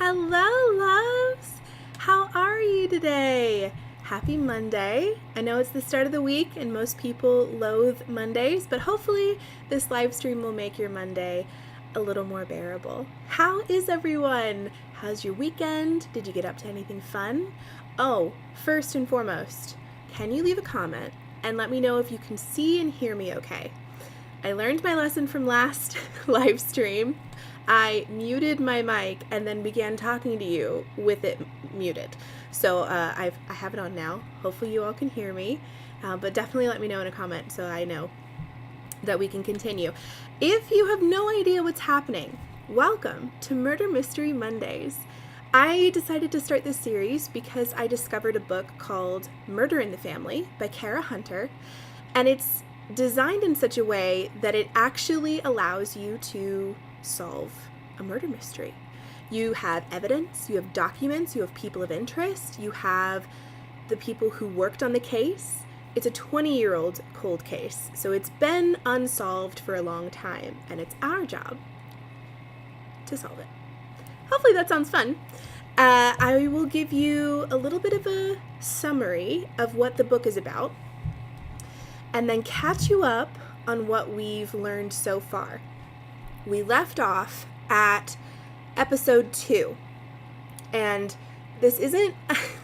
Hello, loves! How are you today? Happy Monday. I know it's the start of the week and most people loathe Mondays, but hopefully this live stream will make your Monday a little more bearable. How is everyone? How's your weekend? Did you get up to anything fun? Oh, first and foremost, can you leave a comment and let me know if you can see and hear me okay? I learned my lesson from last live stream. I muted my mic and then began talking to you with it muted. So I have it on now. Hopefully you all can hear me, but definitely let me know in a comment so I know that we can continue. If you have no idea what's happening, welcome to Murder Mystery Mondays. I decided to start this series because I discovered a book called Murder in the Family by Cara Hunter, and it's designed in such a way that it actually allows you to solve a murder mystery. You have evidence, you have documents, you have people of interest, you have the people who worked on the case. It's a 20-year-old cold case, so it's been unsolved for a long time, and it's our job to solve it. Hopefully that sounds fun. I will give you a little bit of a summary of what the book is about, and then catch you up on what we've learned so far. We left off at episode 2, and this isn't,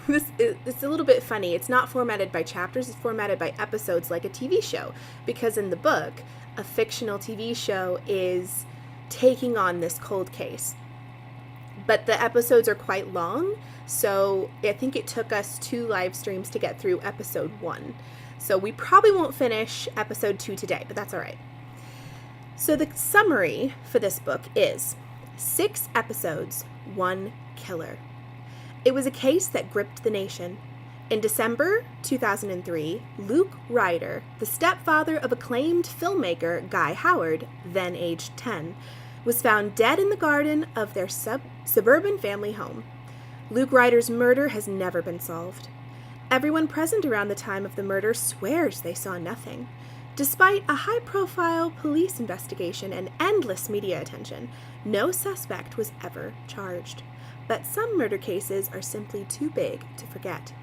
it's a little bit funny. It's not formatted by chapters, it's formatted by episodes like a TV show, because in the book, a fictional TV show is taking on this cold case. But the episodes are quite long, so I think it took us 2 live streams to get through episode 1. So we probably won't finish episode 2 today, but that's all right. So the summary for this book is 6 episodes, 1 killer. It was a case that gripped the nation. In December 2003, Luke Ryder, the stepfather of acclaimed filmmaker Guy Howard, then aged 10, was found dead in the garden of their suburban family home. Luke Ryder's murder has never been solved. Everyone present around the time of the murder swears they saw nothing. Despite a high-profile police investigation and endless media attention, no suspect was ever charged. But some murder cases are simply too big to forget.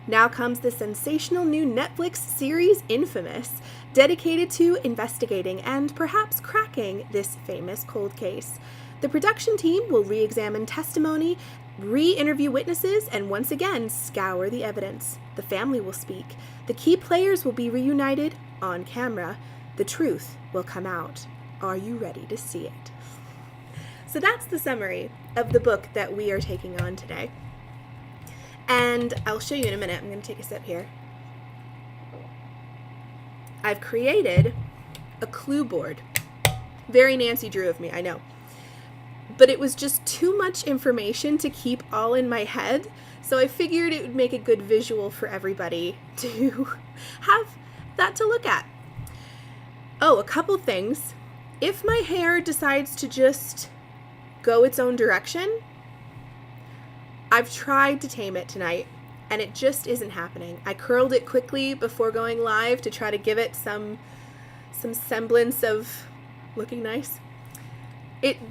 Now comes the sensational new Netflix series Infamous, dedicated to investigating and perhaps cracking this famous cold case. The production team will re-examine testimony, re-interview witnesses, and once again scour the evidence. The family will speak. The key players will be reunited on camera. The truth will come out. Are you ready to see it? So that's the summary of the book that we are taking on today. And I'll show you in a minute. I'm going to take a sip here. I've created a clue board. Very Nancy Drew of me, I know. But it was just too much information to keep all in my head, so I figured it would make a good visual for everybody to have that to look at. Oh, a couple things. If my hair decides to just go its own direction, I've tried to tame it tonight, and it just isn't happening. I curled it quickly before going live to try to give it some semblance of looking nice.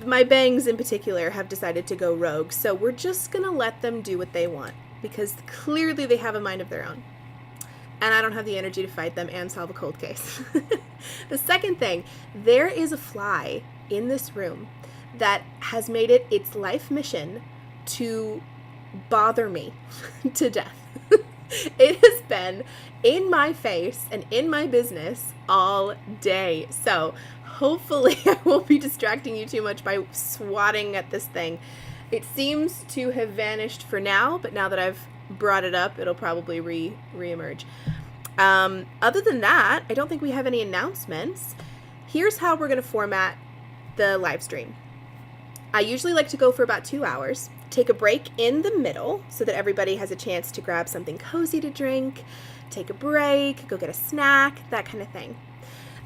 My bangs in particular have decided to go rogue, so we're just gonna let them do what they want, because clearly they have a mind of their own. And I don't have the energy to fight them and solve a cold case. The second thing, there is a fly in this room that has made it its life mission to bother me to death. It has been in my face and in my business all day. So hopefully I won't be distracting you too much by swatting at this thing. It seems to have vanished for now, but now that I've brought it up, it'll probably re-emerge. Other than that, I don't think we have any announcements. Here's how we're going to format the live stream. I usually like to go for about 2 hours, take a break in the middle so that everybody has a chance to grab something cozy to drink, take a break, go get a snack, that kind of thing.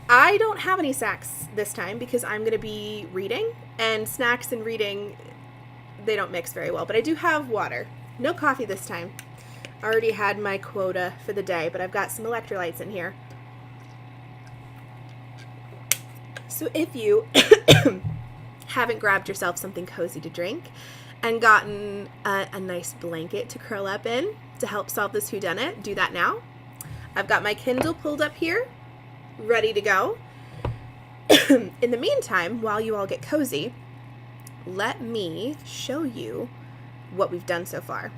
I don't have any snacks this time because I'm going to be reading, and snacks and reading, they don't mix very well, but I do have water. No coffee this time. I already had my quota for the day, but I've got some electrolytes in here. So if you haven't grabbed yourself something cozy to drink, and gotten a nice blanket to curl up in to help solve this whodunit, do that now. I've got my Kindle pulled up here, ready to go. In the meantime, while you all get cozy, let me show you what we've done so far.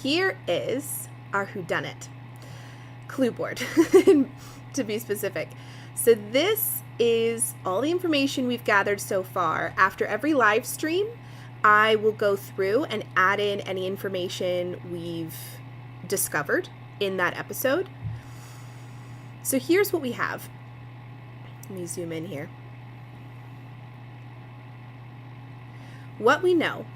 Here is our whodunit clue board, to be specific. So this is all the information we've gathered so far. After every live stream, I will go through and add in any information we've discovered in that episode. So here's what we have. Let me zoom in here. What we know.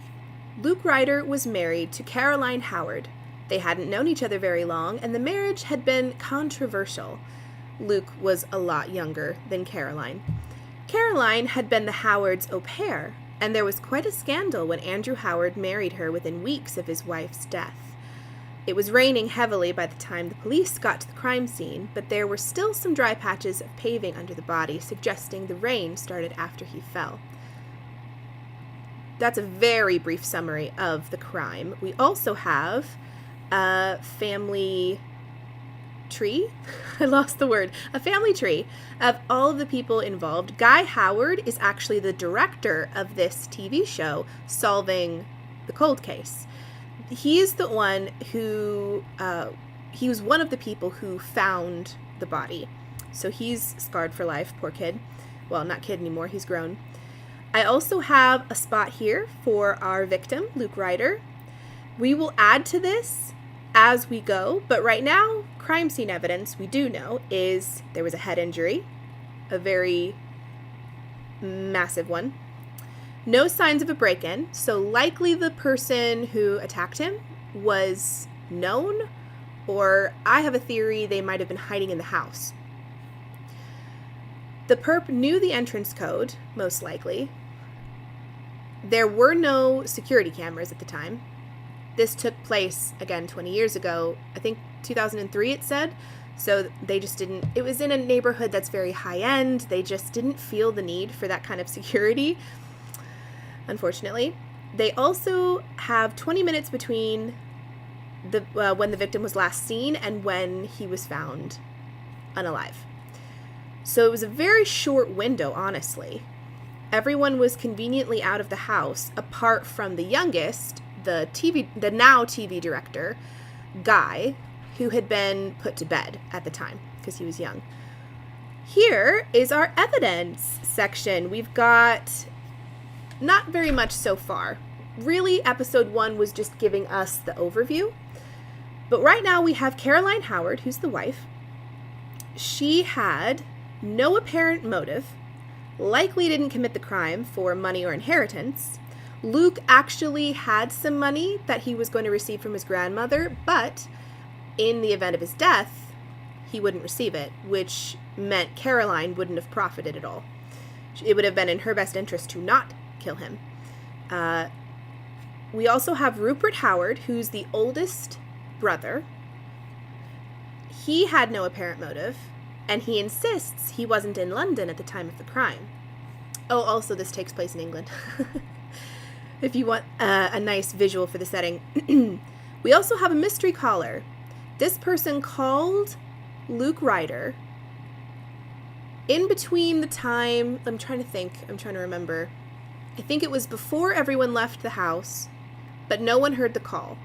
Luke Ryder was married to Caroline Howard. They hadn't known each other very long, and the marriage had been controversial. Luke was a lot younger than Caroline. Caroline had been the Howards' au pair, and there was quite a scandal when Andrew Howard married her within weeks of his wife's death. It was raining heavily by the time the police got to the crime scene, but there were still some dry patches of paving under the body, suggesting the rain started after he fell. That's a very brief summary of the crime. We also have a family tree. I lost the word. A family tree of all of the people involved. Guy Howard is actually the director of this TV show, solving the cold case. He is the one who, he was one of the people who found the body. So he's scarred for life, poor kid. Well, not kid anymore, he's grown. I also have a spot here for our victim, Luke Ryder. We will add to this as we go, but right now, crime scene evidence we do know is there was a head injury, a very massive one. No signs of a break-in, so likely the person who attacked him was known, or I have a theory they might have been hiding in the house. The perp knew the entrance code, most likely. There were no security cameras at the time. This took place, again, 20 years ago. I think 2003 it said. So they just didn't, it was in a neighborhood that's very high-end. They just didn't feel the need for that kind of security, unfortunately. They also have 20 minutes between the when the victim was last seen and when he was found unalive. So it was a very short window, honestly. Everyone was conveniently out of the house, apart from the youngest, the now TV director, Guy, who had been put to bed at the time because he was young. Here is our evidence section. We've got not very much so far. Really, episode 1 was just giving us the overview. But right now we have Caroline Howard, who's the wife. She had no apparent motive, likely didn't commit the crime for money or inheritance. Luke actually had some money that he was going to receive from his grandmother, but in the event of his death, he wouldn't receive it, which meant Caroline wouldn't have profited at all. It would have been in her best interest to not kill him. We also have Rupert Howard, who's the oldest brother. He had no apparent motive, and he insists he wasn't in London at the time of the crime. Oh, also this takes place in England. If you want a nice visual for the setting. We also have a mystery caller. This person called Luke Ryder in between the time, I'm trying to remember. I think it was before everyone left the house, but no one heard the call.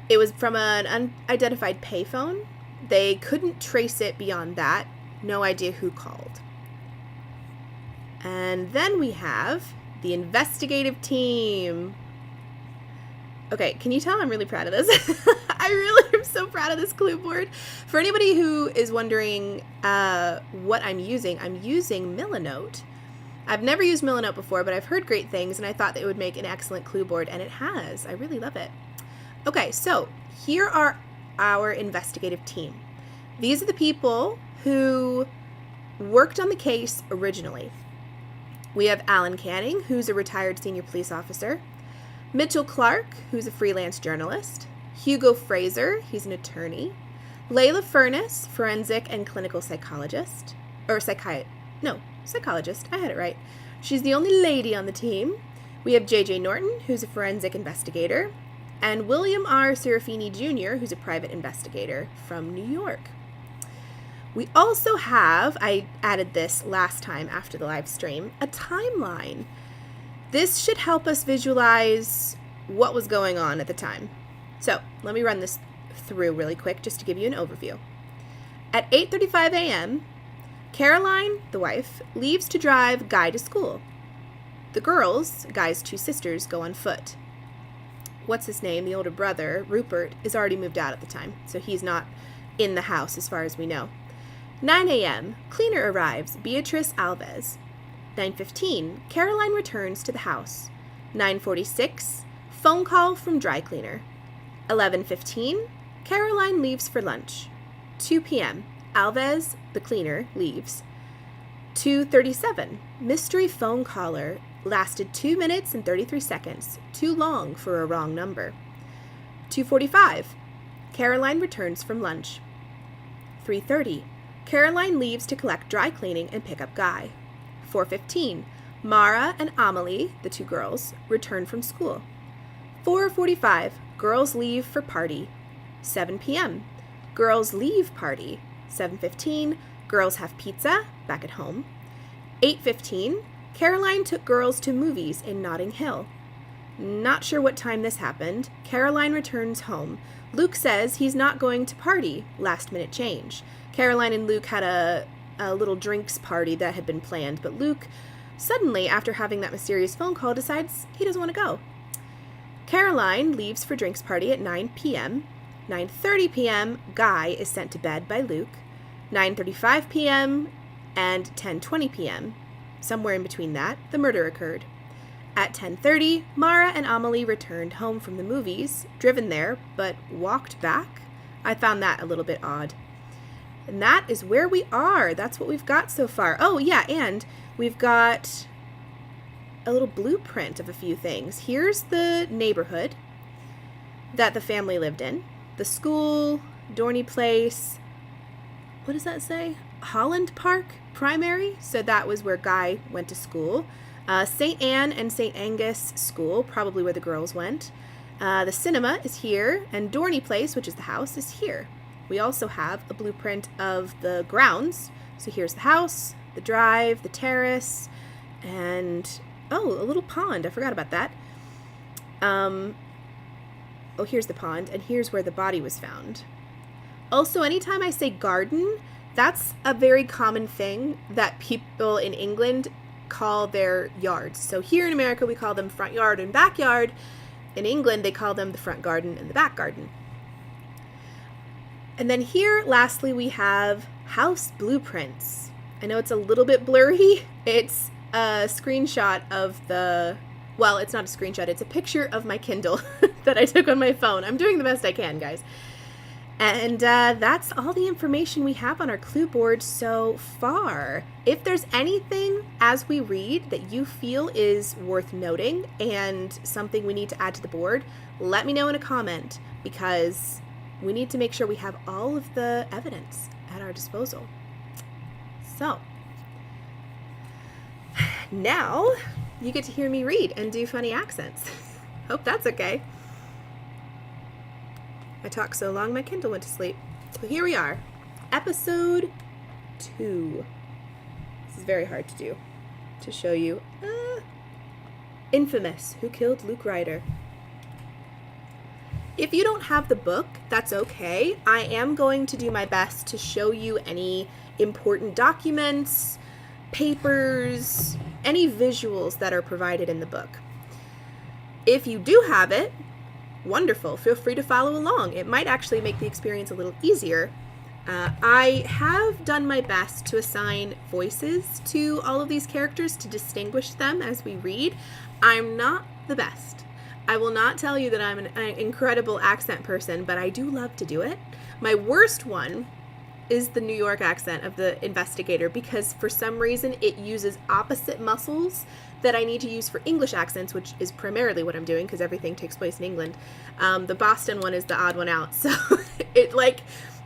It was from an unidentified payphone. They couldn't trace it beyond that. No idea who called. And then we have the investigative team. Okay, can you tell I'm really proud of this? I really am so proud of this clue board. For anybody who is wondering what I'm using Milanote. I've never used Milanote before, but I've heard great things, and I thought that it would make an excellent clue board, and it has. I really love it. Okay, so here are our investigative team. These are the people who worked on the case originally. We have Alan Canning, who's a retired senior police officer. Mitchell Clark, who's a freelance journalist. Hugo Fraser, he's an attorney. Layla Furness, forensic and clinical psychologist. psychologist. I had it right. She's the only lady on the team. We have J.J. Norton, who's a forensic investigator, and William R. Serafini Jr., who's a private investigator from New York. We also have, I added this last time after the live stream, a timeline. This should help us visualize what was going on at the time. So let me run this through really quick just to give you an overview. At 8:35 a.m., Caroline, the wife, leaves to drive Guy to school. The girls, Guy's two sisters, go on foot. What's his name, the older brother, Rupert, is already moved out at the time, so he's not in the house as far as we know. 9 a.m., cleaner arrives, Beatrice Alves. 9:15, Caroline returns to the house. 9:46, phone call from dry cleaner. 11:15, Caroline leaves for lunch. 2 p.m., Alves, the cleaner, leaves. 2:37, mystery phone caller, lasted 2 minutes and 33 seconds, too long for a wrong number. 2:45, Caroline returns from lunch. 3:30, Caroline leaves to collect dry cleaning and pick up Guy. 4:15, Mara and Amelie, the two girls, return from school. 4:45, girls leave for party. 7 p.m., girls leave party. 7:15, girls have pizza, back at home. 8:15, Caroline took girls to movies in Notting Hill. Not sure what time this happened. Caroline returns home. Luke says he's not going to party, last minute change. Caroline and Luke had a little drinks party that had been planned, but Luke suddenly, after having that mysterious phone call, decides he doesn't want to go. Caroline leaves for drinks party at 9 p.m. 9:30 p.m., Guy is sent to bed by Luke. 9:35 p.m. and 10:20 p.m., somewhere in between that, the murder occurred. At 10:30, Mara and Amelie returned home from the movies, driven there, but walked back. I found that a little bit odd. And that is where we are. That's what we've got so far. Oh, yeah, and we've got a little blueprint of a few things. Here's the neighborhood that the family lived in. The school, Dorney Place, what does that say? Holland Park Primary. So that was where Guy went to school. St. Anne and St. Angus School, probably where the girls went. The cinema is here, and Dorney Place, which is the house, is here. We also have a blueprint of the grounds. So here's the house, the drive, the terrace, and, oh, a little pond. I forgot about that. Oh, here's the pond, and here's where the body was found. Also, anytime I say garden, that's a very common thing that people in England call their yards. So here in America, we call them front yard and backyard. In England, they call them the front garden and the back garden. And then here, lastly, we have house blueprints. I know it's a little bit blurry. It's a screenshot of the, well, it's not a screenshot. It's a picture of my Kindle that I took on my phone. I'm doing the best I can, guys. And that's all the information we have on our clue board so far. If there's anything as we read that you feel is worth noting and something we need to add to the board, let me know in a comment, because we need to make sure we have all of the evidence at our disposal. So, now you get to hear me read and do funny accents. Hope that's okay. I talked so long my Kindle went to sleep. So here we are. Episode 2. This is very hard to do. To show you. Infamous. Who killed Luke Ryder? If you don't have the book, that's okay. I am going to do my best to show you any important documents, papers, any visuals that are provided in the book. If you do have it, wonderful. Feel free to follow along. It might actually make the experience a little easier. I have done my best to assign voices to all of these characters to distinguish them as we read. I'm not the best. I will not tell you that I'm an incredible accent person, but I do love to do it. My worst one is the New York accent of the investigator, because for some reason it uses opposite muscles that I need to use for English accents, which is primarily what I'm doing because everything takes place in England. The Boston one is the odd one out. So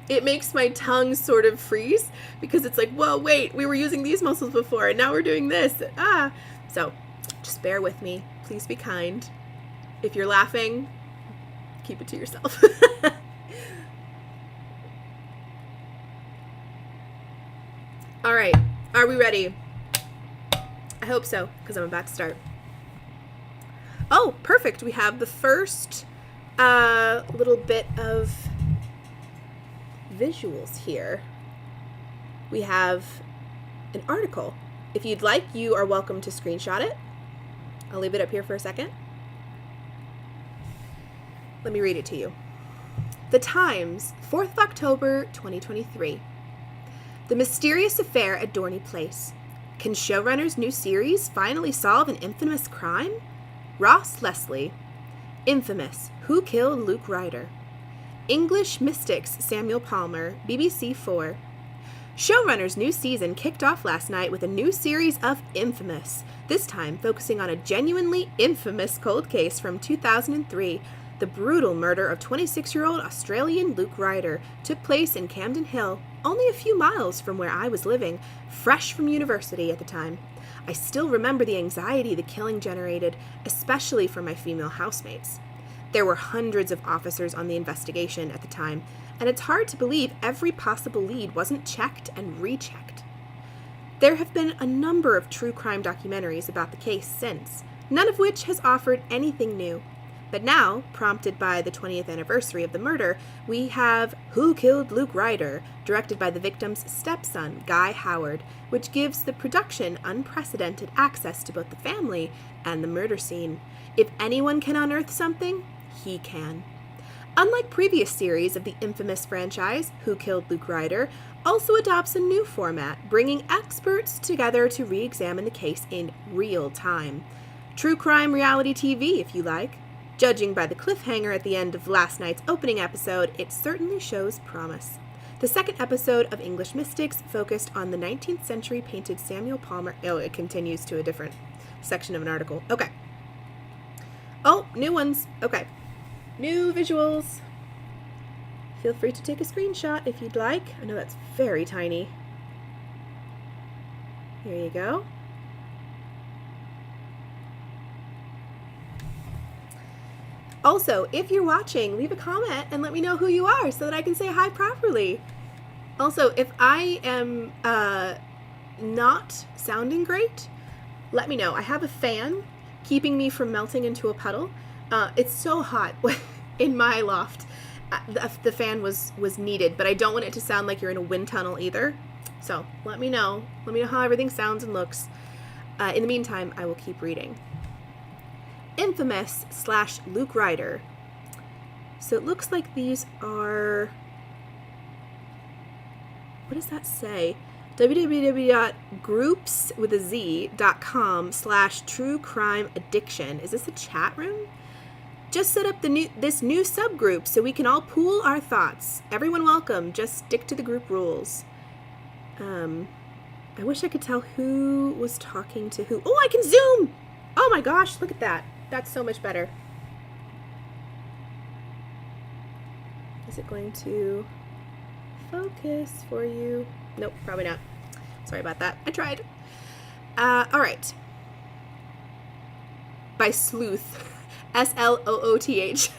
it makes my tongue sort of freeze because it's like, whoa, wait, we were using these muscles before and now we're doing this. So just bear with me. Please be kind. If you're laughing, keep it to yourself. All right, are we ready? I hope so, because I'm about to start. Oh, perfect. We have the first little bit of visuals here. We have an article. If you'd like, you are welcome to screenshot it. I'll leave it up here for a second. Let me read it to you. The Times, 4th of October, 2023. The mysterious affair at Dorney Place. Can showrunner's new series finally solve an infamous crime? Ross Leslie. Infamous. Who Killed Luke Ryder? English Mystics Samuel Palmer, BBC 4. Showrunner's new season kicked off last night with a new series of Infamous, this time focusing on a genuinely infamous cold case from 2003. The brutal murder of 26-year-old Australian Luke Ryder took place in Camden Hill, only a few miles from where I was living, fresh from university at the time. I still remember the anxiety the killing generated, especially for my female housemates. There were hundreds of officers on the investigation at the time, and it's hard to believe every possible lead wasn't checked and rechecked. There have been a number of true crime documentaries about the case since, none of which has offered anything new. But now, prompted by the 20th anniversary of the murder, we have Who Killed Luke Ryder, directed by the victim's stepson, Guy Howard, which gives the production unprecedented access to both the family and the murder scene. If anyone can unearth something, he can. Unlike previous series of the infamous franchise, Who Killed Luke Ryder also adopts a new format, bringing experts together to re-examine the case in real time. True crime reality TV, if you like. Judging by the cliffhanger at the end of last night's opening episode, it certainly shows promise. The second episode of English Mystics focused on the 19th century painted Samuel Palmer. Oh, it continues to a different section of an article. Okay. Oh, new ones. Okay. New visuals. Feel free to take a screenshot if you'd like. I know that's very tiny. Here you go. Also, if you're watching, leave a comment and let me know who you are so that I can say hi properly. Also, if I am not sounding great, let me know. I have a fan keeping me from melting into a puddle. It's so hot in my loft. The fan was needed, but I don't want it to sound like you're in a wind tunnel either. So let me know. Let me know how everything sounds and looks. In the meantime, I will keep reading. Infamous / Luke Ryder. So it looks like these are, what does that say? www.groups.com/true crime addiction. Is this a chat room? Just set up this new subgroup so we can all pool our thoughts. Everyone welcome. Just stick to the group rules. I wish I could tell who was talking to who. Oh, I can zoom! Oh my gosh, look at that. That's so much better. Is it going to focus for you? Nope, probably not. Sorry about that. I tried. All right. By Sleuth. Slooth.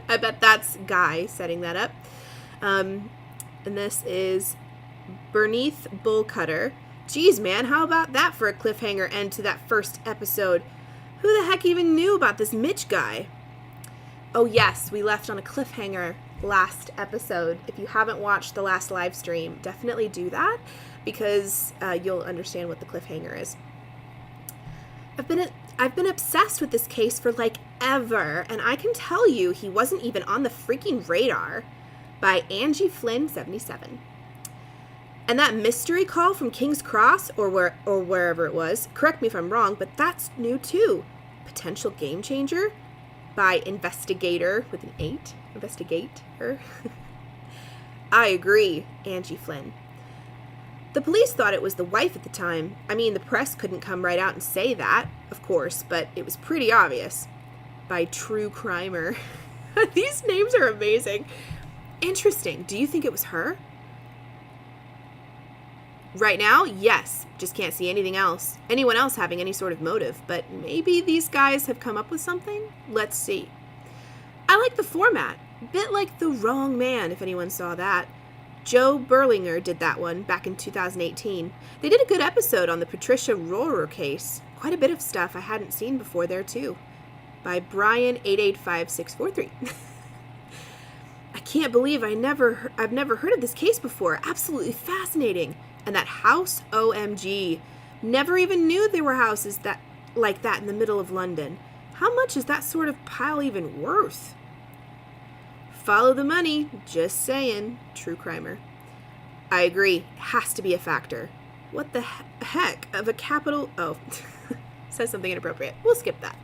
I bet that's Guy setting that up. And this is Bernice Bullcutter. Geez, man, how about that for a cliffhanger end to that first episode? Who the heck even knew about this Mitch guy? Oh yes, we left on a cliffhanger last episode. If you haven't watched the last live stream, definitely do that because you'll understand what the cliffhanger is. I've been obsessed with this case for like ever, and I can tell you he wasn't even on the freaking radar. By Angie Flynn 77. And that mystery call from King's Cross or wherever it was, correct me if I'm wrong, but that's new too. Potential game changer by Investigator with an 8. Investigator. I agree, Angie Flynn. The police thought it was the wife at the time. I mean, the press couldn't come right out and say that, of course, but it was pretty obvious. By True Crimer. These names are amazing. Interesting. Do you think it was her? Right now, yes. Just can't see anything else. Anyone else having any sort of motive. But maybe these guys have come up with something? Let's see. I like the format. Bit like The Wrong Man, if anyone saw that. Joe Berlinger did that one back in 2018. They did a good episode on the Patricia Rohrer case. Quite a bit of stuff I hadn't seen before there, too. By Brian885643. I can't believe I've never heard of this case before. Absolutely fascinating. And that house, OMG. Never even knew there were houses like that in the middle of London. How much is that sort of pile even worth? Follow the money, just saying, true crimer. I agree, has to be a factor. What the heck of a capital... Oh, says something inappropriate. We'll skip that.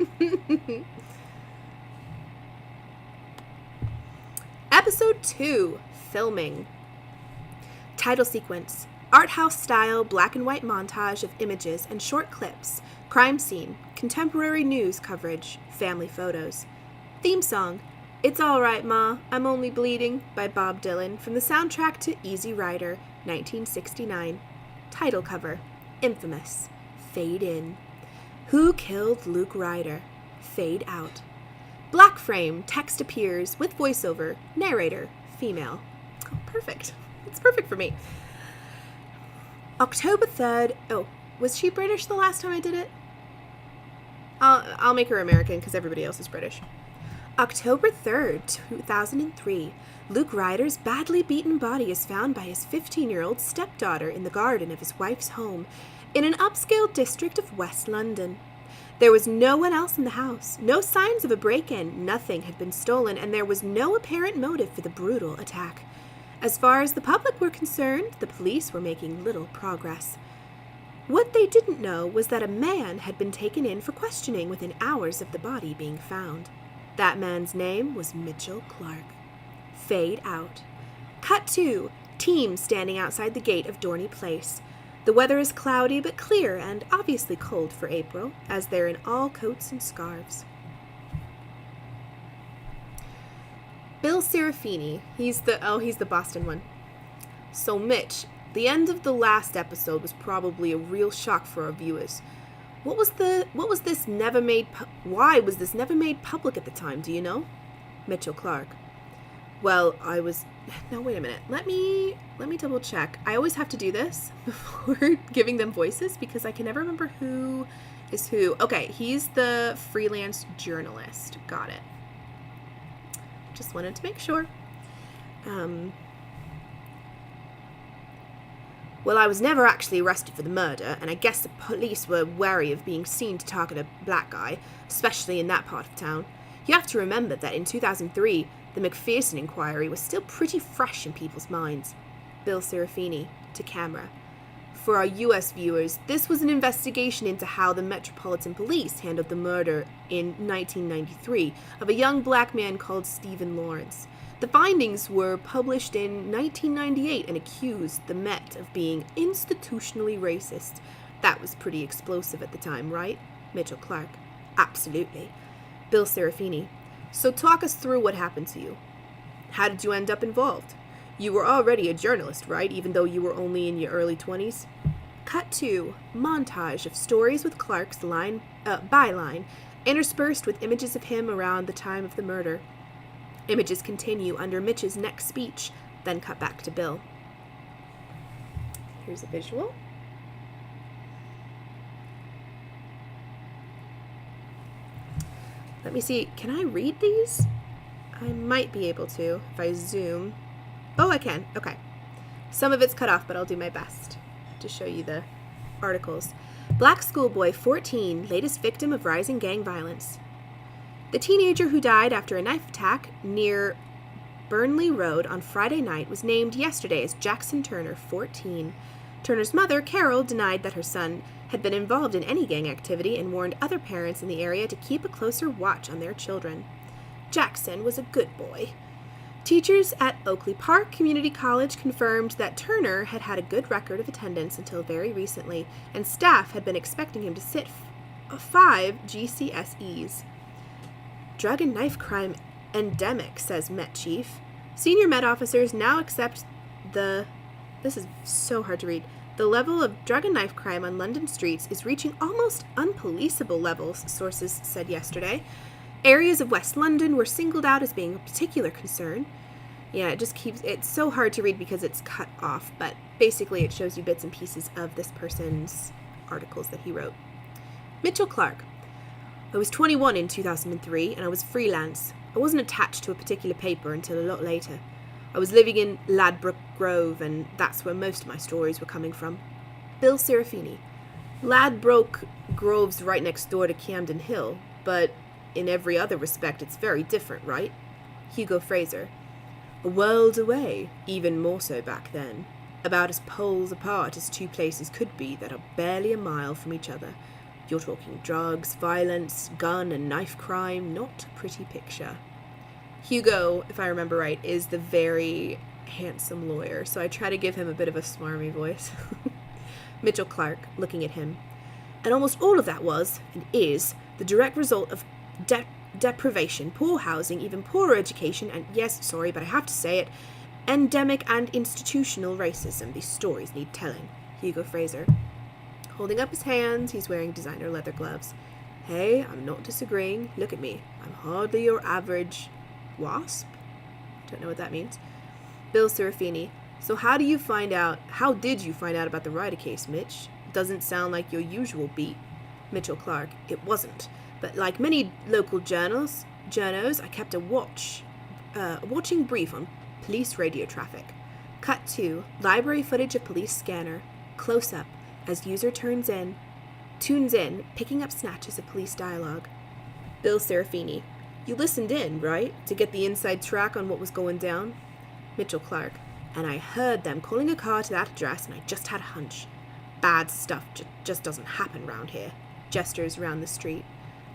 Episode 2, Filming. Title sequence. Art house style black and white montage of images and short clips. Crime scene. Contemporary news coverage. Family photos. Theme song. It's Alright Ma, I'm Only Bleeding by Bob Dylan from the soundtrack to Easy Rider, 1969. Title cover. Infamous. Fade in. Who killed Luke Ryder? Fade out. Black frame, text appears with voiceover, narrator, female. Oh, perfect. It's perfect for me. October 3rd. Oh, was she British the last time I did it? I'll make her American because everybody else is British. October 3rd, 2003. Luke Ryder's badly beaten body is found by his 15-year-old stepdaughter in the garden of his wife's home in an upscale district of West London. There was no one else in the house, no signs of a break-in, nothing had been stolen, and there was no apparent motive for the brutal attack. As far as the public were concerned, the police were making little progress. What they didn't know was that a man had been taken in for questioning within hours of the body being found. That man's name was Mitchell Clark. Fade out. Cut to, team standing outside the gate of Dorney Place. The weather is cloudy but clear and obviously cold for April, as they're in all coats and scarves. Bill Serafini, he's the Boston one. So Mitch, the end of the last episode was probably a real shock for our viewers. Why was this never made public at the time, do you know? Mitchell Clark. Well, no, wait a minute. Let me double check. I always have to do this before giving them voices because I can never remember who is who. Okay, he's the freelance journalist. Got it. Just wanted to make sure. Well, I was never actually arrested for the murder, and I guess the police were wary of being seen to target a black guy, especially in that part of town. You have to remember that in 2003, the McPherson inquiry was still pretty fresh in people's minds. Bill Serafini, to camera. For our US viewers, this was an investigation into how the Metropolitan Police handled the murder in 1993 of a young black man called Stephen Lawrence. The findings were published in 1998 and accused the Met of being institutionally racist. That was pretty explosive at the time, right? Mitchell Clark. Absolutely. Bill Serafini. So talk us through what happened to you. How did you end up involved? You were already a journalist, right? Even though you were only in your early 20s? Cut to montage of stories with Clark's byline, interspersed with images of him around the time of the murder. Images continue under Mitch's next speech, then cut back to Bill. Here's a visual. Let me see, can I read these? I might be able to if I zoom. Oh, I can. Okay. Some of it's cut off, but I'll do my best to show you the articles. Black schoolboy 14, latest victim of rising gang violence. The teenager who died after a knife attack near Burnley Road on Friday night was named yesterday as Jackson Turner, 14. Turner's mother, Carol, denied that her son had been involved in any gang activity and warned other parents in the area to keep a closer watch on their children. Jackson was a good boy. Teachers at Oakley Park Community College confirmed that Turner had had a good record of attendance until very recently, and staff had been expecting him to sit 5 GCSEs. Drug and knife crime endemic, says Met Chief. Senior Med officers now accept this is so hard to read, the level of drug and knife crime on London streets is reaching almost unpoliceable levels, sources said yesterday. Areas of West London were singled out as being a particular concern. Yeah, it's so hard to read because it's cut off, but basically it shows you bits and pieces of this person's articles that he wrote. Mitchell Clark. I was 21 in 2003 and I was freelance. I wasn't attached to a particular paper until a lot later. I was living in Ladbroke Grove, and that's where most of my stories were coming from. Bill Serafini. Ladbroke Grove's right next door to Camden Hill, but in every other respect it's very different, right? Hugo Fraser. A world away, even more so back then. About as poles apart as two places could be that are barely a mile from each other. You're talking drugs, violence, gun and knife crime, not a pretty picture. Hugo, if I remember right, is the very handsome lawyer, so I try to give him a bit of a smarmy voice. Mitchell Clark, looking at him. And almost all of that was, and is, the direct result of deprivation, poor housing, even poorer education, and yes, sorry, but I have to say it, endemic and institutional racism. These stories need telling. Hugo Fraser. Holding up his hands, he's wearing designer leather gloves. Hey, I'm not disagreeing. Look at me. I'm hardly your average wasp? Don't know what that means. Bill Serafini. So how did you find out about the Ryder case, Mitch? Doesn't sound like your usual beat. Mitchell Clark. It wasn't. But like many local journos, I kept a watching brief on police radio traffic. Cut 2. Library footage of police scanner. Close up as user tunes in, picking up snatches of police dialogue. Bill Serafini. You listened in, right? To get the inside track on what was going down? Mitchell Clark. And I heard them calling a car to that address, and I just had a hunch. Bad stuff just doesn't happen round here. Gestures around the street.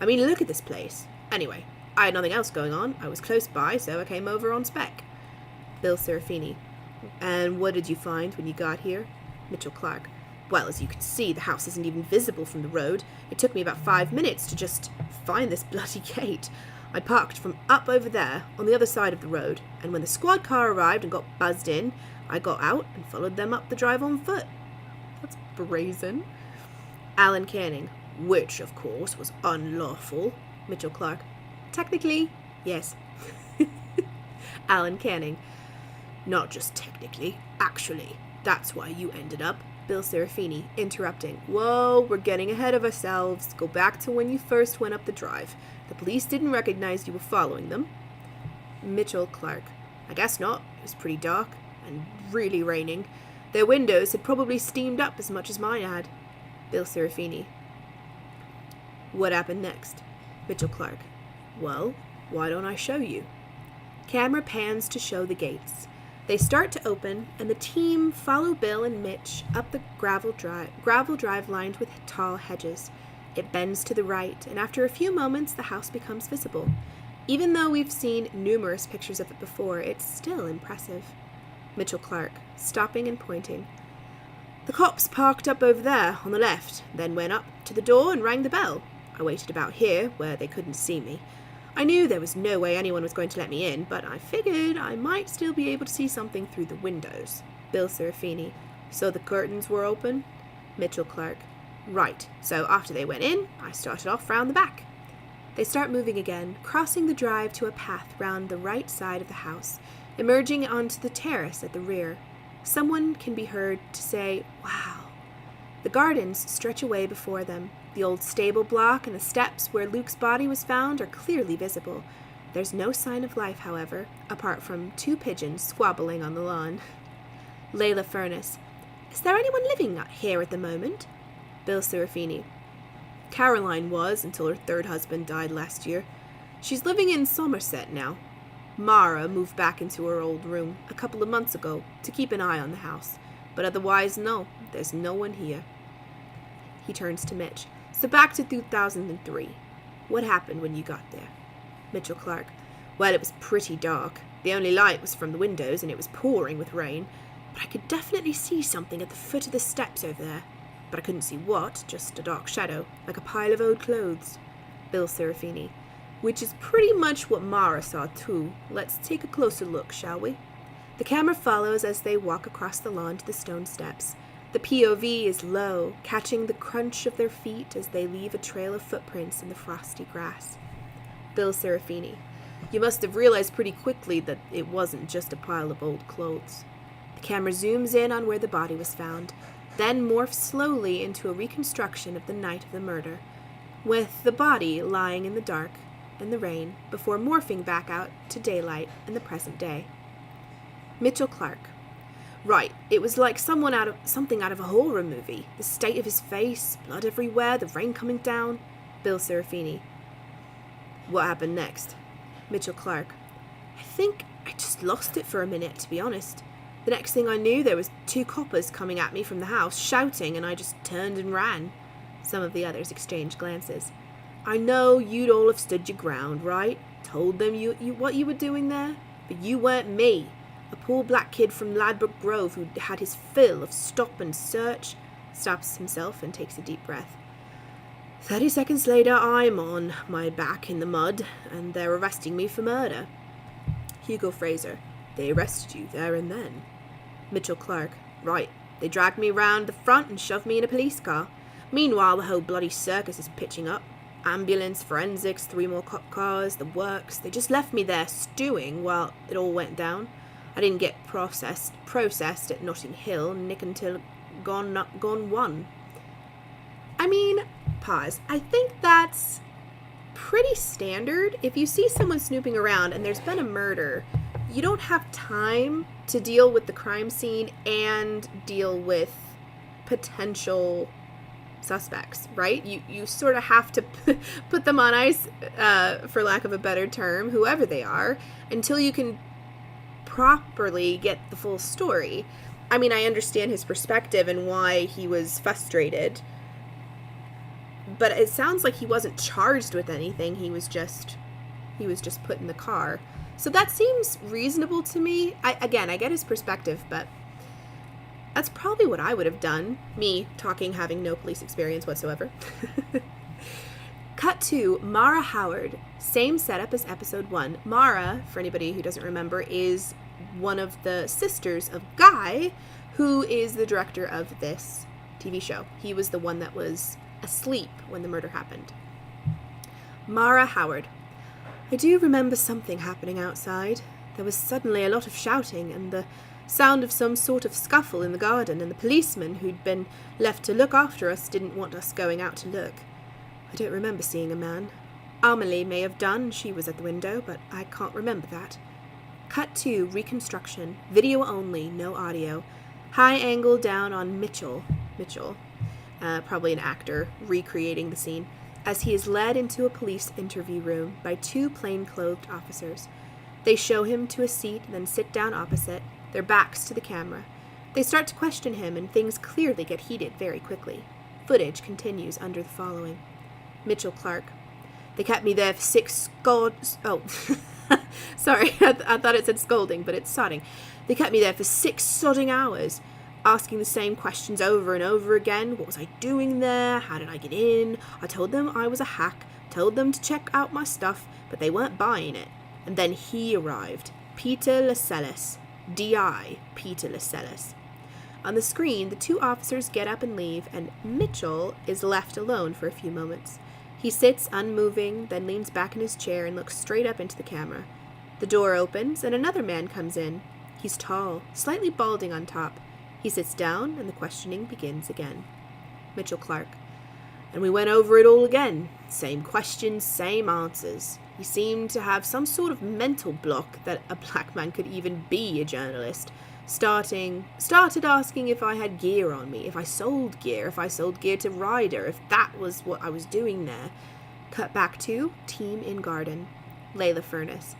I mean, look at this place. Anyway, I had nothing else going on. I was close by, so I came over on spec. Bill Serafini. And what did you find when you got here? Mitchell Clark. Well, as you can see, the house isn't even visible from the road. It took me about 5 minutes to just find this bloody gate. I parked from up over there, on the other side of the road, and when the squad car arrived and got buzzed in, I got out and followed them up the drive on foot. That's brazen. Alan Canning. Which, of course, was unlawful. Mitchell Clark. Technically, yes. Alan Canning. Not just technically, actually. That's why you ended up. Bill Serafini, interrupting. Whoa, we're getting ahead of ourselves. Go back to when you first went up the drive. The police didn't recognize you were following them. Mitchell Clark. I guess not. It was pretty dark and really raining. Their windows had probably steamed up as much as mine had. Bill Serafini. What happened next? Mitchell Clark. Well, why don't I show you? Camera pans to show the gates. They start to open, and the team follow Bill and Mitch up the gravel drive lined with tall hedges. It bends to the right, and after a few moments, the house becomes visible. Even though we've seen numerous pictures of it before, it's still impressive. Mitchell Clark, stopping and pointing. The cops parked up over there, on the left, then went up to the door and rang the bell. I waited about here, where they couldn't see me. I knew there was no way anyone was going to let me in, but I figured I might still be able to see something through the windows. Bill Serafini. So the curtains were open? Mitchell Clark. Right. So after they went in, I started off round the back. They start moving again, crossing the drive to a path round the right side of the house, emerging onto the terrace at the rear. Someone can be heard to say, wow. The gardens stretch away before them. The old stable block and the steps where Luke's body was found are clearly visible. There's no sign of life, however, apart from 2 pigeons squabbling on the lawn. Layla Furness. Is there anyone living here at the moment? Bill Serafini. Caroline was until her 3rd husband died last year. She's living in Somerset now. Mara moved back into her old room a couple of months ago to keep an eye on the house. But otherwise, no, there's no one here. He turns to Mitch. So back to 2003. What happened when you got there? Mitchell Clark. Well, it was pretty dark. The only light was from the windows, and it was pouring with rain. But I could definitely see something at the foot of the steps over there. But I couldn't see what, just a dark shadow, like a pile of old clothes. Bill Serafini. Which is pretty much what Mara saw too. Let's take a closer look, shall we? The camera follows as they walk across the lawn to the stone steps. The POV is low, catching the crunch of their feet as they leave a trail of footprints in the frosty grass. Bill Serafini. You must have realized pretty quickly that it wasn't just a pile of old clothes. The camera zooms in on where the body was found, then morphs slowly into a reconstruction of the night of the murder, with the body lying in the dark and the rain before morphing back out to daylight and the present day. Mitchell Clark. Right, it was like something out of a horror movie. The state of his face, blood everywhere, the rain coming down. Bill Serafini. What happened next? Mitchell Clark. I think I just lost it for a minute, to be honest. The next thing I knew, there was 2 coppers coming at me from the house, shouting, and I just turned and ran. Some of the others exchanged glances. I know you'd all have stood your ground, right? Told them what you were doing there? But you weren't me. A poor black kid from Ladbroke Grove who had his fill of stop and search, stops himself and takes a deep breath. 30 seconds later, I'm on my back in the mud, and they're arresting me for murder. Hugo Fraser. They arrested you there and then. Mitchell Clark. Right. They dragged me round the front and shoved me in a police car. Meanwhile, the whole bloody circus is pitching up. Ambulance, forensics, 3 more cop cars, the works. They just left me there stewing while it all went down. I didn't get processed at Notting Hill, Nick until gone 1. I mean, pause. I think that's pretty standard. If you see someone snooping around and there's been a murder, you don't have time to deal with the crime scene and deal with potential suspects, right? You sort of have to put them on ice, for lack of a better term, whoever they are, until you can properly get the full story. I mean, I understand his perspective and why he was frustrated, but it sounds like he wasn't charged with anything. He was just put in the car. So that seems reasonable to me. I get his perspective, but that's probably what I would have done. Me talking, having no police experience whatsoever. Cut to Mara Howard. Same setup as episode 1. Mara, for anybody who doesn't remember, is one of the sisters of Guy, who is the director of this TV show. He was the one that was asleep when the murder happened. Mara Howard. I do remember something happening outside. There was suddenly a lot of shouting and the sound of some sort of scuffle in the garden, and the policeman who'd been left to look after us didn't want us going out to look. I don't remember seeing a man. Amelie may have done, she was at the window, but I can't remember that. Cut to reconstruction, video only, no audio. High angle down on Mitchell, probably an actor, recreating the scene, as he is led into a police interview room by 2 plainclothed officers. They show him to a seat, then sit down opposite, their backs to the camera. They start to question him, and things clearly get heated very quickly. Footage continues under the following. Mitchell Clark. They kept me there for 6 sorry, I thought it said scolding, but it's sodding. They kept me there for 6 sodding hours, asking the same questions over and over again. What was I doing there? How did I get in? I told them I was a hack, told them to check out my stuff, but they weren't buying it. And then he arrived. Peter Lascelles. D.I. Peter Lascelles. On the screen, the 2 officers get up and leave, and Mitchell is left alone for a few moments. He sits unmoving, then leans back in his chair and looks straight up into the camera. The door opens, and another man comes in. He's tall, slightly balding on top. He sits down, and the questioning begins again. Mitchell Clark. And we went over it all again. Same questions, same answers. He seemed to have some sort of mental block that a black man could even be a journalist. Started asking if I had gear on me, if I sold gear to Ryder, if that was what I was doing there. Cut back to Team in Garden. Layla Furness.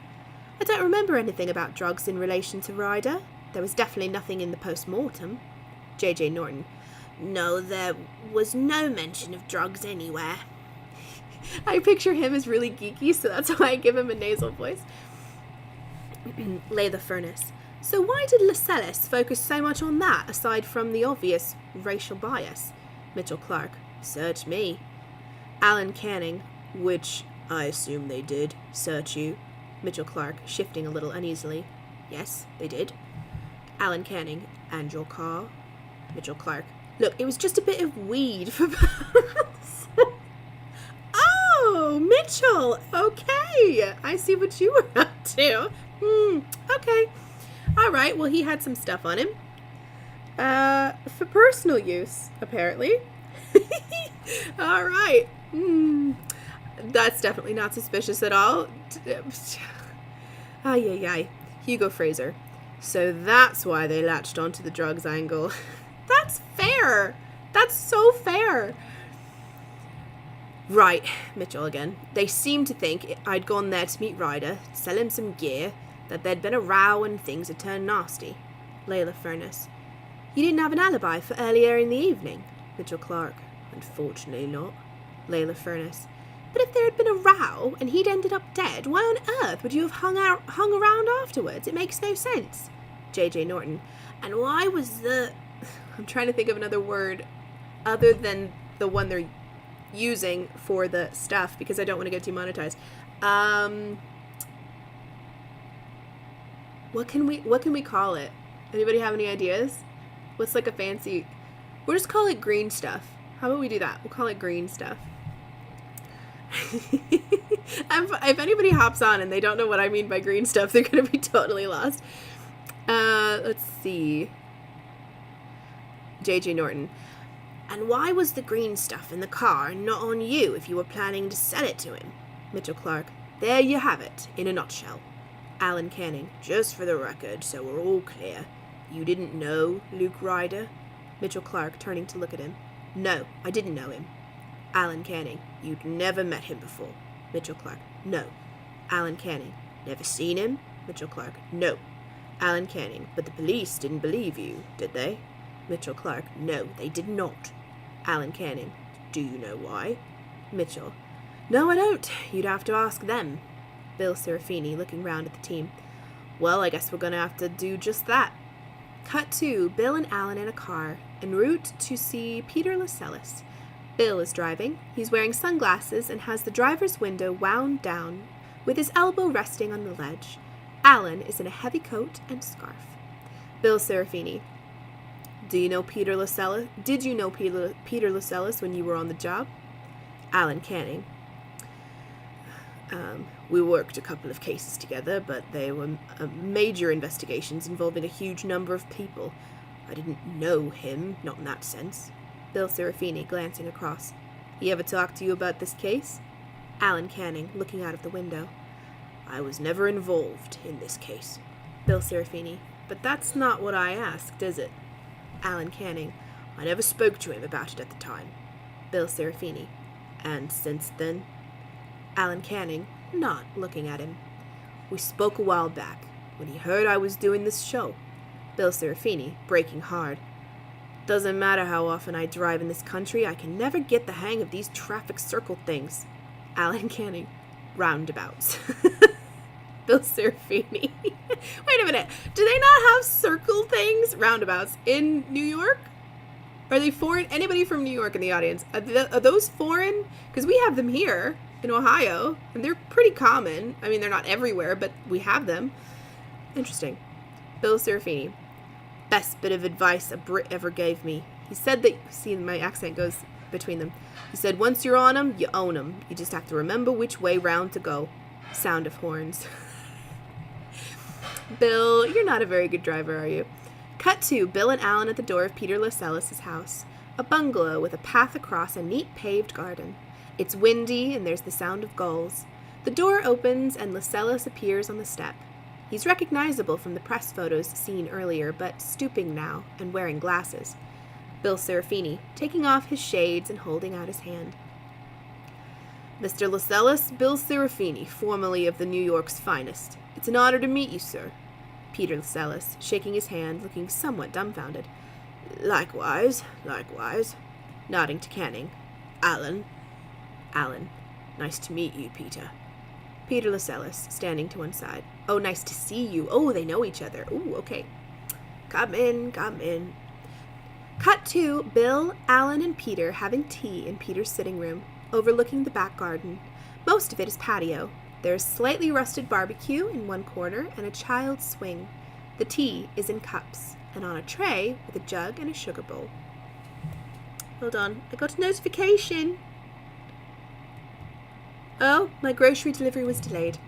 I don't remember anything about drugs in relation to Ryder. There was definitely nothing in the post-mortem. J.J. Norton. No, there was no mention of drugs anywhere. I picture him as really geeky, so that's why I give him a nasal voice. Layla Furness. So why did Lascelles focus so much on that, aside from the obvious racial bias? Mitchell Clark. Search me. Alan Canning. Which I assume they did. Search you. Mitchell Clark, shifting a little uneasily. Yes, they did. Alan Canning, and your car? Mitchell Clark, look, it was just a bit of weed for... Oh, Mitchell, okay. I see what you were up to. Okay. All right, well, he had some stuff on him. For personal use, apparently. All right. That's definitely not suspicious at all. Ay. Hugo Fraser. So that's why they latched onto the drugs angle. That's fair. That's so fair. Right, Mitchell again. They seemed to think I'd gone there to meet Ryder, sell him some gear, that there'd been a row and things had turned nasty. Layla Furness. You didn't have an alibi for earlier in the evening? Mitchell Clark. Unfortunately not. Layla Furness. But if there had been a row and he'd ended up dead, why on earth would you have hung around afterwards? It makes no sense. J.J. Norton. And why was the... I'm trying to think of another word other than the one they're using for the stuff because I don't want to get demonetized. What can we call it? Anybody have any ideas? What's like a fancy... We'll just call it green stuff. How about we do that? We'll call it green stuff. If anybody hops on and they don't know what I mean by green stuff, they're going to be totally lost. Let's see. J.J. Norton. And why was the green stuff in the car and not on you if you were planning to sell it to him? Mitchell Clark. There you have it, in a nutshell. Alan Canning. Just for the record, so we're all clear. You didn't know Luke Ryder? Mitchell Clark, turning to look at him. No, I didn't know him. Alan Canning. You'd never met him before. Mitchell Clark. No. Alan Canning. Never seen him? Mitchell Clark. No. Alan Canning. But the police didn't believe you, did they? Mitchell Clark. No, they did not. Alan Canning. Do you know why? Mitchell. No, I don't. You'd have to ask them. Bill Serafini, looking round at the team. Well, I guess we're going to have to do just that. Cut to Bill and Alan in a car, en route to see Peter Lascelles. Bill is driving. He's wearing sunglasses and has the driver's window wound down, with his elbow resting on the ledge. Alan is in a heavy coat and scarf. Bill Serafini. Do you know Peter Lascelles? Did you know Peter Lascelles when you were on the job? Alan Canning. We worked a couple of cases together, but they were major investigations involving a huge number of people. I didn't know him, not in that sense. Bill Serafini, glancing across. He ever talked to you about this case? Alan Canning, looking out of the window. I was never involved in this case. Bill Serafini. But that's not what I asked, is it? Alan Canning. I never spoke to him about it at the time. Bill Serafini. And since then? Alan Canning, not looking at him. We spoke a while back, when he heard I was doing this show. Bill Serafini, breaking hard. Doesn't matter how often I drive in this country, I can never get the hang of these traffic circle things. Alan Canning. Roundabouts. Bill Serafini. Wait a minute. Do they not have circle things, roundabouts, in New York? Are they foreign? Anybody from New York in the audience? Are those foreign? Because we have them here in Ohio, and they're pretty common. I mean, they're not everywhere, but we have them. Interesting. Bill Serafini. Best bit of advice a Brit ever gave me. He said that, see, my accent goes between them. He said, once you're on them, you own them. You just have to remember which way round to go. Sound of horns. Bill, you're not a very good driver, are you? Cut to Bill and Alan at the door of Peter Lascelles' house. A bungalow with a path across a neat paved garden. It's windy and there's the sound of gulls. The door opens and Lascelles appears on the step. He's recognizable from the press photos seen earlier, but stooping now and wearing glasses. Bill Serafini, taking off his shades and holding out his hand. Mr. Lascelles, Bill Serafini, formerly of the New York's finest. It's an honor to meet you, sir. Peter Lascelles, shaking his hand, looking somewhat dumbfounded. Likewise. Nodding to Canning. Alan. Nice to meet you, Peter. Peter Lascelles, standing to one side. Oh, nice to see you. Oh, they know each other. Ooh, okay. Come in. Cut to Bill, Alan, and Peter having tea in Peter's sitting room, overlooking the back garden. Most of it is patio. There's slightly rusted barbecue in one corner and a child's swing. The tea is in cups and on a tray with a jug and a sugar bowl. Hold on, I got a notification. Oh, my grocery delivery was delayed.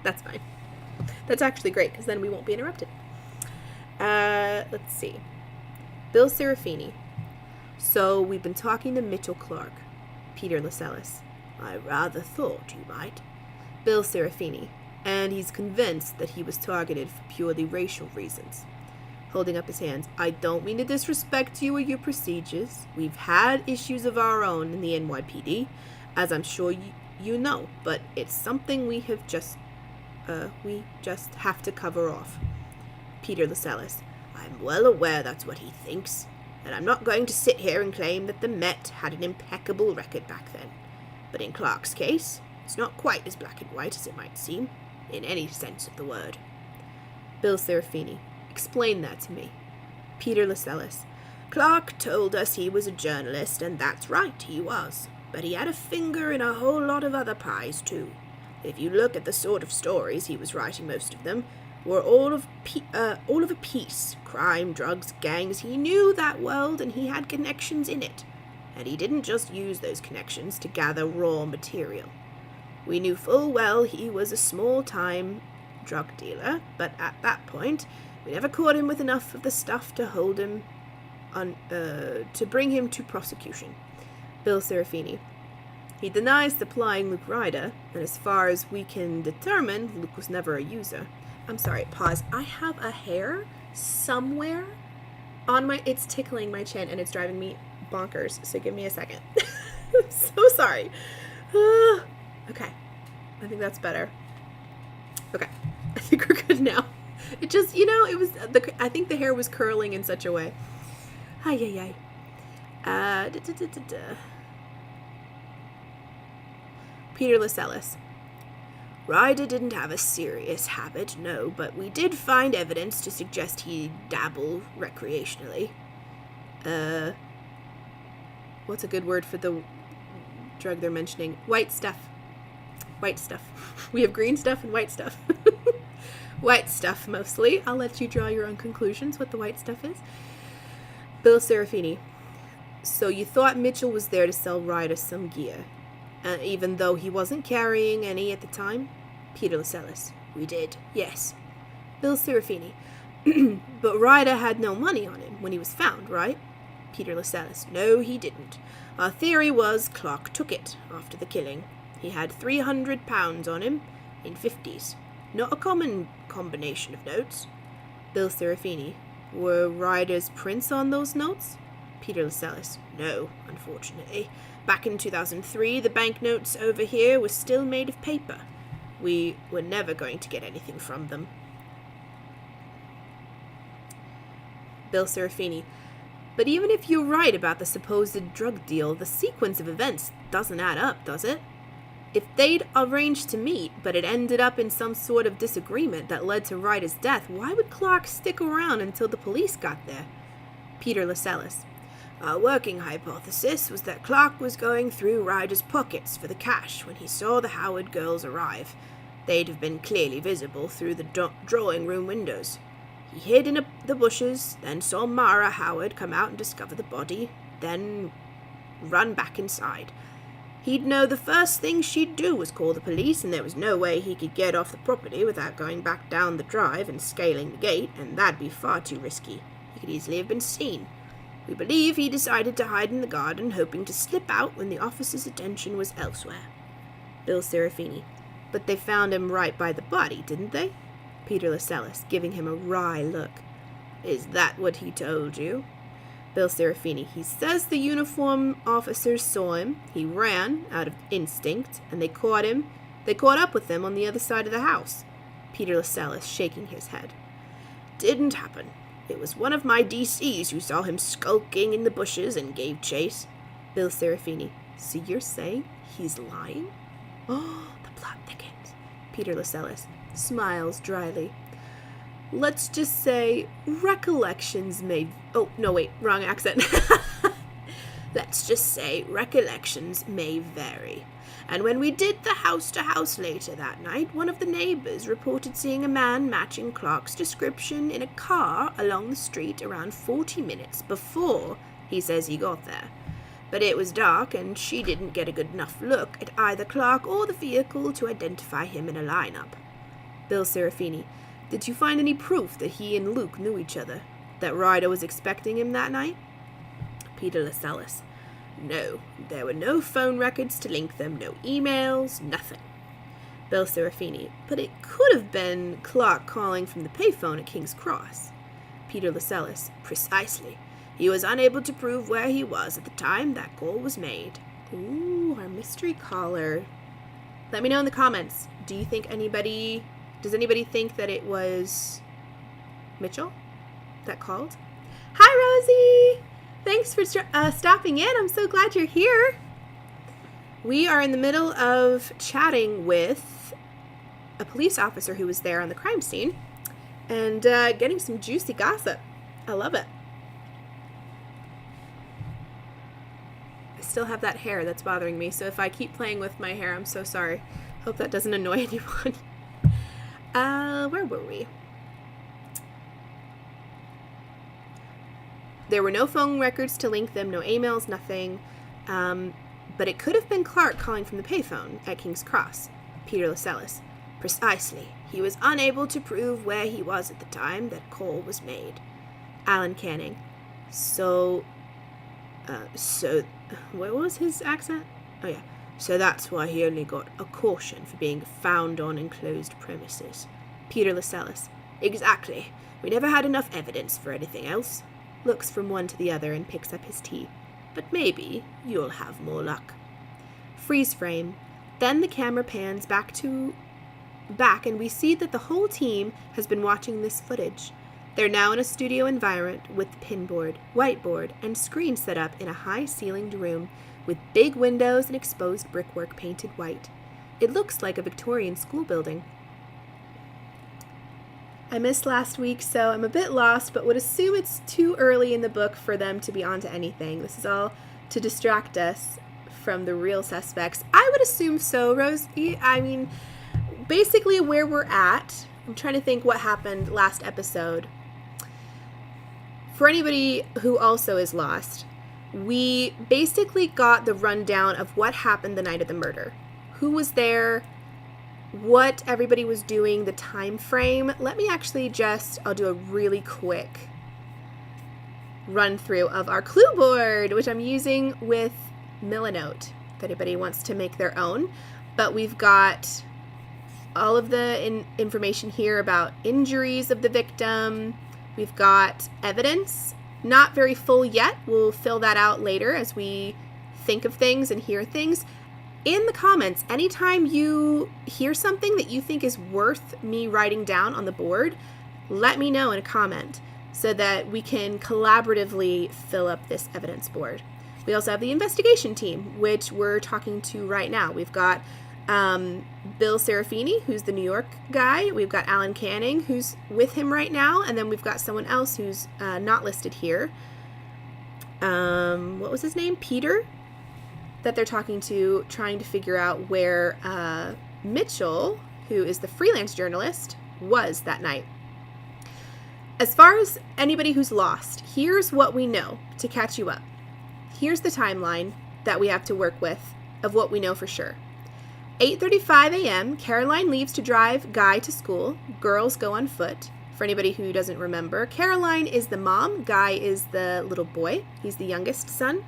That's fine. That's actually great because then we won't be interrupted. Let's see. Bill Serafini. So we've been talking to Mitchell Clark. Peter Lascelles. I rather thought you might. Bill Serafini. And he's convinced that he was targeted for purely racial reasons. Holding up his hands. I don't mean to disrespect you or your procedures. We've had issues of our own in the NYPD, as I'm sure you know, but it's something we just have to cover off. Peter Lascelles. I'm well aware that's what he thinks, and I'm not going to sit here and claim that the Met had an impeccable record back then. But in Clark's case, it's not quite as black and white as it might seem, in any sense of the word. Bill Serafini. Explain that to me. Peter Lascelles. Clark told us he was a journalist, and that's right, he was. But he had a finger in a whole lot of other pies, too. If you look at the sort of stories he was writing, most of them were all of a piece. Crime, drugs, gangs. He knew that world, and he had connections in it. And he didn't just use those connections to gather raw material. We knew full well he was a small-time drug dealer, but at that point, we never caught him with enough of the stuff to hold him to bring him to prosecution. Bill Serafini. He denies supplying Luke Ryder, and as far as we can determine, Luke was never a user. I'm sorry, pause. I have a hair somewhere on it's tickling my chin, and it's driving me bonkers, so give me a second. I'm so sorry. Okay. I think that's better. Okay. I think we're good now. It just, it was, I think the hair was curling in such a way. Ay. Peter Lascelles. Ryder didn't have a serious habit, no, but we did find evidence to suggest he dabbled recreationally. What's a good word for the drug they're mentioning? White stuff. White stuff. We have green stuff and white stuff. White stuff, mostly. I'll let you draw your own conclusions what the white stuff is. Bill Serafini. So you thought Mitchell was there to sell Ryder some gear, even though he wasn't carrying any at the time? Peter Lascelles. We did, yes. Bill Serafini. But Ryder had no money on him when he was found, right? Peter Lascelles. No, he didn't. Our theory was Clark took it after the killing. He had £300 on him in 50s. Not a common combination of notes. Bill Serafini. Were Ryder's prints on those notes? Peter Lascelles. No, unfortunately. Back in 2003, the banknotes over here were still made of paper. We were never going to get anything from them. Bill Serafini. But even if you're right about the supposed drug deal, the sequence of events doesn't add up, does it? If they'd arranged to meet, but it ended up in some sort of disagreement that led to Ryder's death, why would Clark stick around until the police got there? Peter Lascelles. Our working hypothesis was that Clark was going through Ryder's pockets for the cash when he saw the Howard girls arrive. They'd have been clearly visible through the drawing room windows. He hid in the bushes, then saw Mara Howard come out and discover the body, then run back inside. He'd know the first thing she'd do was call the police, and there was no way he could get off the property without going back down the drive and scaling the gate, and that'd be far too risky. He could easily have been seen. We believe he decided to hide in the garden, hoping to slip out when the officer's attention was elsewhere. Bill Serafini. But they found him right by the body, didn't they? Peter Lascelles, giving him a wry look. Is that what he told you? Bill Serafini. He says the uniform officers saw him. He ran out of instinct, and they caught him. They caught up with him on the other side of the house. Peter Lascelles, shaking his head. Didn't happen. It was one of my DCs who saw him skulking in the bushes and gave chase. Bill Serafini. So you're saying he's lying? Oh, the plot thickens. Peter Lascelles smiles dryly. Let's just say recollections may... Oh, no, wait, wrong accent. Let's just say recollections may vary. And when we did the house-to-house later that night, one of the neighbors reported seeing a man matching Clark's description in a car along the street around 40 minutes before he says he got there. But it was dark, and she didn't get a good enough look at either Clark or the vehicle to identify him in a lineup. Bill Serafini, did you find any proof that he and Luke knew each other? That Ryder was expecting him that night? Peter Lascelles, no, there were no phone records to link them, no emails, nothing. Bill Serafini, but it could have been Clark calling from the payphone at King's Cross. Peter Lascelles, precisely. He was unable to prove where he was at the time that call was made. Ooh, our mystery caller. Let me know in the comments. Does anybody think that it was Mitchell that called? Hi, Rosie! Thanks for stopping in. I'm so glad you're here. We are in the middle of chatting with a police officer who was there on the crime scene and getting some juicy gossip. I love it. I still have that hair that's bothering me, so if I keep playing with my hair, I'm so sorry. Hope that doesn't annoy anyone. Where were we? There were no phone records to link them, no emails, nothing. But it could have been Clark calling from the payphone at King's Cross. Peter Lascelles, precisely. He was unable to prove where he was at the time that call was made. Alan Canning. So, what was his accent? Oh yeah. So that's why he only got a caution for being found on enclosed premises. Peter Lascelles. Exactly. We never had enough evidence for anything else. Looks from one to the other and picks up his tea. But maybe you'll have more luck. Freeze frame. Then the camera pans back and we see that the whole team has been watching this footage. They're now in a studio environment with pinboard, whiteboard, and screen set up in a high-ceilinged room with big windows and exposed brickwork painted white. It looks like a Victorian school building. I missed last week, so I'm a bit lost, but would assume it's too early in the book for them to be onto anything. This is all to distract us from the real suspects. I would assume so, Rosie. I mean, basically where we're at, I'm trying to think what happened last episode. For anybody who also is lost, we basically got the rundown of what happened the night of the murder. Who was there? What everybody was doing, the time frame. Let me actually I'll do a really quick run through of our clue board, which I'm using with Milanote, if anybody wants to make their own. But we've got all of the information here about injuries of the victim. We've got evidence, not very full yet. We'll fill that out later as we think of things and hear things. In the comments, anytime you hear something that you think is worth me writing down on the board, let me know in a comment so that we can collaboratively fill up this evidence board. We also have the investigation team, which we're talking to right now. We've got Bill Serafini, who's the New York guy. We've got Alan Canning, who's with him right now. And then we've got someone else who's not listed here. What was his name? Peter? That they're talking to, trying to figure out where Mitchell, who is the freelance journalist, was that night. As far as anybody who's lost, here's what we know to catch you up. Here's the timeline that we have to work with of what we know for sure. 8:35 a.m., Caroline leaves to drive Guy to school. Girls go on foot. For anybody who doesn't remember, Caroline is the mom. Guy is the little boy. He's the youngest son.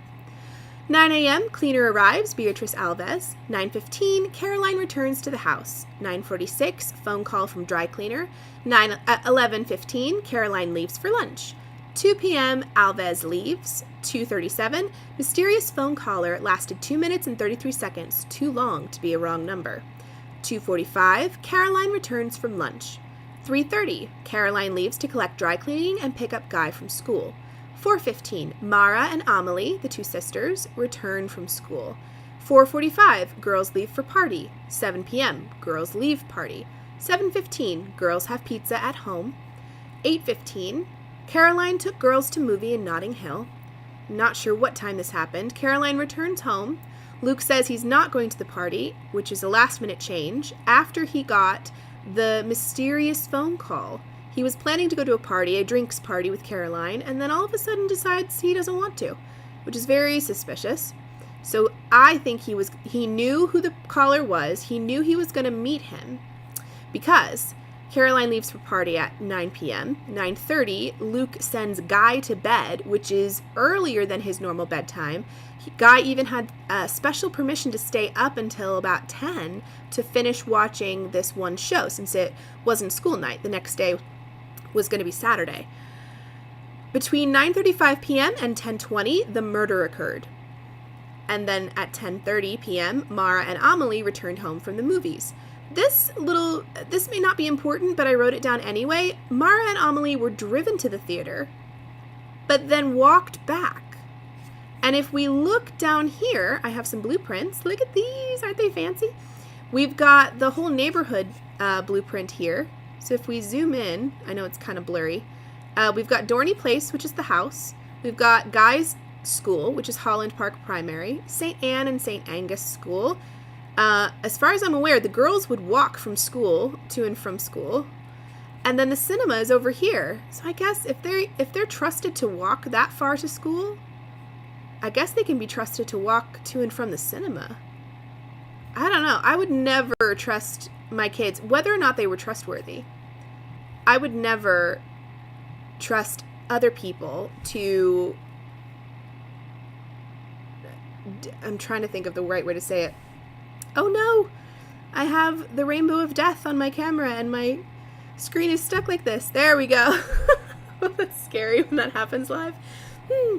9 a.m., cleaner arrives, Beatrice Alves. 9:15, Caroline returns to the house. 9:46, phone call from dry cleaner. 11:15, Caroline leaves for lunch. 2 p.m., Alves leaves. 2:37, mysterious phone caller lasted 2 minutes and 33 seconds, too long to be a wrong number. 2:45, Caroline returns from lunch. 3:30, Caroline leaves to collect dry cleaning and pick up Guy from school. 4:15, Mara and Amelie, the two sisters, return from school. 4:45, girls leave for party. 7 p.m., girls leave party. 7:15, girls have pizza at home. 8:15, Caroline took girls to movie in Notting Hill. Not sure what time this happened. Caroline returns home. Luke says he's not going to the party, which is a last-minute change, after he got the mysterious phone call. He was planning to go to a party, a drinks party with Caroline, and then all of a sudden decides he doesn't want to, which is very suspicious. So I think he knew who the caller was. He knew he was going to meet him because Caroline leaves for party at 9 p.m. 9:30, Luke sends Guy to bed, which is earlier than his normal bedtime. Guy even had special permission to stay up until about 10 to finish watching this one show, since it wasn't school night. The next day was going to be Saturday. Between 9:35 p.m. and 10:20, the murder occurred. And then at 10:30 p.m., Mara and Amelie returned home from the movies. This may not be important, but I wrote it down anyway. Mara and Amelie were driven to the theater, but then walked back. And if we look down here, I have some blueprints. Look at these. Aren't they fancy? We've got the whole neighborhood blueprint here. So if we zoom in, I know it's kind of blurry. We've got Dorney Place, which is the house. We've got Guy's School, which is Holland Park Primary. St. Anne and St. Angus School. As far as I'm aware, the girls would walk from school to and from school. And then the cinema is over here. So I guess if they're trusted to walk that far to school, I guess they can be trusted to walk to and from the cinema. I don't know. I would never trust my kids, whether or not they were trustworthy. I would never trust other people to... I'm trying to think of the right way to say it. Oh no! I have the rainbow of death on my camera and my screen is stuck like this. There we go. That's scary when that happens live.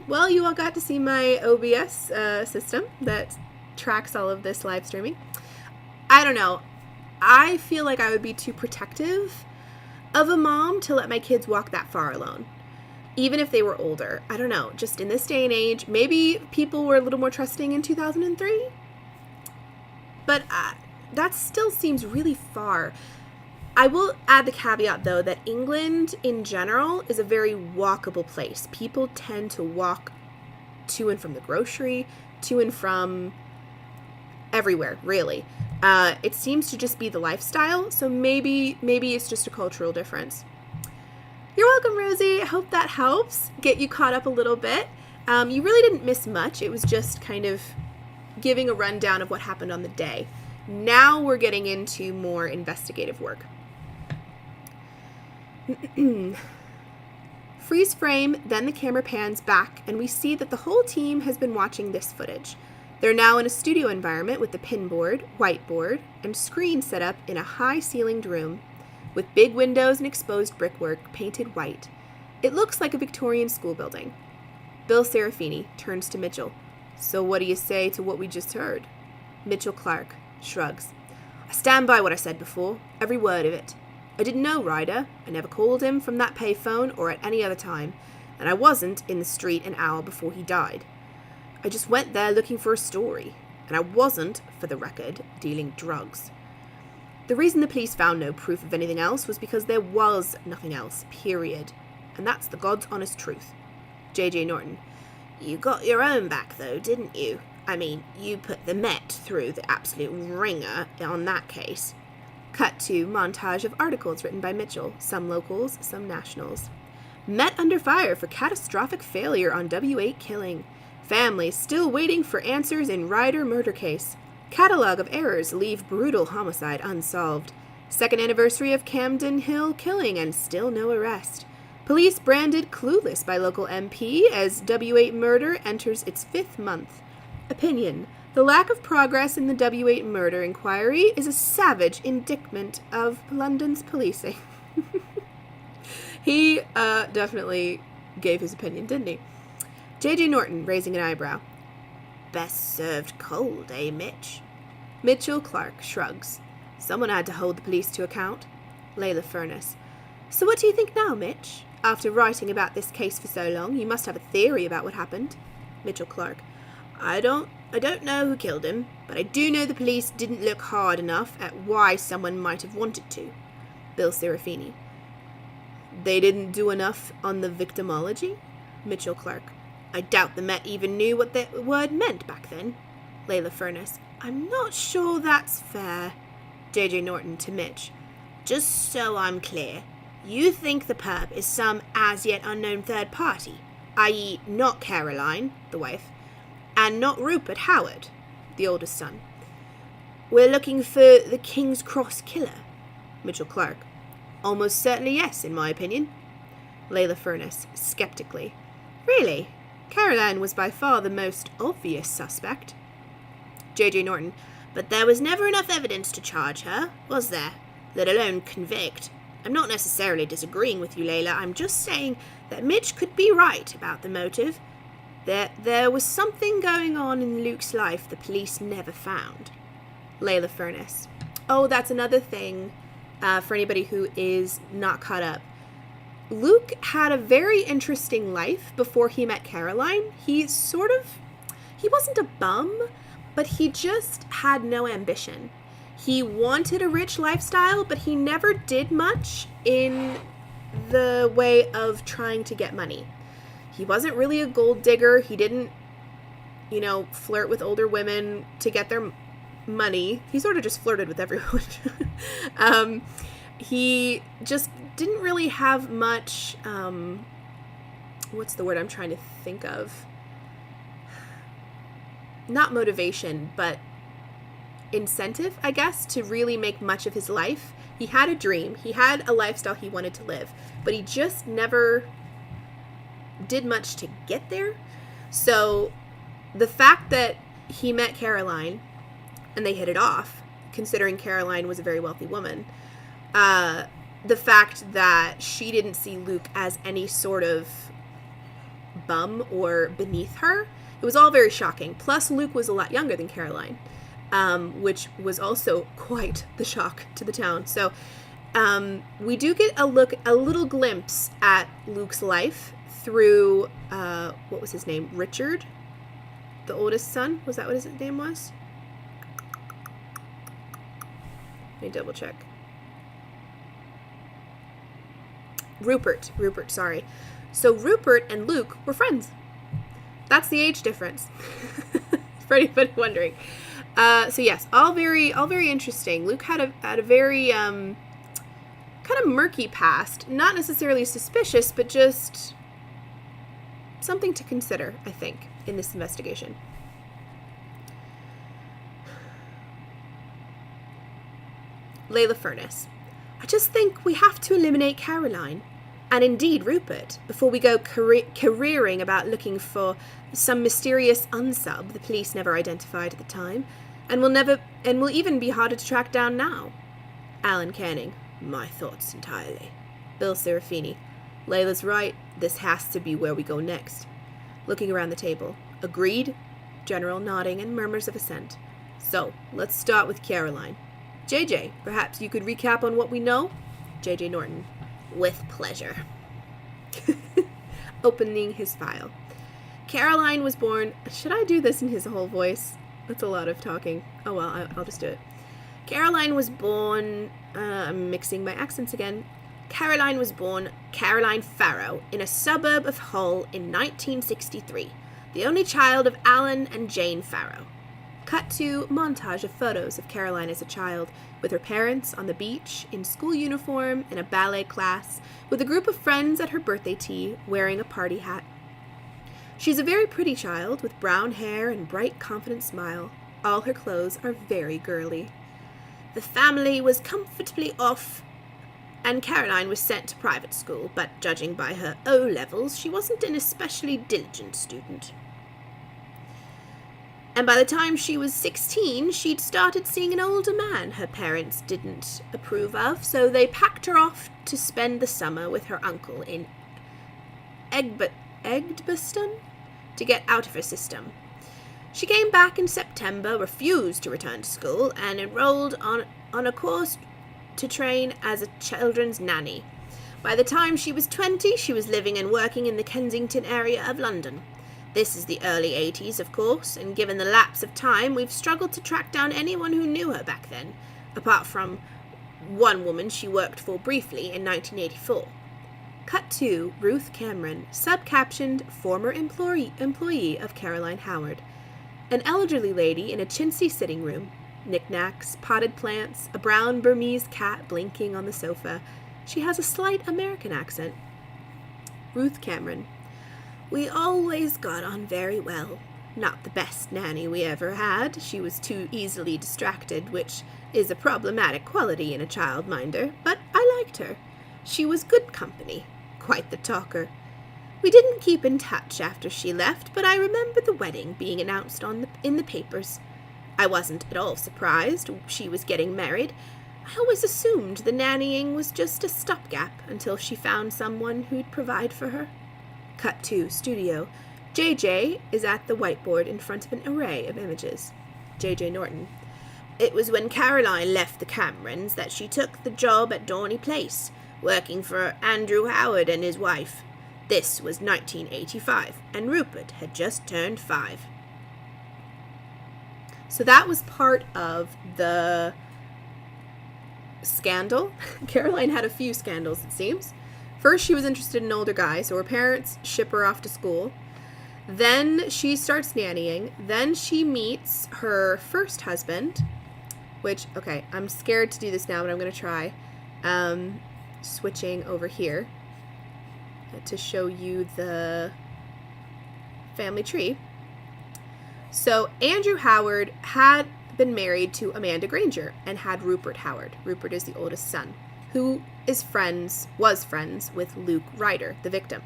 Well, you all got to see my OBS system that tracks all of this live streaming. I don't know. I feel like I would be too protective of a mom to let my kids walk that far alone, even if they were older. I don't know. Just in this day and age, maybe people were a little more trusting in 2003, but that still seems really far. I will add the caveat, though, that England in general is a very walkable place. People tend to walk to and from the grocery, to and from everywhere, really. It seems to just be the lifestyle, so maybe it's just a cultural difference. You're welcome, Rosie. I hope that helps get you caught up a little bit. You really didn't miss much. It was just kind of giving a rundown of what happened on the day. Now we're getting into more investigative work. Freeze frame, then the camera pans back, and we see that the whole team has been watching this footage. They're now in a studio environment with the pinboard, whiteboard, and screen set up in a high-ceilinged room, with big windows and exposed brickwork painted white. It looks like a Victorian school building. Bill Serafini turns to Mitchell. So what do you say to what we just heard? Mitchell Clark shrugs. I stand by what I said before, every word of it. I didn't know Ryder. I never called him from that payphone or at any other time, and I wasn't in the street an hour before he died. I just went there looking for a story, and I wasn't, for the record, dealing drugs. The reason the police found no proof of anything else was because there was nothing else, period. And that's the God's honest truth. J.J. Norton. You got your own back, though, didn't you? I mean, you put the Met through the absolute ringer on that case. Cut to montage of articles written by Mitchell, some locals, some nationals. Met under fire for catastrophic failure on W8 killing. Families still waiting for answers in Ryder murder case. Catalog of errors leave brutal homicide unsolved. Second anniversary of Camden Hill killing and still no arrest. Police branded clueless by local MP as W8 murder enters its 5th month. Opinion. The lack of progress in the W8 murder inquiry is a savage indictment of London's policing. He definitely gave his opinion, didn't he? J.J. Norton, raising an eyebrow. Best served cold, eh, Mitch? Mitchell Clark shrugs. Someone had to hold the police to account. Layla Furness. So what do you think now, Mitch? After writing about this case for so long, you must have a theory about what happened. Mitchell Clark. I don't know who killed him, but I do know the police didn't look hard enough at why someone might have wanted to. Bill Serafini. They didn't do enough on the victimology? Mitchell Clark. I doubt the Met even knew what the word meant back then. Layla Furness. I'm not sure that's fair. J.J. Norton to Mitch. Just so I'm clear, you think the perp is some as-yet unknown third party, i.e. not Caroline, the wife, and not Rupert Howard, the oldest son. We're looking for the King's Cross killer. Mitchell Clark. Almost certainly yes, in my opinion. Layla Furness, skeptically. Really? Caroline was by far the most obvious suspect. J.J. Norton. But there was never enough evidence to charge her, was there? Let alone convict. I'm not necessarily disagreeing with you, Layla. I'm just saying that Mitch could be right about the motive. There was something going on in Luke's life the police never found. Layla Furness. Oh, that's another thing for anybody who is not caught up. Luke had a very interesting life before he met Caroline. He wasn't a bum, but he just had no ambition. He wanted a rich lifestyle, but he never did much in the way of trying to get money. He wasn't really a gold digger. He didn't, flirt with older women to get their money. He sort of just flirted with everyone. He just didn't really have much, what's the word I'm trying to think of? Not motivation, but incentive, I guess, to really make much of his life. He had a dream. He had a lifestyle he wanted to live, but he just never did much to get there. So the fact that he met Caroline and they hit it off, considering Caroline was a very wealthy woman, the fact that she didn't see Luke as any sort of bum or beneath her, it was all very shocking. Plus, Luke was a lot younger than Caroline, which was also quite the shock to the town. So we do get a little glimpse at Luke's life through, what was his name? Richard, the oldest son? Was that what his name was? Let me double check. Rupert, sorry. So Rupert and Luke were friends. That's the age difference. For anybody wondering. So yes, all very interesting. Luke had a very kind of murky past. Not necessarily suspicious, but just something to consider, I think, in this investigation. Layla Furness. I just think we have to eliminate Caroline, and indeed Rupert, before we go careering about looking for some mysterious unsub the police never identified at the time, and will even be harder to track down now. Alan Canning. My thoughts entirely. Bill Serafini. Layla's right. This has to be where we go next. Looking around the table. Agreed? General nodding and murmurs of assent. So, let's start with Caroline. JJ, perhaps you could recap on what we know? JJ Norton. With pleasure. Opening his file. Caroline was born... Should I do this in his whole voice? That's a lot of talking. Oh well, I'll just do it. Caroline was born... I'm mixing my accents again. Caroline was born Caroline Farrow in a suburb of Hull in 1963, the only child of Alan and Jane Farrow. Cut to montage of photos of Caroline as a child, with her parents on the beach, in school uniform, in a ballet class, with a group of friends at her birthday tea, wearing a party hat. She's a very pretty child, with brown hair and bright, confident smile. All her clothes are very girly. The family was comfortably off, and Caroline was sent to private school, but judging by her O-levels, she wasn't an especially diligent student. And by the time she was 16, she'd started seeing an older man her parents didn't approve of, so they packed her off to spend the summer with her uncle in Edgbaston to get out of her system. She came back in September, refused to return to school, and enrolled on a course to train as a children's nanny. By the time she was 20, she was living and working in the Kensington area of London. This is the early 80s, of course, and given the lapse of time, we've struggled to track down anyone who knew her back then, apart from one woman she worked for briefly in 1984. Cut to Ruth Cameron, subcaptioned former employee of Caroline Howard. An elderly lady in a chintzy sitting room. Knickknacks, potted plants, a brown Burmese cat blinking on the sofa. She has a slight American accent. Ruth Cameron. We always got on very well. Not the best nanny we ever had. She was too easily distracted, which is a problematic quality in a childminder, but I liked her. She was good company. Quite the talker. We didn't keep in touch after she left, but I remember the wedding being announced in the papers. I wasn't at all surprised she was getting married. I always assumed the nannying was just a stopgap until she found someone who'd provide for her. Cut to studio. JJ is at the whiteboard in front of an array of images. JJ Norton. It was when Caroline left the Camerons that she took the job at Dorney Place, working for Andrew Howard and his wife. This was 1985, and Rupert had just turned 5. So that was part of the scandal. Caroline had a few scandals, it seems. First, she was interested in an older guy, so her parents ship her off to school. Then she starts nannying. Then she meets her first husband, which, okay, I'm scared to do this now, but I'm going to try. Switching over here to show you the family tree. So Andrew Howard had been married to Amanda Granger and had Rupert Howard. Rupert is the oldest son, who was friends with Luke Ryder, the victim.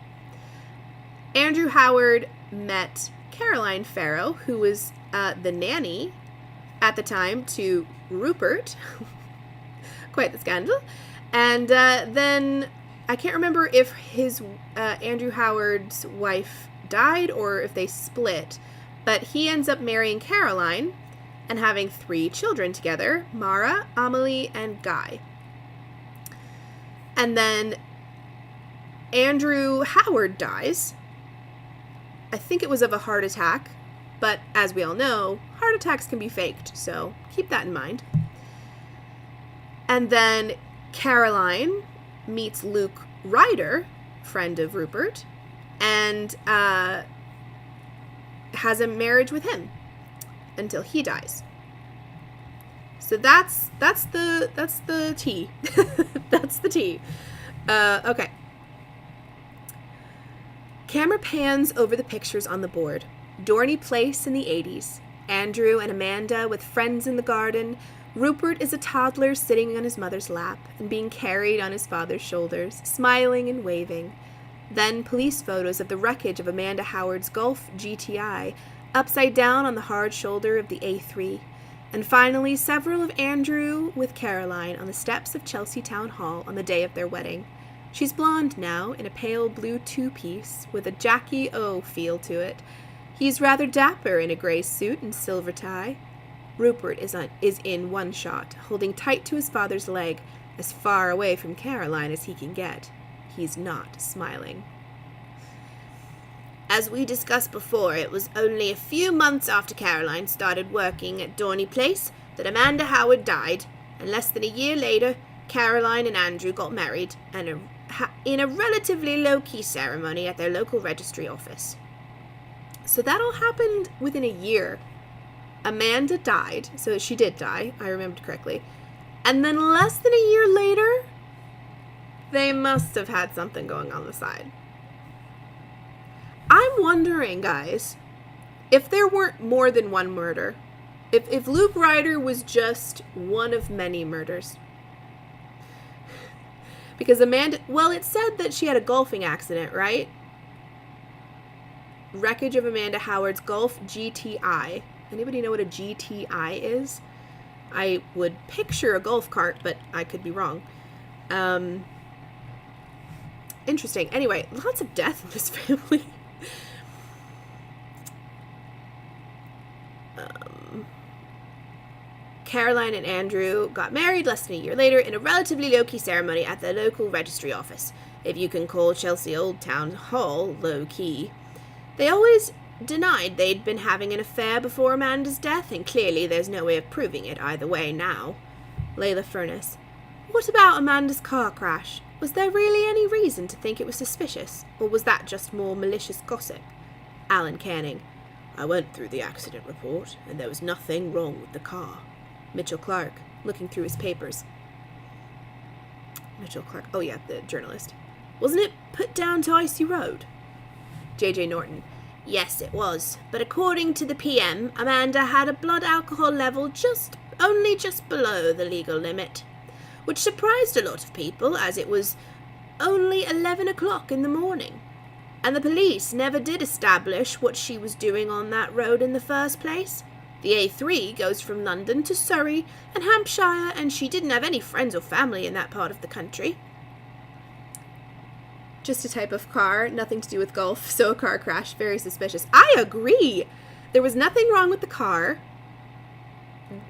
Andrew Howard met Caroline Farrow, who was the nanny at the time to Rupert. Quite the scandal. And then I can't remember if his Andrew Howard's wife died or if they split, but he ends up marrying Caroline and having 3 children together, Mara, Amelie, and Guy. And then Andrew Howard dies. I think it was of a heart attack, but as we all know, heart attacks can be faked, so keep that in mind. And then Caroline meets Luke Ryder, friend of Rupert, and has a marriage with him until he dies. So that's the tea. That's the tea. Okay. Camera pans over the pictures on the board. Dorney Place in the 80s. Andrew and Amanda with friends in the garden. Rupert is a toddler sitting on his mother's lap and being carried on his father's shoulders, smiling and waving. Then police photos of the wreckage of Amanda Howard's Golf GTI, upside down on the hard shoulder of the A3. And finally, several of Andrew with Caroline on the steps of Chelsea Town Hall on the day of their wedding. She's blonde now, in a pale blue 2-piece, with a Jackie O feel to it. He's rather dapper in a grey suit and silver tie. Rupert is in one shot, holding tight to his father's leg, as far away from Caroline as he can get. He's not smiling. As we discussed before, it was only a few months after Caroline started working at Dorney Place that Amanda Howard died, and less than a year later, Caroline and Andrew got married, and in a relatively low-key ceremony at their local registry office. So that all happened within a year. Amanda died, so she did die, I remembered correctly. And then less than a year later, they must have had something going on the side. I'm wondering, guys, if there weren't more than one murder. If Luke Ryder was just one of many murders. Because Amanda, well, it said that she had a golfing accident, right? Wreckage of Amanda Howard's Golf GTI. Anybody know what a GTI is? I would picture a golf cart, but I could be wrong. Interesting. Anyway, lots of death in this family. Caroline and Andrew got married less than a year later in a relatively low-key ceremony at the local registry office, if you can call Chelsea Old Town Hall low-key. They always denied they'd been having an affair before Amanda's death, and clearly there's no way of proving it either way now. Layla Furness. What about Amanda's car crash? Was there really any reason to think it was suspicious, or was that just more malicious gossip? Alan Canning. I went through the accident report, and there was nothing wrong with the car. Mitchell Clark, looking through his papers. Mitchell Clark, oh yeah, the journalist. Wasn't it put down to Icy Road? J.J. Norton. Yes, it was, but according to the PM, Amanda had a blood alcohol level only just below the legal limit, which surprised a lot of people as it was only 11 o'clock in the morning, and the police never did establish what she was doing on that road in the first place. The A3 goes from London to Surrey and Hampshire, and she didn't have any friends or family in that part of the country. Just a type of car, nothing to do with golf, so a car crash, very suspicious. I agree! There was nothing wrong with the car.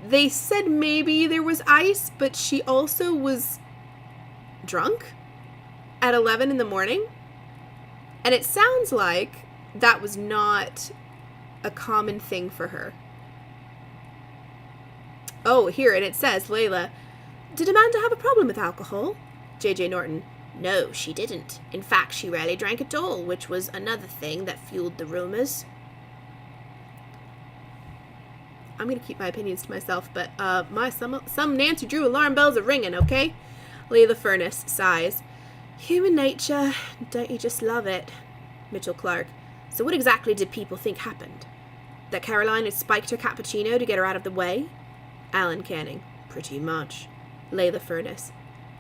They said maybe there was ice, but she also was drunk at 11 in the morning. And it sounds like that was not a common thing for her. Oh, here, and it says, Layla, did Amanda have a problem with alcohol? J.J. Norton. No, she didn't. In fact, she rarely drank at all, which was another thing that fueled the rumors. I'm going to keep my opinions to myself, but some Nancy Drew alarm bells are ringing, okay? Layla Furness sighs. Human nature, don't you just love it? Mitchell Clark. So what exactly did people think happened? That Caroline had spiked her cappuccino to get her out of the way? Alan Canning. Pretty much. Layla Furness.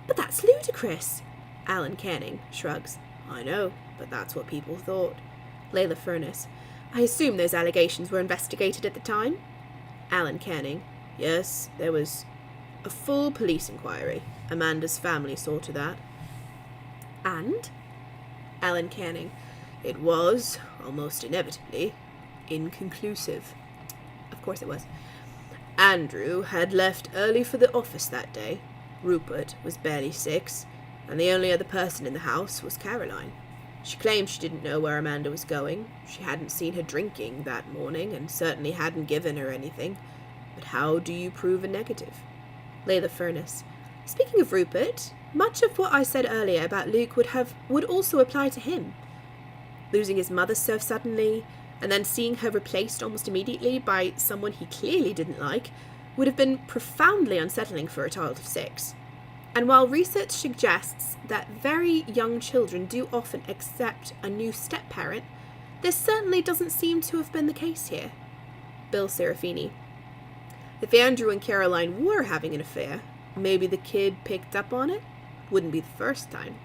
But that's ludicrous. Alan Canning shrugs. I know, but that's what people thought. Layla Furness. I assume those allegations were investigated at the time? Alan Canning. Yes, there was a full police inquiry. Amanda's family saw to that. And? Alan Canning. It was, almost inevitably, inconclusive. Of course it was. Andrew had left early for the office that day. Rupert was barely 6, and the only other person in the house was Caroline. She claimed she didn't know where Amanda was going. She hadn't seen her drinking that morning, and certainly hadn't given her anything. But how do you prove a negative? Layla Furness. Speaking of Rupert, much of what I said earlier about Luke would also apply to him. Losing his mother so suddenly, and then seeing her replaced almost immediately by someone he clearly didn't like, would have been profoundly unsettling for a child of 6. And while research suggests that very young children do often accept a new step-parent, this certainly doesn't seem to have been the case here. Bill Serafini. If Andrew and Caroline were having an affair, maybe the kid picked up on it? Wouldn't be the first time.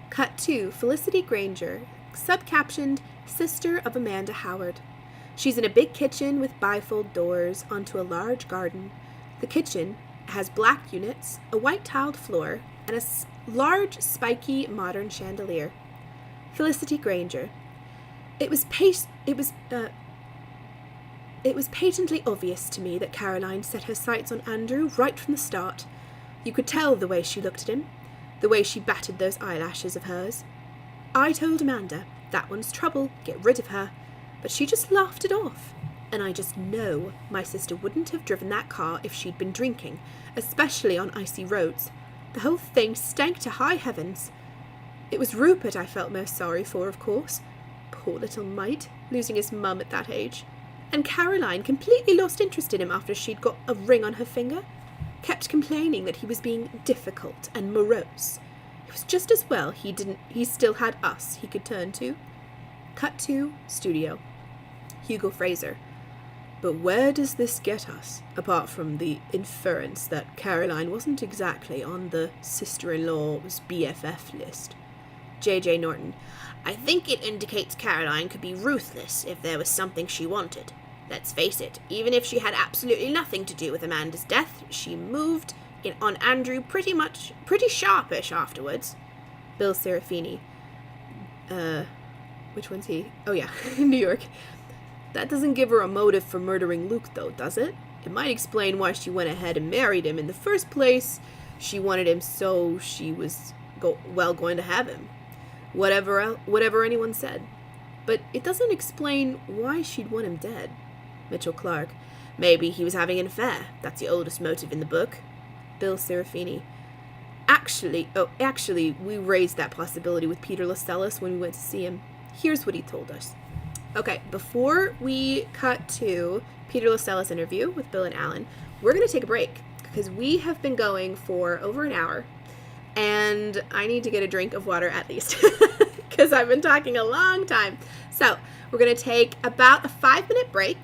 Cut to Felicity Granger, subcaptioned, sister of Amanda Howard. She's in a big kitchen with bifold doors onto a large garden. The kitchen has black units, a white tiled floor, and a large, spiky, modern chandelier. Felicity Granger. It was patently obvious to me that Caroline set her sights on Andrew right from the start. You could tell the way she looked at him, the way she batted those eyelashes of hers. I told Amanda, that one's trouble, get rid of her, but she just laughed it off. And I just know my sister wouldn't have driven that car if she'd been drinking, especially on icy roads. The whole thing stank to high heavens. It was Rupert I felt most sorry for, of course. Poor little mite, losing his mum at that age. And Caroline completely lost interest in him after she'd got a ring on her finger. Kept complaining that he was being difficult and morose. It was just as well he still had us he could turn to. Cut to studio. Hugo Fraser. But where does this get us, apart from the inference that Caroline wasn't exactly on the sister-in-law's BFF list? J.J. Norton. I think it indicates Caroline could be ruthless if there was something she wanted. Let's face it, even if she had absolutely nothing to do with Amanda's death, she moved in on Andrew pretty sharpish afterwards. Bill Serafini. Which one's he? Oh yeah, New York. That doesn't give her a motive for murdering Luke, though, does it? It might explain why she went ahead and married him in the first place. She wanted him, so she was going to have him. Whatever anyone said. But it doesn't explain why she'd want him dead. Mitchell Clark. Maybe he was having an affair. That's the oldest motive in the book. Bill Serafini. Actually, we raised that possibility with Peter Lascelles when we went to see him. Here's what he told us. Okay, before we cut to Peter Lascelles' interview with Bill and Alan, we're going to take a break because we have been going for over an hour, and I need to get a drink of water at least because I've been talking a long time. So we're going to take about a 5-minute break,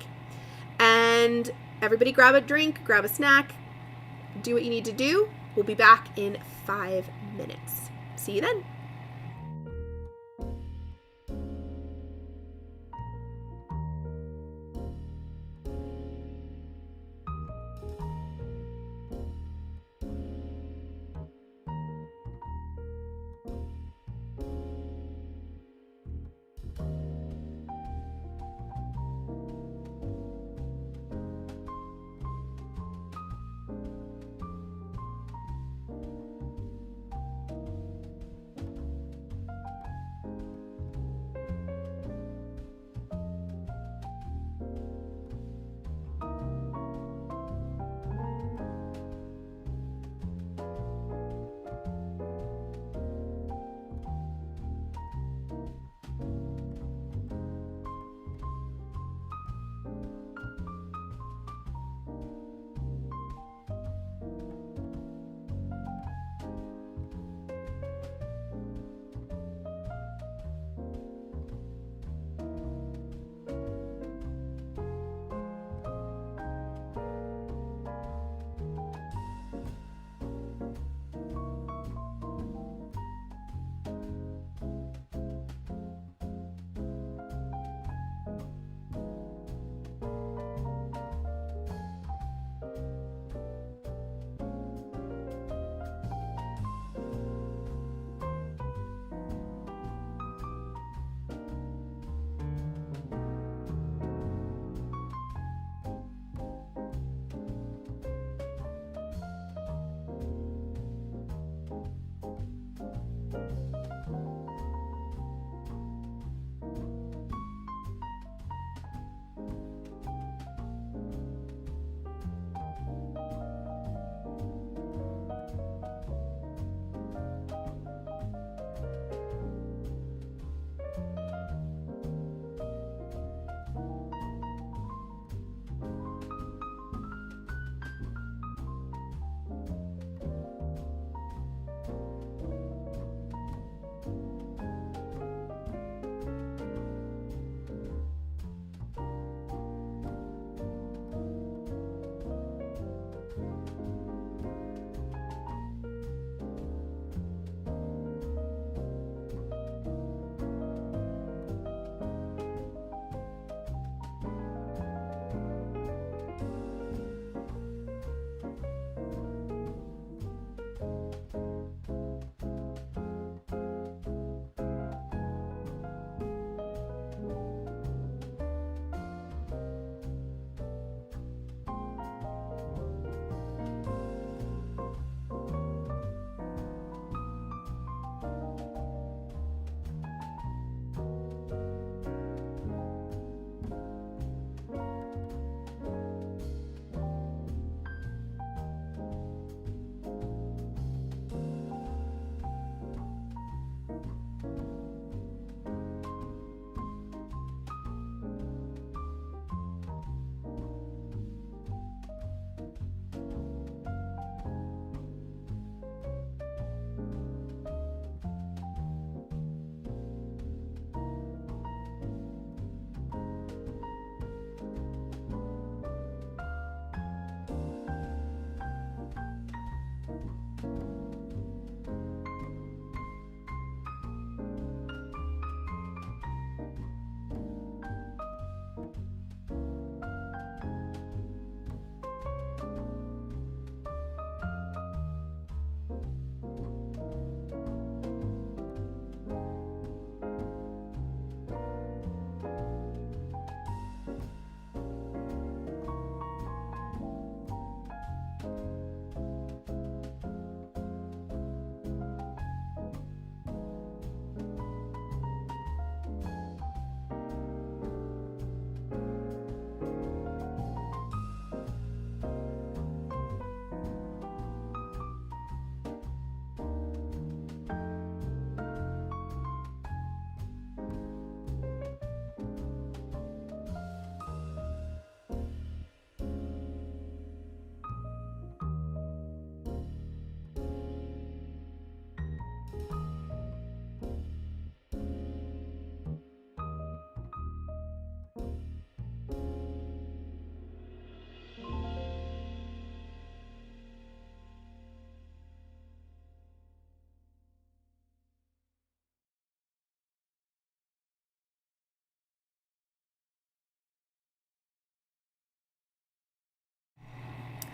and everybody grab a drink, grab a snack, do what you need to do. We'll be back in 5 minutes. See you then.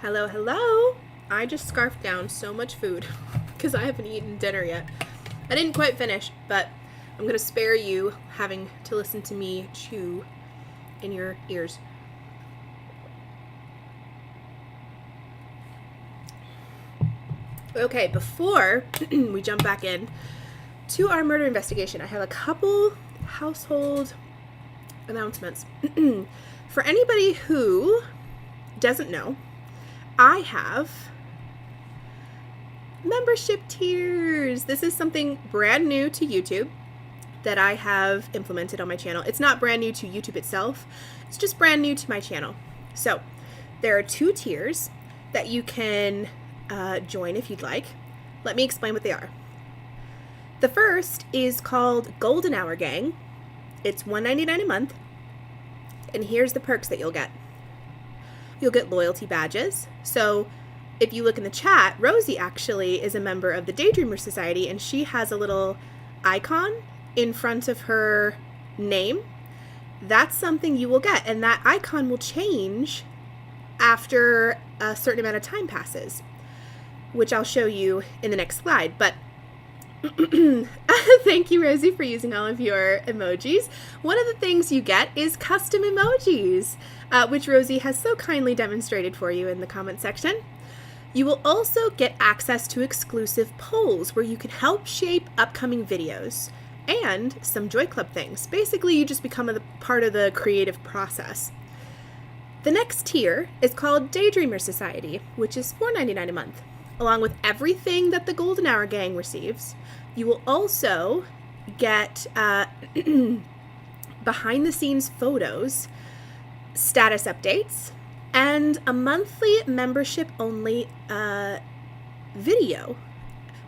Hello, hello. I just scarfed down so much food because I haven't eaten dinner yet. I didn't quite finish, but I'm going to spare you having to listen to me chew in your ears. Okay, before we jump back in to our murder investigation, I have a couple household announcements. For anybody who doesn't know, I have membership tiers. This is something brand new to YouTube that I have implemented on my channel. It's not brand new to YouTube itself. It's just brand new to my channel. So there are 2 tiers that you can join if you'd like. Let me explain what they are. The first is called Golden Hour Gang. It's $1.99 a month. And here's the perks that you'll get. You'll get loyalty badges. So if you look in the chat, Rosie actually is a member of the Daydreamer Society, and she has a little icon in front of her name. That's something you will get, and that icon will change after a certain amount of time passes, which I'll show you in the next slide. But thank you, Rosie, for using all of your emojis. One of the things you get is custom emojis, which Rosie has so kindly demonstrated for you in the comment section. You will also get access to exclusive polls where you can help shape upcoming videos and some Joy Club things. Basically, you just become a part of the creative process. The next tier is called Daydreamer Society, which is $4.99 a month. Along with everything that the Golden Hour Gang receives, you will also get behind-the-scenes photos, status updates, and a monthly membership-only video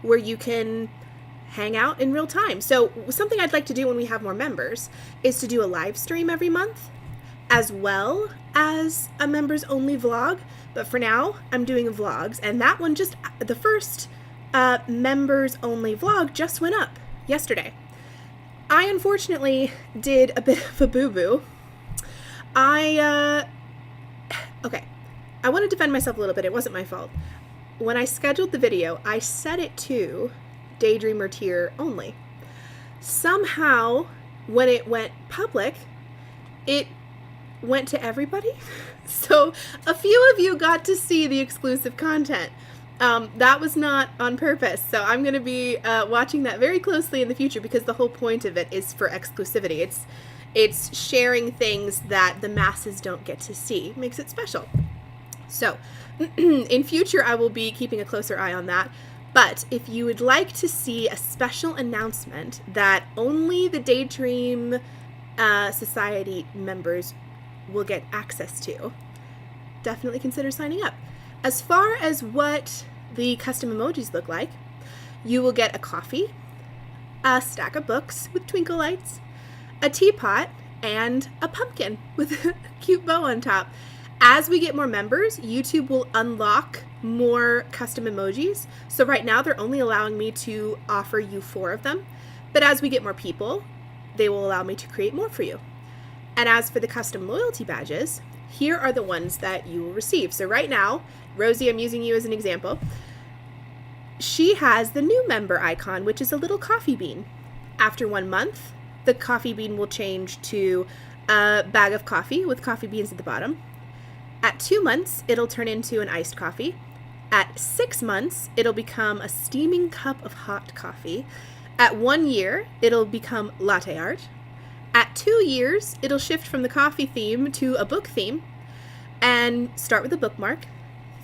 where you can hang out in real time. So something I'd like to do when we have more members is to do a live stream every month, as well as a members-only vlog. But for now, I'm doing vlogs, and that one just, the first members-only vlog just went up yesterday. I unfortunately did a bit of a boo-boo. Okay, I want to defend myself a little bit. It wasn't my fault. When I scheduled the video, I set it to Daydreamer tier only. Somehow, when it went public, it went to everybody. So a few of you got to see the exclusive content. That was not on purpose. So I'm going to be watching that very closely in the future, because the whole point of it is for exclusivity. It's sharing things that the masses don't get to see. Makes it special. So in future, I will be keeping a closer eye on that. But if you would like to see a special announcement that only the Daydream Society members will get access to, definitely consider signing up. As far as what the custom emojis look like, you will get a coffee, a stack of books with twinkle lights, a teapot, and a pumpkin with a cute bow on top. As we get more members, YouTube will unlock more custom emojis. So right now they're only allowing me to offer you 4 of them. But as we get more people, they will allow me to create more for you. And as for the custom loyalty badges, here are the ones that you will receive. So right now, Rosie, I'm using you as an example. She has the new member icon, which is a little coffee bean. After 1 month, the coffee bean will change to a bag of coffee with coffee beans at the bottom. At 2 months, it'll turn into an iced coffee. At 6 months, it'll become a steaming cup of hot coffee. At 1 year, it'll become latte art. At 2 years, it'll shift from the coffee theme to a book theme and start with a bookmark.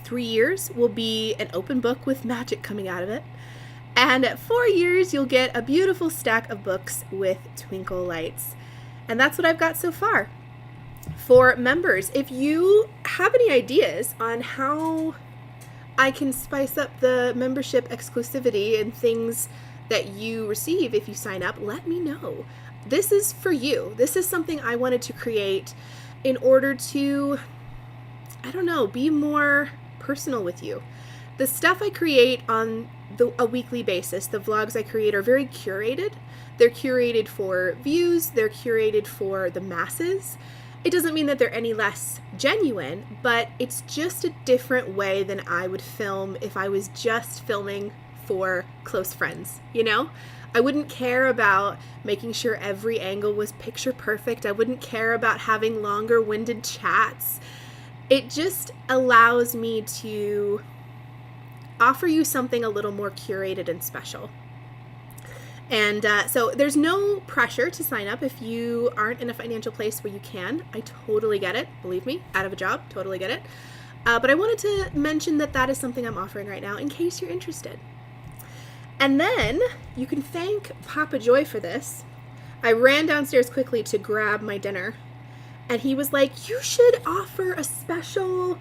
3 years will be an open book with magic coming out of it. And at 4 years, you'll get a beautiful stack of books with twinkle lights. And that's what I've got so far. For members, if you have any ideas on how I can spice up the membership exclusivity and things that you receive if you sign up, let me know. This is for you. This is something I wanted to create in order to, I don't know, be more personal with you. The stuff I create on a weekly basis, the vlogs I create, are very curated. They're curated for views. They're curated for the masses. It doesn't mean that they're any less genuine, but it's just a different way than I would film if I was just filming for close friends, you know? I wouldn't care about making sure every angle was picture perfect. I wouldn't care about having longer winded chats. It just allows me to offer you something a little more curated and special. And so there's no pressure to sign up if you aren't in a financial place where you can. I totally get it. Believe me, out of a job, totally get it. But I wanted to mention that that is something I'm offering right now in case you're interested. And then you can thank Papa Joy for this. I ran downstairs quickly to grab my dinner, and he was like, you should offer a special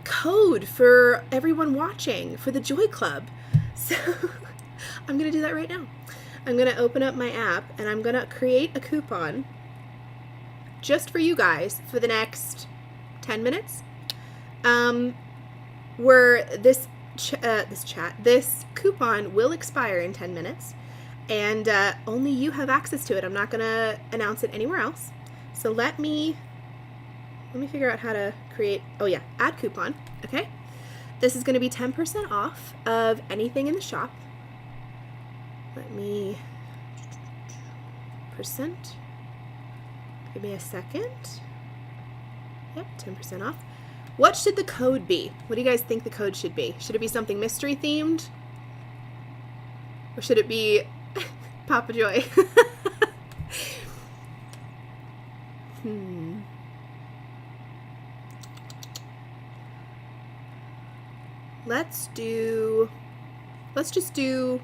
code for everyone watching for the Joy Club. So I'm going to do that right now. I'm going to open up my app, and I'm going to create a coupon just for you guys for the next 10 minutes. Where this coupon will expire in 10 minutes, and only you have access to it. I'm not going to announce it anywhere else. So let me figure out how to create, add coupon. Okay. This is going to be 10% off of anything in the shop. Let me, percent. Give me a second. Yep, 10% off. What should the code be? What do you guys think the code should be? Should it be something mystery themed? Or should it be Papa Joy? Let's just do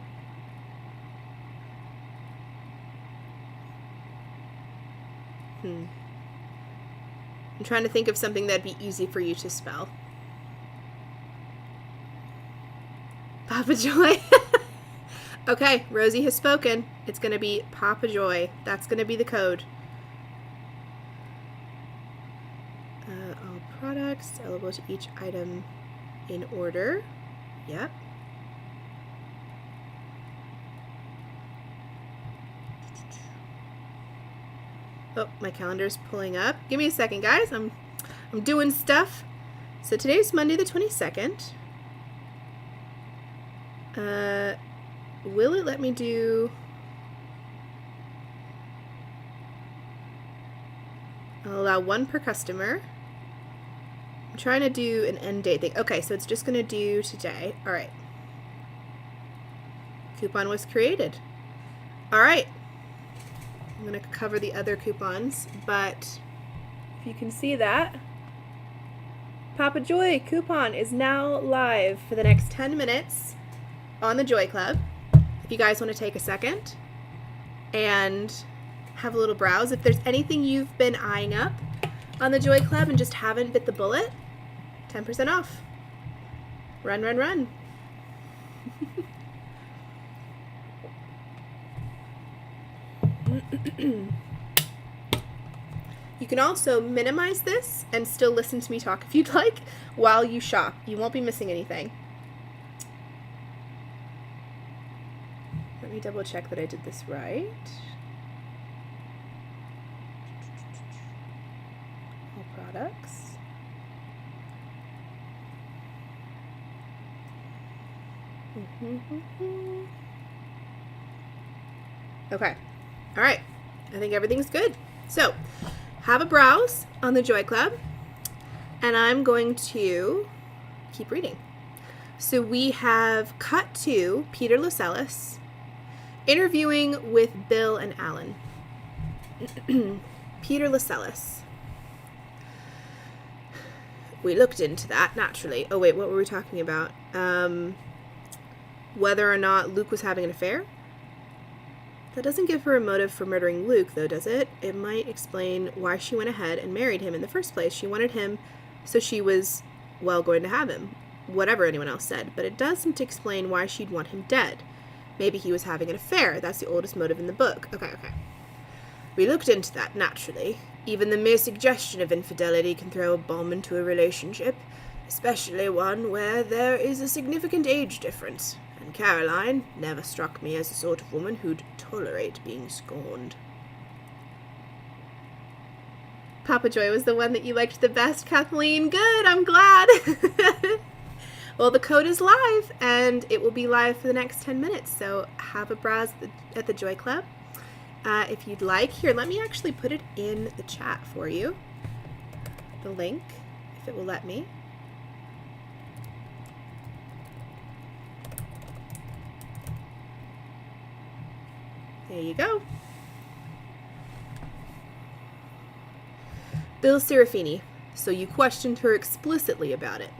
I'm trying to think of something that'd be easy for you to spell. Papa Joy. Okay, Rosie has spoken. It's going to be Papa Joy. That's going to be the code. All products sellable to each item in order. Yep. Oh, my calendar's pulling up. Give me a second, guys. I'm doing stuff. So today's Monday the 22nd. Will it let me do... I'll allow one per customer. I'm trying to do an end date thing. Okay, so it's just going to do today. All right. Coupon was created. All right. I'm going to cover the other coupons, but if you can see that, Papa Joy coupon is now live for the next 10 minutes on the Joy Club. If you guys want to take a second and have a little browse, if there's anything you've been eyeing up on the Joy Club and just haven't bit the bullet, 10% off. Run, run, run. You can also minimize this and still listen to me talk if you'd like while you shop. You won't be missing anything. Let me double check that I did this right. All products. Okay. All right. I think everything's good. So, have a browse on the Joy Club, and I'm going to keep reading. So we have cut to Peter Lascelles interviewing with Bill and Alan. Peter Lascelles. We looked into that, naturally. Oh, wait, what were we talking about? Whether or not Luke was having an affair? That doesn't give her a motive for murdering Luke, though, does it? It might explain why she went ahead and married him in the first place. She wanted him, so she was, well, going to have him, whatever anyone else said. But it doesn't explain why she'd want him dead. Maybe he was having an affair. That's the oldest motive in the book. Okay. We looked into that, naturally. Even the mere suggestion of infidelity can throw a bomb into a relationship, especially one where there is a significant age difference. And Caroline never struck me as the sort of woman who'd tolerate being scorned. Papa Joy was the one that you liked the best, Kathleen. Good, I'm glad. Well, the code is live, and it will be live for the next 10 minutes, so have a browse at the Joy Club. If you'd like, here, let me actually put it in the chat for you. The link, if it will let me. There you go. Bill Serafini. So you questioned her explicitly about it.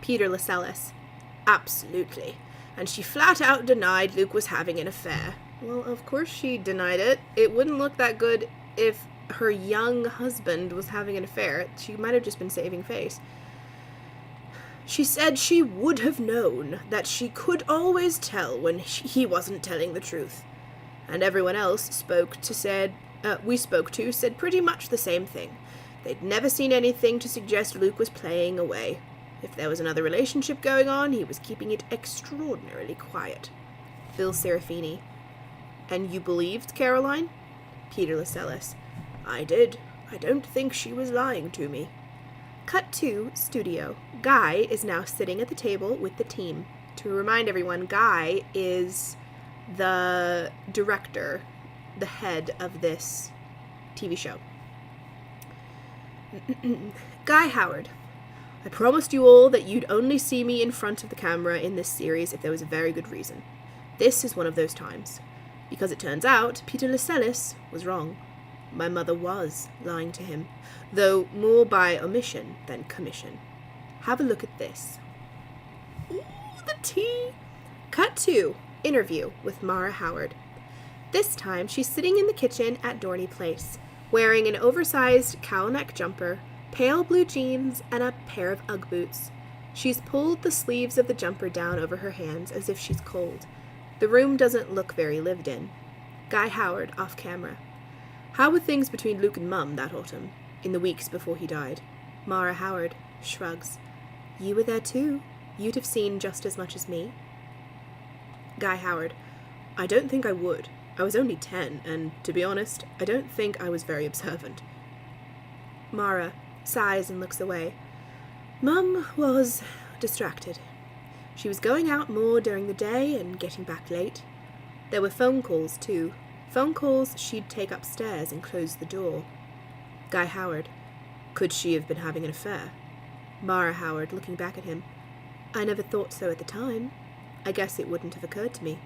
Peter Lascelles. Absolutely. And she flat out denied Luke was having an affair. Well, of course she denied it. It wouldn't look that good if her young husband was having an affair. She might have just been saving face. She said she would have known that she could always tell when he wasn't telling the truth. And everyone else we spoke to said pretty much the same thing. They'd never seen anything to suggest Luke was playing away. If there was another relationship going on, he was keeping it extraordinarily quiet. Bill Serafini. And you believed Caroline? Peter Lascelles. I did. I don't think she was lying to me. Cut to studio. Guy is now sitting at the table with the team. To remind everyone, Guy is the director, the head of this TV show. Guy Howard. I promised you all that you'd only see me in front of the camera in this series if there was a very good reason. This is one of those times. Because it turns out Peter Lascelles was wrong. My mother was lying to him, though more by omission than commission. Have a look at this. Ooh, the tea! Cut to interview with Mara Howard. This time she's sitting in the kitchen at Dorney Place, wearing an oversized cowl neck jumper, pale blue jeans, and a pair of Ugg boots. She's pulled the sleeves of the jumper down over her hands as if she's cold. The room doesn't look very lived in. Guy Howard, off camera. How were things between Luke and Mum that autumn, in the weeks before he died? Mara Howard shrugs. You were there too. You'd have seen just as much as me. Guy Howard. I don't think I would. I was only 10, and, to be honest, I don't think I was very observant. Mara sighs and looks away. Mum was distracted. She was going out more during the day and getting back late. There were phone calls, too. Phone calls she'd take upstairs and close the door. Guy Howard. Could she have been having an affair? Mara Howard, looking back at him. I never thought so at the time. I guess it wouldn't have occurred to me.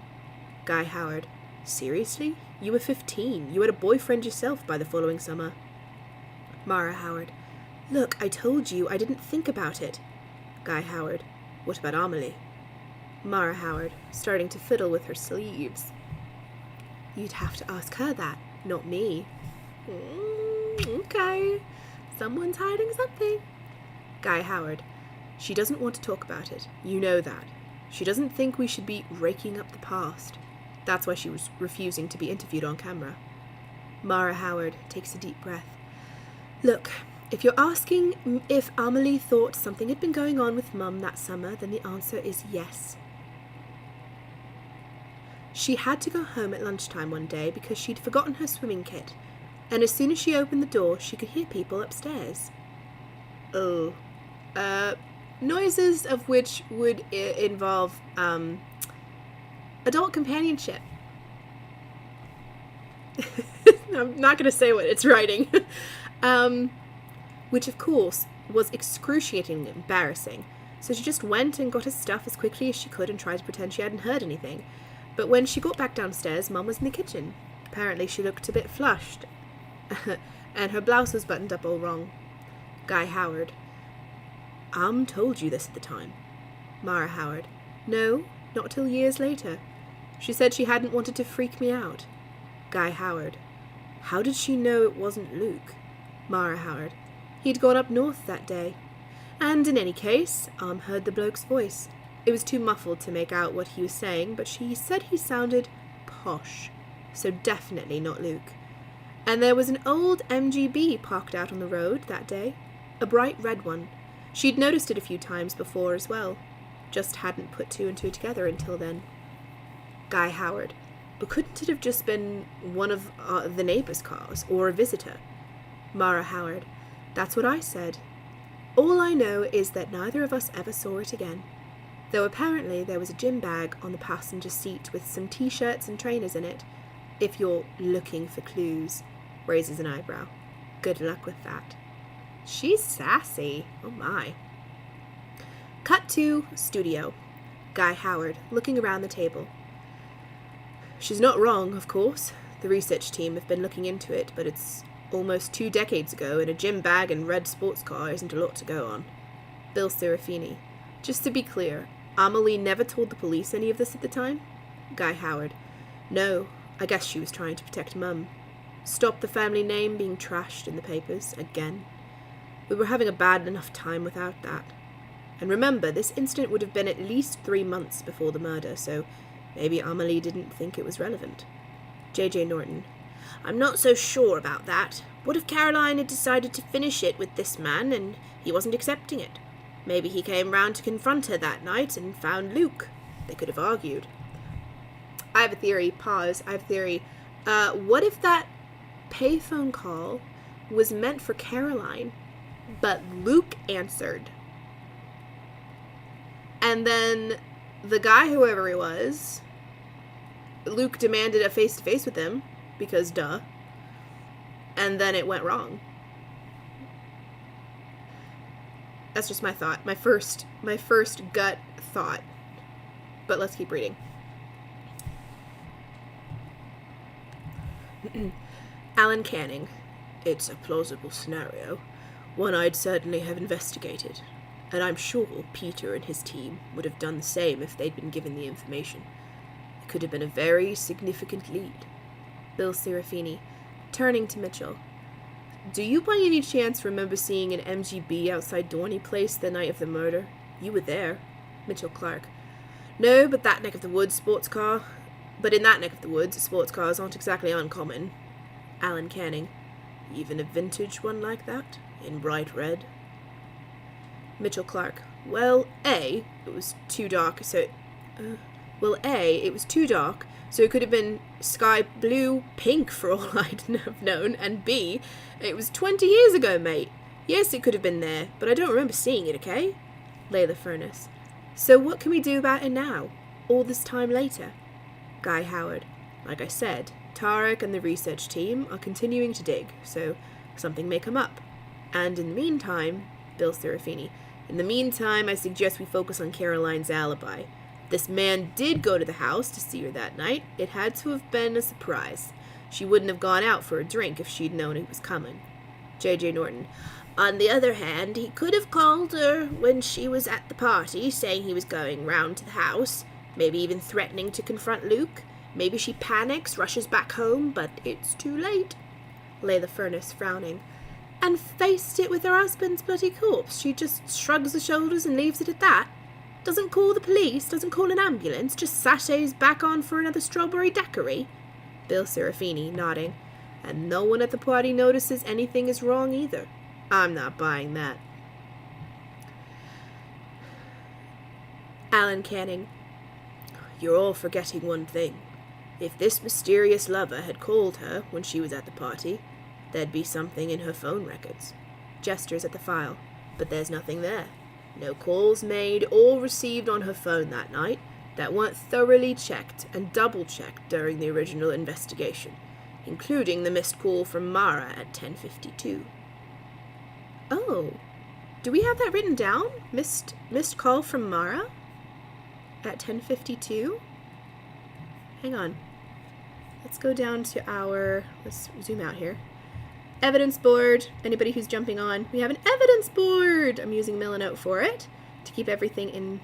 Guy Howard. Seriously? You were 15. You had a boyfriend yourself by the following summer. Mara Howard. Look, I told you I didn't think about it. Guy Howard. What about Amelie? Mara Howard, starting to fiddle with her sleeves. You'd have to ask her that, not me. Okay. Someone's hiding something. Guy Howard. She doesn't want to talk about it. You know that. She doesn't think we should be raking up the past. That's why she was refusing to be interviewed on camera. Mara Howard takes a deep breath. Look, if you're asking if Amelie thought something had been going on with Mum that summer, then the answer is yes. She had to go home at lunchtime one day because she'd forgotten her swimming kit, and as soon as she opened the door, she could hear people upstairs. Oh. Noises of which would involve, adult companionship. I'm not going to say what it's writing. Which, of course, was excruciatingly embarrassing. So she just went and got her stuff as quickly as she could and tried to pretend she hadn't heard anything. But when she got back downstairs, Mum was in the kitchen. Apparently she looked a bit flushed. And her blouse was buttoned up all wrong. Guy Howard. Told you this at the time. Mara Howard. No, not till years later. She said she hadn't wanted to freak me out. Guy Howard. How did she know it wasn't Luke? Mara Howard. He'd gone up north that day. And in any case, heard the bloke's voice. It was too muffled to make out what he was saying, but she said he sounded posh. So definitely not Luke. And there was an old MGB parked out on the road that day. A bright red one. She'd noticed it a few times before as well. Just hadn't put two and two together until then. Guy Howard. But couldn't it have just been one of the neighbor's cars, or a visitor? Mara Howard. That's what I said. All I know is that neither of us ever saw it again. Though apparently there was a gym bag on the passenger seat with some t-shirts and trainers in it. If you're looking for clues. Raises an eyebrow. Good luck with that. She's sassy. Oh my. Cut to studio. Guy Howard, looking around the table. She's not wrong, of course. The research team have been looking into it, but it's almost 2 decades ago, and a gym bag and red sports car isn't a lot to go on. Bill Serafini. Just to be clear, Amelie never told the police any of this at the time? Guy Howard. No, I guess she was trying to protect Mum. Stop the family name being trashed in the papers again. We were having a bad enough time without that. And remember, this incident would have been at least 3 months before the murder, so maybe Amelie didn't think it was relevant. J.J. Norton. I'm not so sure about that. What if Caroline had decided to finish it with this man and he wasn't accepting it? Maybe he came round to confront her that night and found Luke. They could have argued. I have a theory. Pause. I have a theory. What if that payphone call was meant for Caroline, but Luke answered? And then the guy, whoever he was, Luke demanded a face-to-face with him, because duh. And then it went wrong. That's just my thought. My first gut thought. But let's keep reading. Alan Canning. It's a plausible scenario. One I'd certainly have investigated. And I'm sure Peter and his team would have done the same if they'd been given the information. It could have been a very significant lead. Bill Serafini, turning to Mitchell. Do you by any chance remember seeing an MGB outside Dorney Place the night of the murder? You were there. Mitchell Clark. No, but that neck of the woods, sports car. But in that neck of the woods, sports cars aren't exactly uncommon. Alan Canning. Even a vintage one like that? In bright red? Mitchell Clark. Well, it was too dark, so... it was too dark, so it could have been sky blue, pink for all I'd have known, and B, it was 20 years ago, mate. Yes, it could have been there, but I don't remember seeing it, okay? Layla Furness. So what can we do about it now? All this time later? Guy Howard. Like I said, Tarek and the research team are continuing to dig, so something may come up. And in the meantime, Bill Serafini. In the meantime, I suggest we focus on Caroline's alibi. This man did go to the house to see her that night. It had to have been a surprise. She wouldn't have gone out for a drink if she'd known he was coming. J.J. Norton. On the other hand, he could have called her when she was at the party, saying he was going round to the house, maybe even threatening to confront Luke. Maybe she panics, rushes back home, but it's too late. Layla Furness, frowning. And faced it with her husband's bloody corpse. She just shrugs her shoulders and leaves it at that. Doesn't call the police, doesn't call an ambulance, just sashays back on for another strawberry daiquiri. Bill Serafini, nodding. And no one at the party notices anything is wrong either. I'm not buying that. Alan Canning. You're all forgetting one thing. If this mysterious lover had called her when she was at the party, there'd be something in her phone records. Gestures at the file, but there's nothing there. No calls made or received on her phone that night that weren't thoroughly checked and double-checked during the original investigation, including the missed call from Mara at 10:52. Oh, do we have that written down? Missed call from Mara at 10:52? Hang on. Let's go down to let's zoom out here. Evidence board. Anybody who's jumping on, we have an evidence board. I'm using Milanote for it to keep everything in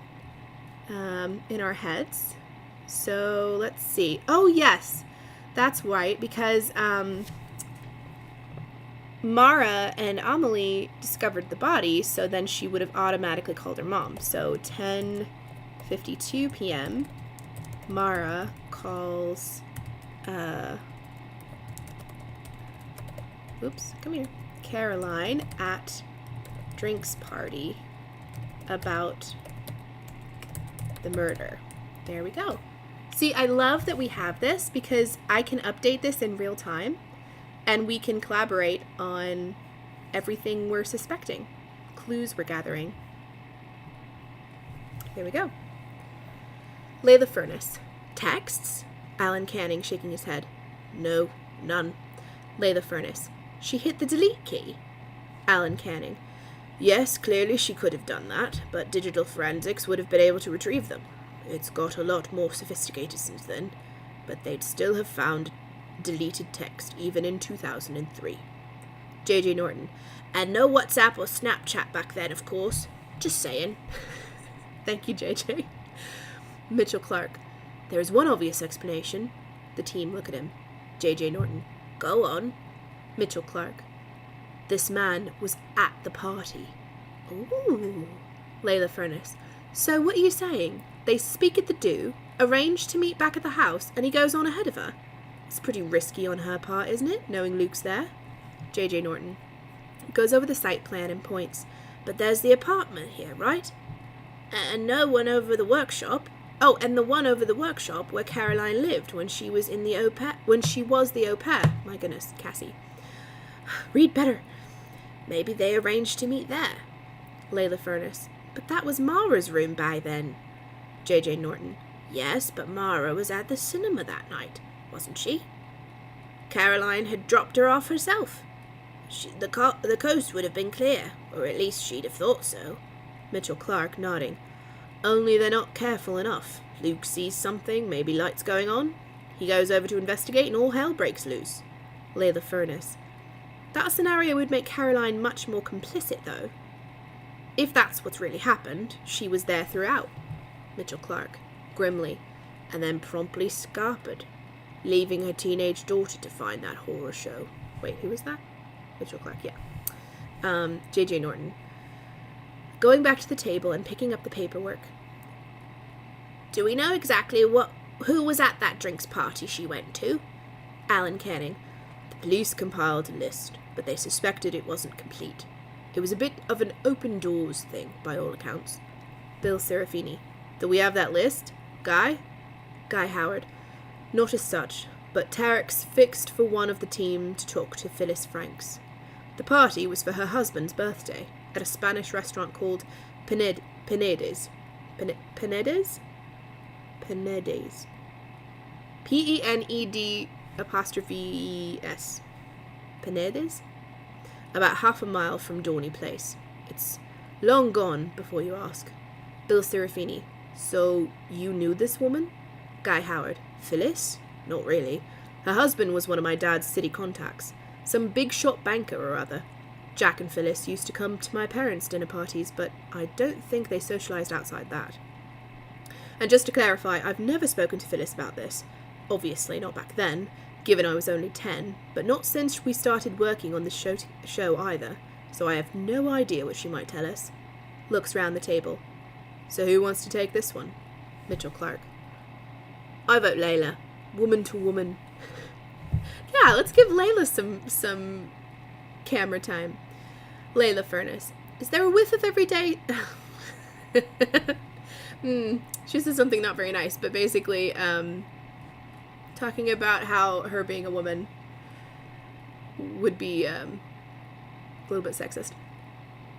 our heads. So let's see. Oh yes, that's right, because Mara and Amelie discovered the body, so then she would have automatically called her mom. So 10:52 p.m. Mara calls Caroline at drinks party about the murder. There we go. See, I love that we have this because I can update this in real time and we can collaborate on everything we're suspecting. Clues we're gathering. Here we go. Lay the furnace. Texts? Alan Canning shaking his head. No, none. Lay the furnace. She hit the delete key. Alan Canning. Yes, clearly she could have done that, but digital forensics would have been able to retrieve them. It's got a lot more sophisticated since then, but they'd still have found deleted text, even in 2003. J.J. Norton. And no WhatsApp or Snapchat back then, of course. Just saying. Thank you, J.J. Mitchell Clark. There is one obvious explanation. The team look at him. J.J. Norton. Go on. Mitchell Clark. This man was at the party. Ooh. Lay the furnace. So what are you saying? They speak at the do, arrange to meet back at the house, and he goes on ahead of her? It's pretty risky on her part, isn't it, knowing Luke's there? J.J. Norton. Goes over the site plan and points. But there's the apartment here, right? And no one over the workshop. Oh, and the one over the workshop where Caroline lived when she was in the au pair. My goodness, Cassie. Read better. Maybe they arranged to meet there. Lay the furnace. But that was Mara's room by then. J.J. Norton. Yes, but Mara was at the cinema that night, wasn't she? Caroline had dropped her off herself. The coast would have been clear, or at least she'd have thought so. Mitchell Clark nodding. Only they're not careful enough. Luke sees something, maybe lights going on. He goes over to investigate and all hell breaks loose. Lay the furnace. That scenario would make Caroline much more complicit, though. If that's what's really happened, she was there throughout. Mitchell Clark, grimly, and then promptly scarpered, leaving her teenage daughter to find that horror show. Wait, who was that? Mitchell Clark, yeah. J.J. Norton. Going back to the table and picking up the paperwork. Do we know exactly who was at that drinks party she went to? Alan Canning. The police compiled a list, but they suspected it wasn't complete. It was a bit of an open doors thing, by all accounts. Bill Serafini. Do we have that list? Guy? Guy Howard. Not as such, but Tarek's fixed for one of the team to talk to Phyllis Franks. The party was for her husband's birthday, at a Spanish restaurant called Pinedes. Pinedes? Pinedes. P-E-N-E-D''S. Pinedes? About half a mile from Dorney Place. It's long gone, before you ask. Bill Serafini. So, you knew this woman? Guy Howard. Phyllis? Not really. Her husband was one of my dad's city contacts. Some big shot banker or other. Jack and Phyllis used to come to my parents' dinner parties, but I don't think they socialized outside that. And just to clarify, I've never spoken to Phyllis about this. Obviously not back then, given I was only 10, but not since we started working on this show either, so I have no idea what she might tell us. Looks round the table. So who wants to take this one? Mitchell Clark. I vote Layla. Woman to woman. Yeah, let's give Layla some camera time. Layla Furness. Is there a whiff of everyday... She says something not very nice, but basically, talking about how her being a woman would be a little bit sexist.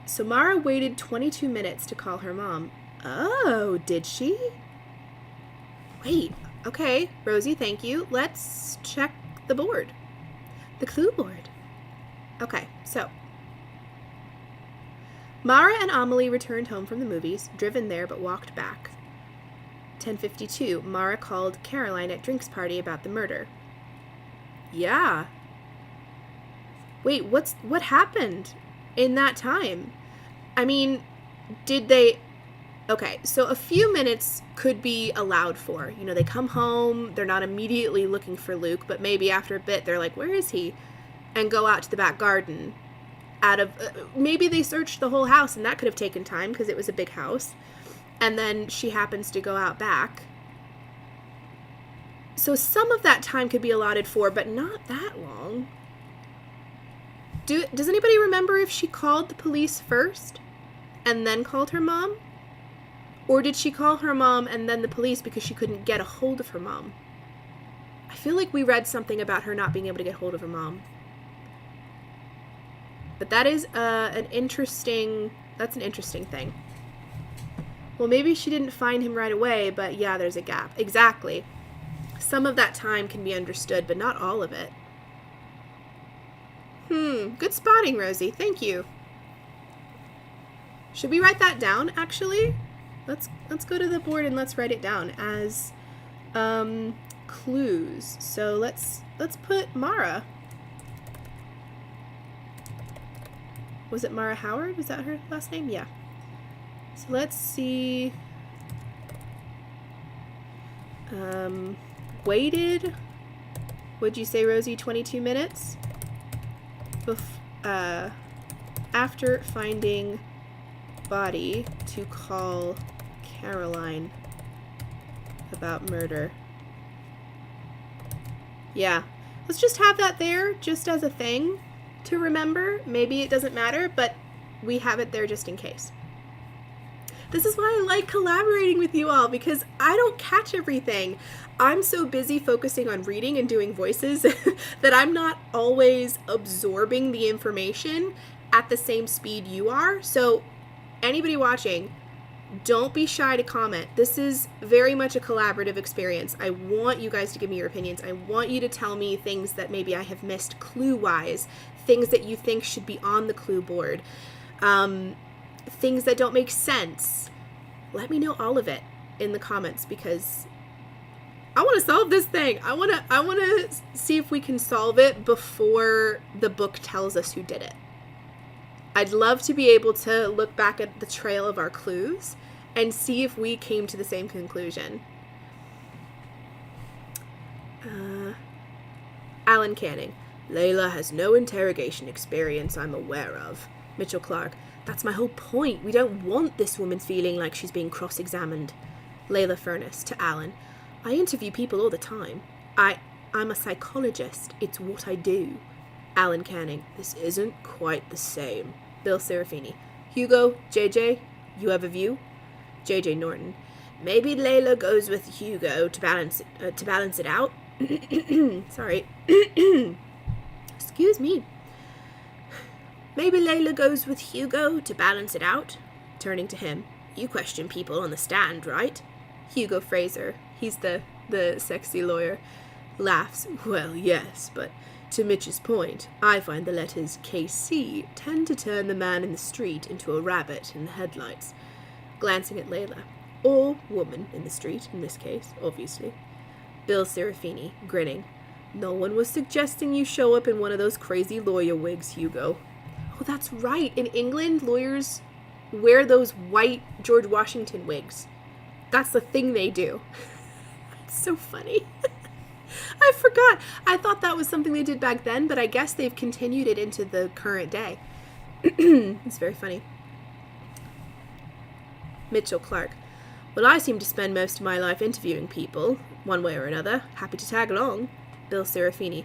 So Mara waited 22 minutes to call her mom. Oh, did she? Wait, okay, Rosie, thank you. Let's check the board. The clue board. Okay, so Mara and Amelie returned home from the movies, driven there but walked back. 10:52, Mara called Caroline at Drink's party about the murder. Yeah. Wait, what happened in that time? I mean, did they... Okay, so a few minutes could be allowed for. You know, they come home, they're not immediately looking for Luke, but maybe after a bit they're like, where is he? And go out to the back garden. Maybe they searched the whole house, and that could have taken time because it was a big house. And then she happens to go out back. So some of that time could be allotted for, but not that long. Does anybody remember if she called the police first and then called her mom? Or did she call her mom and then the police because she couldn't get a hold of her mom? I feel like we read something about her not being able to get hold of her mom. But that is that's an interesting thing. Well, maybe she didn't find him right away, but yeah, there's a gap. Exactly. Some of that time can be understood, but not all of it. Good spotting, Rosie. Thank you. Should we write that down, actually? Let's go to the board and let's write it down as clues. So let's put Mara. Was it Mara Howard? Was that her last name? Yeah. So let's see. Waited. Would you say, Rosie, 22 minutes? After finding body to call Caroline about murder. Yeah. Let's just have that there just as a thing to remember. Maybe it doesn't matter, but we have it there just in case. This is why I like collaborating with you all, because I don't catch everything. I'm so busy focusing on reading and doing voices that I'm not always absorbing the information at the same speed you are. So anybody watching, don't be shy to comment. This is very much a collaborative experience. I want you guys to give me your opinions. I want you to tell me things that maybe I have missed clue-wise, things that you think should be on the clue board, things that don't make sense. Let me know all of it in the comments, because I want to solve this thing. I want to see if we can solve it before the book tells us who did it. I'd love to be able to look back at the trail of our clues and see if we came to the same conclusion. Alan Canning. Layla has no interrogation experience I'm aware of. Mitchell Clark. That's my whole point. We don't want this woman feeling like she's being cross-examined. Layla Furness to Alan. I interview people all the time. I'm a psychologist. It's what I do. Alan Canning. This isn't quite the same. Bill Serafini. Hugo, JJ, you have a view? JJ Norton. Maybe Layla goes with Hugo to balance it out. Sorry. Excuse me. Maybe Layla goes with Hugo to balance it out. Turning to him. You question people on the stand, right? Hugo Fraser. He's the sexy lawyer. Laughs. Well, yes, but to Mitch's point, I find the letters KC tend to turn the man in the street into a rabbit in the headlights. Glancing at Layla. Or woman in the street, in this case, obviously. Bill Serafini, grinning. No one was suggesting you show up in one of those crazy lawyer wigs, Hugo. Oh, that's right. In England, lawyers wear those white George Washington wigs. That's the thing they do. It's so funny. I forgot. I thought that was something they did back then, but I guess they've continued it into the current day. It's very funny. Mitchell Clark. Well, I seem to spend most of my life interviewing people, one way or another. Happy to tag along. Bill Serafini.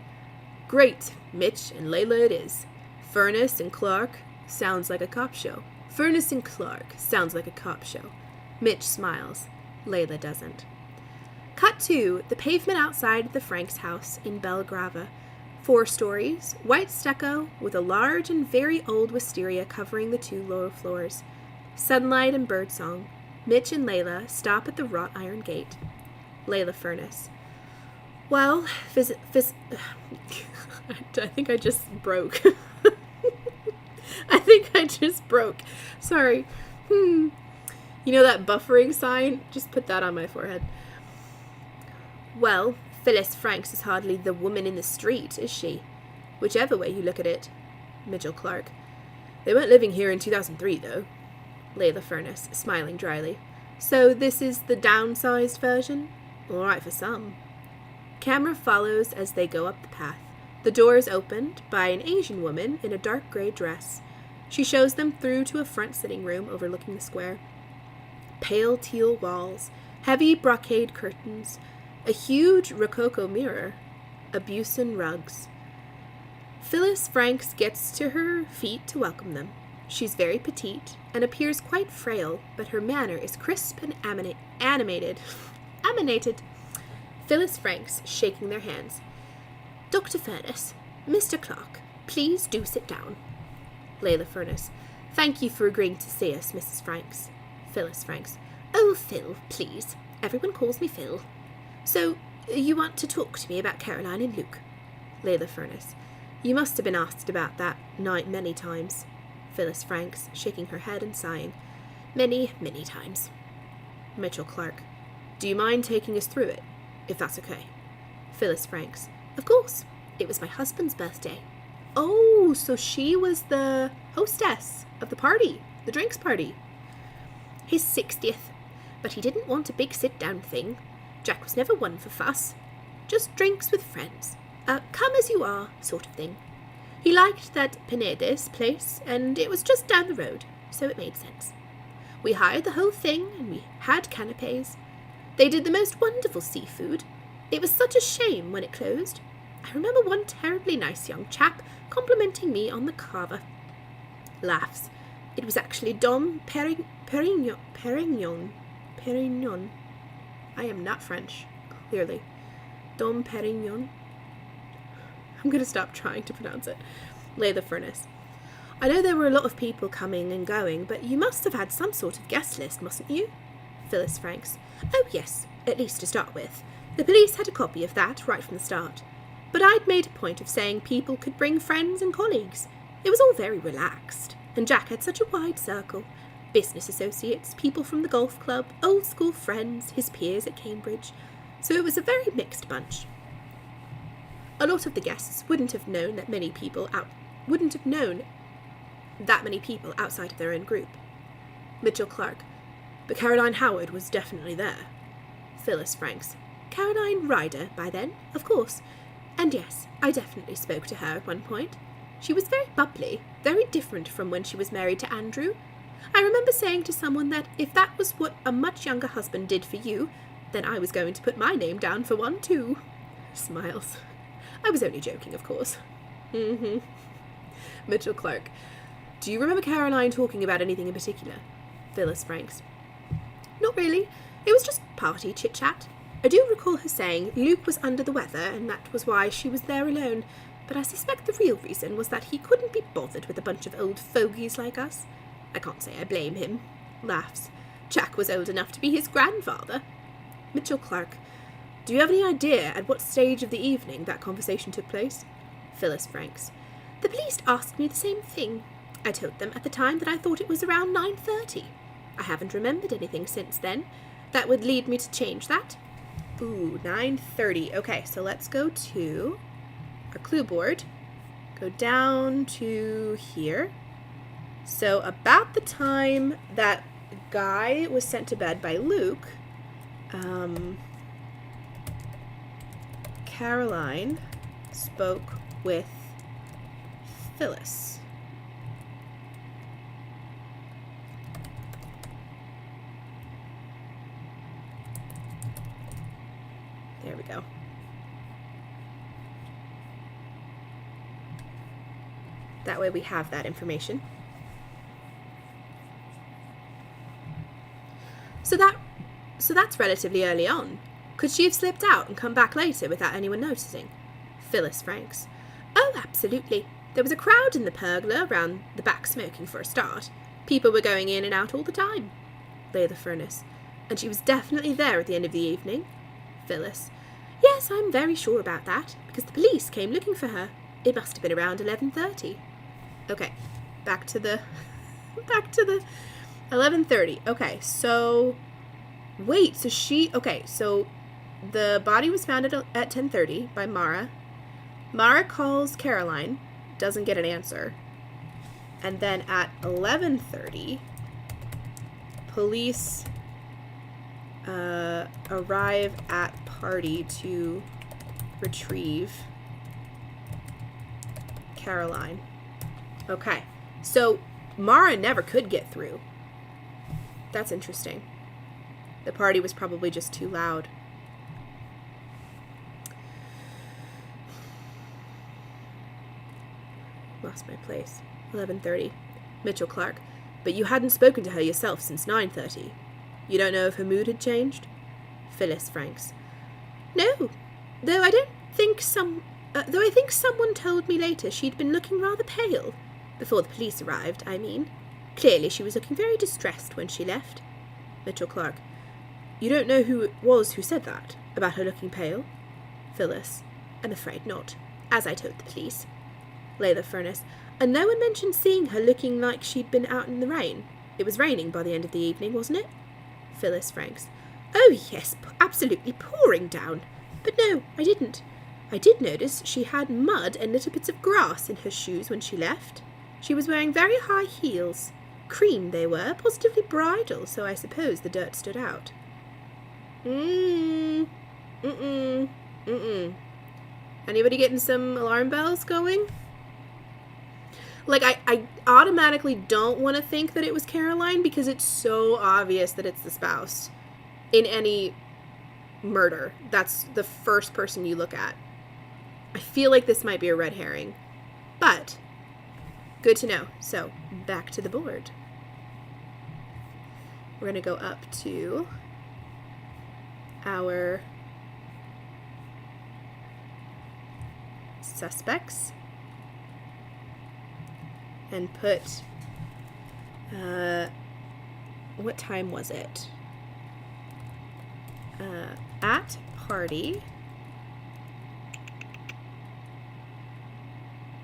Great. Mitch and Layla it is. Furness and Clark. Sounds like a cop show. Furness and Clark. Sounds like a cop show. Mitch smiles. Layla doesn't. Cut to the pavement outside the Franks' house in Belgrava. 4 stories, white stucco, with a large and very old wisteria covering the 2 lower floors. Sunlight and birdsong. Mitch and Layla stop at the wrought iron gate. Layla Furness. Well, I think I just broke. Sorry. You know that buffering sign? Just put that on my forehead. Well, Phyllis Franks is hardly the woman in the street, is she? Whichever way you look at it. Mitchell Clark. They weren't living here in 2003, though. Layla Furness, smiling dryly. So this is the downsized version? All right for some. Camera follows as they go up the path. The door is opened by an Asian woman in a dark gray dress. She shows them through to a front sitting room overlooking the square. Pale teal walls, heavy brocade curtains, a huge rococo mirror, Abusen rugs. Phyllis Franks gets to her feet to welcome them. She's very petite and appears quite frail, but her manner is crisp and animated. Phyllis Franks, shaking their hands. Dr. Furness, Mr. Clark, please do sit down. Layla Furness. Thank you for agreeing to see us, Mrs. Franks. Phyllis Franks. Oh, Phil, please. Everyone calls me Phil. So, you want to talk to me about Caroline and Luke? Layla Furness. You must have been asked about that night many times. Phyllis Franks, shaking her head and sighing. Many, many times. Mitchell Clark. Do you mind taking us through it, if that's okay? Phyllis Franks. Of course. It was my husband's birthday. Oh, so she was the hostess of the party, the drinks party. His 60th, but he didn't want a big sit-down thing. Jack was never one for fuss. Just drinks with friends. Come as you are, sort of thing. He liked that Pinedes place, and it was just down the road, so it made sense. We hired the whole thing, and we had canapes. They did the most wonderful seafood. It was such a shame when it closed. I remember one terribly nice young chap complimenting me on the cava. Laughs. It was actually Dom Perignon. I am not French, clearly. Dom Perignon. I'm going to stop trying to pronounce it. Layla Furness. I know there were a lot of people coming and going, but you must have had some sort of guest list, mustn't you? Phyllis Franks. Oh, yes, at least to start with. The police had a copy of that right from the start. But I'd made a point of saying people could bring friends and colleagues. It was all very relaxed, and Jack had such a wide circle. Business associates, people from the golf club, old school friends, his peers at Cambridge. So it was a very mixed bunch. A lot of the guests wouldn't have known that many people outside of their own group. Mitchell Clark. But Caroline Howard was definitely there. Phyllis Franks. Caroline Ryder by then, of course. And yes, I definitely spoke to her at one point. She was very bubbly, very different from when she was married to Andrew. I remember saying to someone that if that was what a much younger husband did for you, then I was going to put my name down for one too. Smiles. I was only joking, of course. Mitchell Clark. Do you remember Caroline talking about anything in particular? Phyllis Franks. Not really. It was just party chit-chat. I do recall her saying Luke was under the weather and that was why she was there alone, but I suspect the real reason was that he couldn't be bothered with a bunch of old fogies like us. I can't say I blame him. Laughs. Jack was old enough to be his grandfather. Mitchell Clark. Do you have any idea at what stage of the evening that conversation took place? Phyllis Franks. The police asked me the same thing. I told them at the time that I thought it was around 9:30. I haven't remembered anything since then. That would lead me to change that. Ooh, 9:30. Okay, so let's go to our clue board. Go down to here. So about the time that Guy was sent to bed by Luke, Caroline spoke with Phyllis. There we go. That way we have that information. So that's relatively early on. Could she have slipped out and come back later without anyone noticing? Phyllis Franks. Oh, absolutely. There was a crowd in the pergola round the back smoking for a start. People were going in and out all the time. Layla Furness. And she was definitely there at the end of the evening? Phyllis. Yes, I'm very sure about that, because the police came looking for her. It must have been around 11:30. Okay, back to the 11:30. Okay, so wait, so the body was found at 10:30 by Mara. Mara calls Caroline, doesn't get an answer. And then at 11:30, police arrive at party to retrieve Caroline. Okay, so Mara never could get through. That's interesting. The party was probably just too loud. Lost my place. 11:30. Mitchell Clark. But you hadn't spoken to her yourself since 9:30. You don't know if her mood had changed? Phyllis Franks. No, though I think someone told me later she'd been looking rather pale. Before the police arrived, I mean. Clearly she was looking very distressed when she left. Mitchell Clark. You don't know who it was who said that? About her looking pale? Phyllis. I'm afraid not, as I told the police. Layla Furness. And no one mentioned seeing her looking like she'd been out in the rain. It was raining by the end of the evening, wasn't it? Phyllis Franks. Oh, yes, absolutely pouring down. But no, I didn't. I did notice she had mud and little bits of grass in her shoes when she left. She was wearing very high heels. Cream they were, positively bridal, so I suppose the dirt stood out. Anybody getting some alarm bells going? Like, I automatically don't want to think that it was Caroline because it's so obvious that it's the spouse. In any murder, that's the first person you look at. I feel like this might be a red herring. But, good to know. So, back to the board. We're going to go up to our suspects and put, what time was it? At party.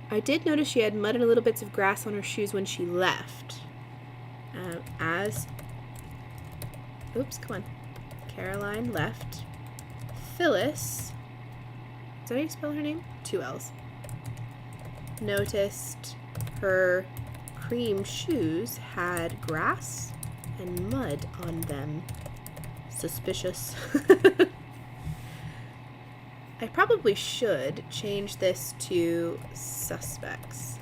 I did notice she had mud and little bits of grass on her shoes when she left. Oops, come on. Caroline left. Phyllis, is that how you spell her name? 2 L's. Noticed her cream shoes had grass and mud on them. Suspicious. I probably should change this to suspects.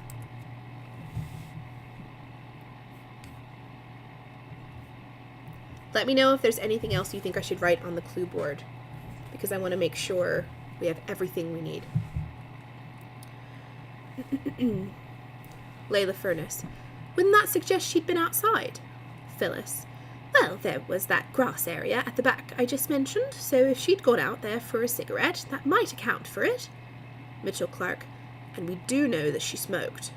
Let me know if there's anything else you think I should write on the clue board, because I want to make sure we have everything we need. Layla Furness. Wouldn't that suggest she'd been outside? Phyllis. Well, there was that grass area at the back I just mentioned, so if she'd gone out there for a cigarette, that might account for it. Mitchell Clark. And we do know that she smoked.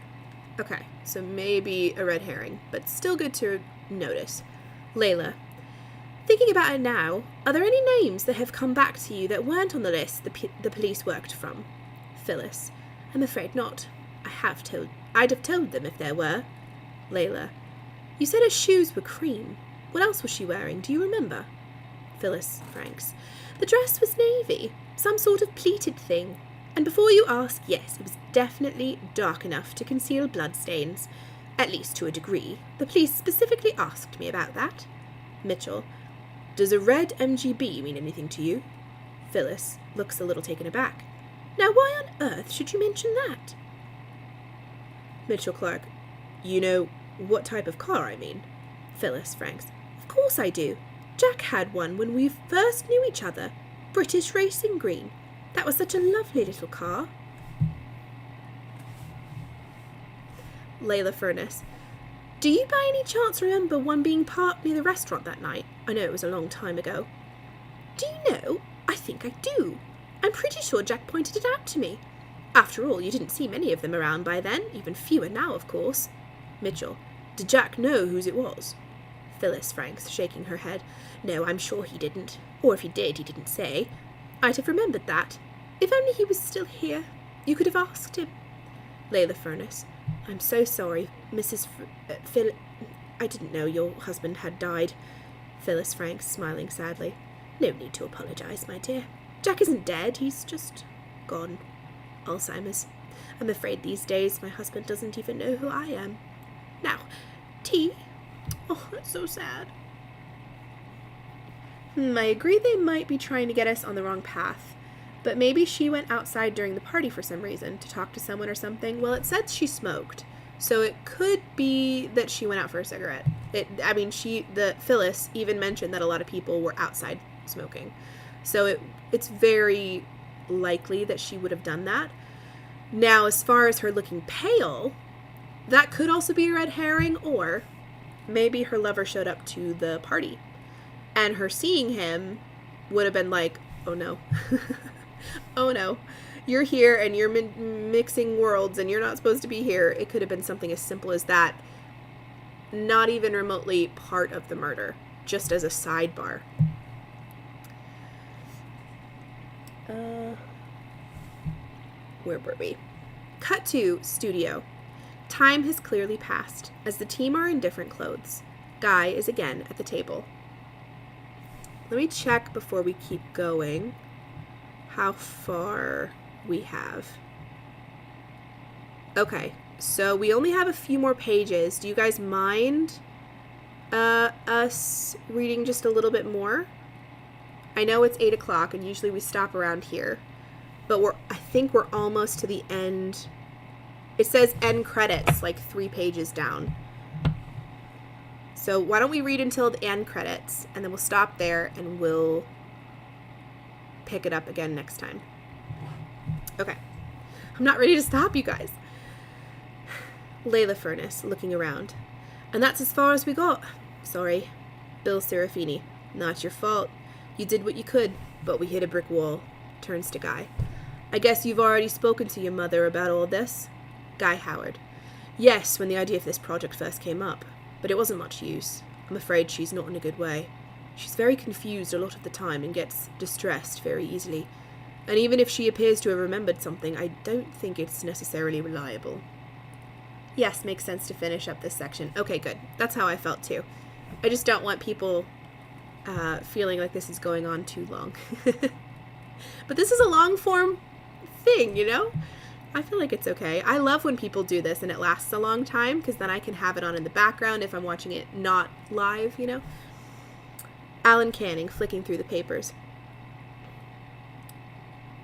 Okay, so maybe a red herring, but still good to notice. Layla. Thinking about it now, are there any names that have come back to you that weren't on the list the police worked from? Phyllis. I'm afraid not. I'd have told them if there were. Layla. You said her shoes were cream. What else was she wearing? Do you remember? Phyllis Franks. The dress was navy, some sort of pleated thing. And before you ask, yes, it was definitely dark enough to conceal bloodstains. At least to a degree. The police specifically asked me about that. Mitchell. Does a red MGB mean anything to you? Phyllis looks a little taken aback. Now why on earth should you mention that? Mitchell Clark. You know what type of car I mean? Phyllis Franks. Of course I do. Jack had one when we first knew each other. British Racing Green. That was such a lovely little car. Layla Furness. Do you by any chance remember one being parked near the restaurant that night? I know it was a long time ago. Do you know? I think I do. I'm pretty sure Jack pointed it out to me. After all, you didn't see many of them around by then, even fewer now, of course. Mitchell. Did Jack know whose it was? Phyllis Franks, shaking her head. No, I'm sure he didn't. Or if he did, he didn't say. I'd have remembered that. If only he was still here. You could have asked him. Layla Furness. I'm so sorry, Mrs. Phil... I didn't know your husband had died. Phyllis Franks, smiling sadly. No need to apologise, my dear. Jack isn't dead, he's just gone. Alzheimer's. I'm afraid these days my husband doesn't even know who I am. Now, tea? Oh, that's so sad. I agree they might be trying to get us on the wrong path. But maybe she went outside during the party for some reason, to talk to someone or something. Well, it said she smoked. So it could be that she went out for a cigarette. Phyllis even mentioned that a lot of people were outside smoking. So it's very likely that she would have done that. Now, as far as her looking pale, that could also be a red herring, or maybe her lover showed up to the party. And her seeing him would have been like, oh no. Oh no. you're here and you're mixing worlds and you're not supposed to be here. It could have been something as simple as that. Not even remotely part of the murder, just as a sidebar. Where were we? Cut to studio. Time has clearly passed, as the team are in different clothes. Guy is again at the table. Let me check before we keep going how far we have. Okay, so we only have a few more pages. Do you guys mind us reading just a little bit more? I know it's 8 o'clock and usually we stop around here, but I think we're almost to the end. It says end credits like 3 pages down. So why don't we read until the end credits and then we'll stop there and we'll pick it up again next time. Okay. I'm not ready to stop, you guys. Layla Furness, looking around. And that's as far as we got. Sorry. Bill Serafini. Not your fault. You did what you could, but we hit a brick wall. Turns to Guy. I guess you've already spoken to your mother about all this? Guy Howard. Yes, when the idea of this project first came up. But it wasn't much use. I'm afraid she's not in a good way. She's very confused a lot of the time and gets distressed very easily. And even if she appears to have remembered something, I don't think it's necessarily reliable. Yes, makes sense to finish up this section. Okay, good. That's how I felt too. I just don't want people feeling like this is going on too long. But this is a long form thing, you know? I feel like it's okay. I love when people do this and it lasts a long time because then I can have it on in the background if I'm watching it not live, you know? Alan Canning, flicking through the papers.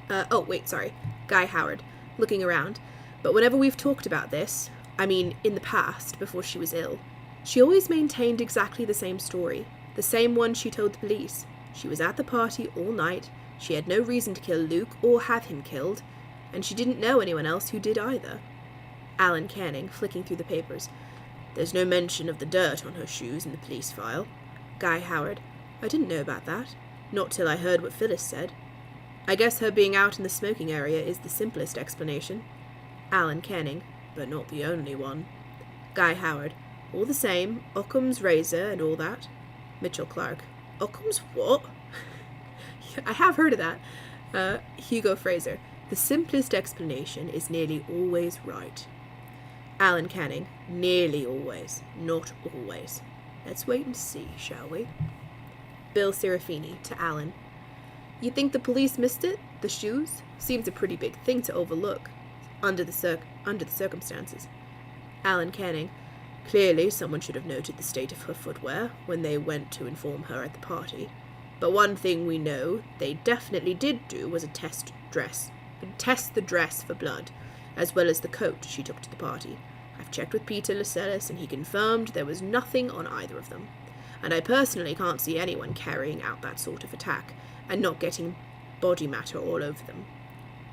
Guy Howard, looking around. But whenever we've talked about this, I mean, in the past, before she was ill, she always maintained exactly the same story. The same one she told the police. She was at the party all night. She had no reason to kill Luke or have him killed. And she didn't know anyone else who did either. Alan Canning, flicking through the papers. There's no mention of the dirt on her shoes in the police file. Guy Howard. I didn't know about that. Not till I heard what Phyllis said. I guess her being out in the smoking area is the simplest explanation. Alan Canning. But not the only one. Guy Howard. All the same, Occam's razor and all that. Mitchell Clark. Occam's what? I have heard of that. Hugo Fraser. The simplest explanation is nearly always right. Alan Canning. Nearly always, not always. Let's wait and see, shall we? Bill Serafini to Alan. You think the police missed it? The shoes? Seems a pretty big thing to overlook, under the circumstances. Alan Canning. Clearly someone should have noted the state of her footwear when they went to inform her at the party. But one thing we know they definitely did do was test the dress for blood, as well as the coat she took to the party. I've checked with Peter Lascelles and he confirmed there was nothing on either of them. And I personally can't see anyone carrying out that sort of attack, and not getting body matter all over them.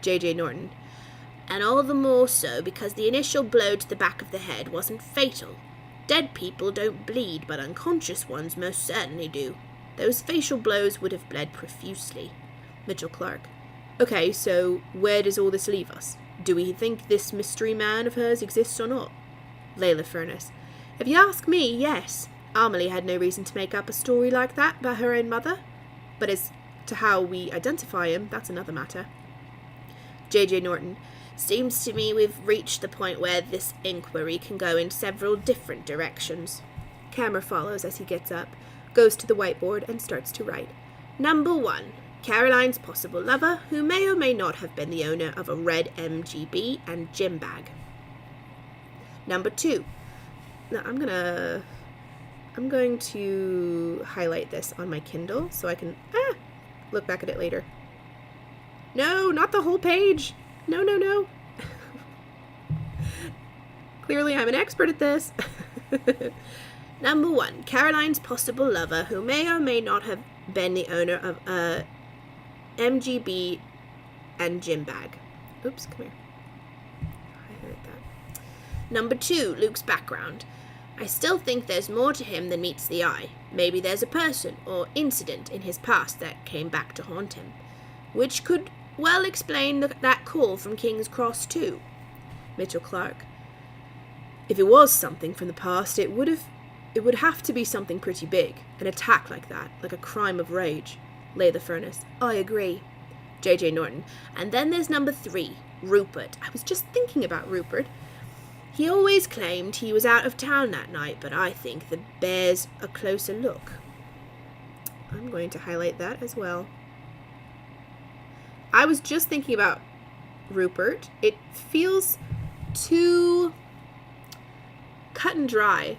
J.J. Norton. And all the more so because the initial blow to the back of the head wasn't fatal. Dead people don't bleed, but unconscious ones most certainly do. Those facial blows would have bled profusely. Mitchell Clark. Okay, so where does all this leave us? Do we think this mystery man of hers exists or not? Layla Furness. If you ask me, yes. Amelie had no reason to make up a story like that about her own mother. But as to how we identify him, that's another matter. J.J. Norton. Seems to me we've reached the point where this inquiry can go in several different directions. Camera follows as he gets up, goes to the whiteboard and starts to write. Number 1. Caroline's possible lover, who may or may not have been the owner of a red MGB and gym bag. Number 2. Now I'm going to highlight this on my Kindle so I can look back at it later. No, not the whole page. No. Clearly I'm an expert at this. Number 1. Caroline's possible lover, who may or may not have been the owner of a MGB and gym bag. Oops, come here. I heard that. Number 2. Luke's background. I still think there's more to him than meets the eye. Maybe there's a person or incident in his past that came back to haunt him, which could Well, explain that call from King's Cross too. Mitchell Clark. If it was something from the past, it would have to be something pretty big. An attack like that, like a crime of rage. Lay the Furnace. I agree. J.J. Norton. And then there's number 3, Rupert. I was just thinking about Rupert. He always claimed he was out of town that night, but I think that bears a closer look. I'm going to highlight that as well. I was just thinking about Rupert. It feels too cut and dry.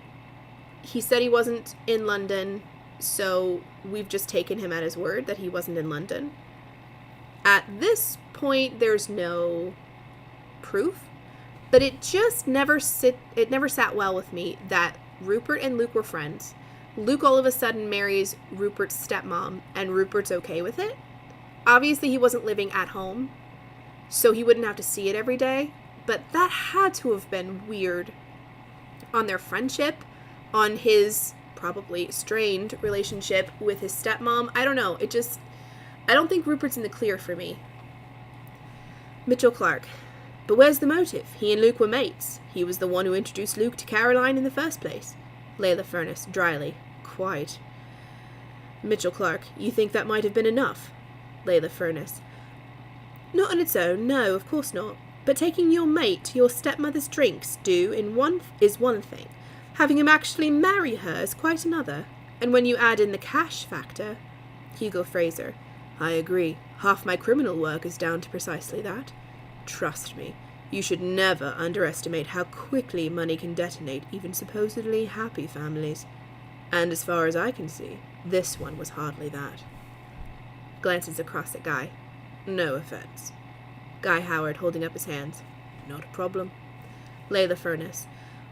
He said he wasn't in London, so we've just taken him at his word that he wasn't in London. At this point, there's no proof, but it just never sat well with me that Rupert and Luke were friends. Luke all of a sudden marries Rupert's stepmom, and Rupert's okay with it. Obviously, he wasn't living at home, so he wouldn't have to see it every day, but that had to have been weird on their friendship, on his probably strained relationship with his stepmom. I don't know. I don't think Rupert's in the clear for me. Mitchell Clark. But where's the motive? He and Luke were mates. He was the one who introduced Luke to Caroline in the first place. Layla Furnace, dryly. Quite. Mitchell Clark. You think that might have been enough? Layla Furnace. Not on its own, no, of course not. But taking your mate to your stepmother's drinks is one thing. Having him actually marry her is quite another. And when you add in the cash factor... Hugo Fraser. I agree. Half my criminal work is down to precisely that. Trust me, you should never underestimate how quickly money can detonate even supposedly happy families. And as far as I can see, this one was hardly that. Glances across at Guy. No offense. Guy Howard holding up his hands. Not a problem. Layla Furnace.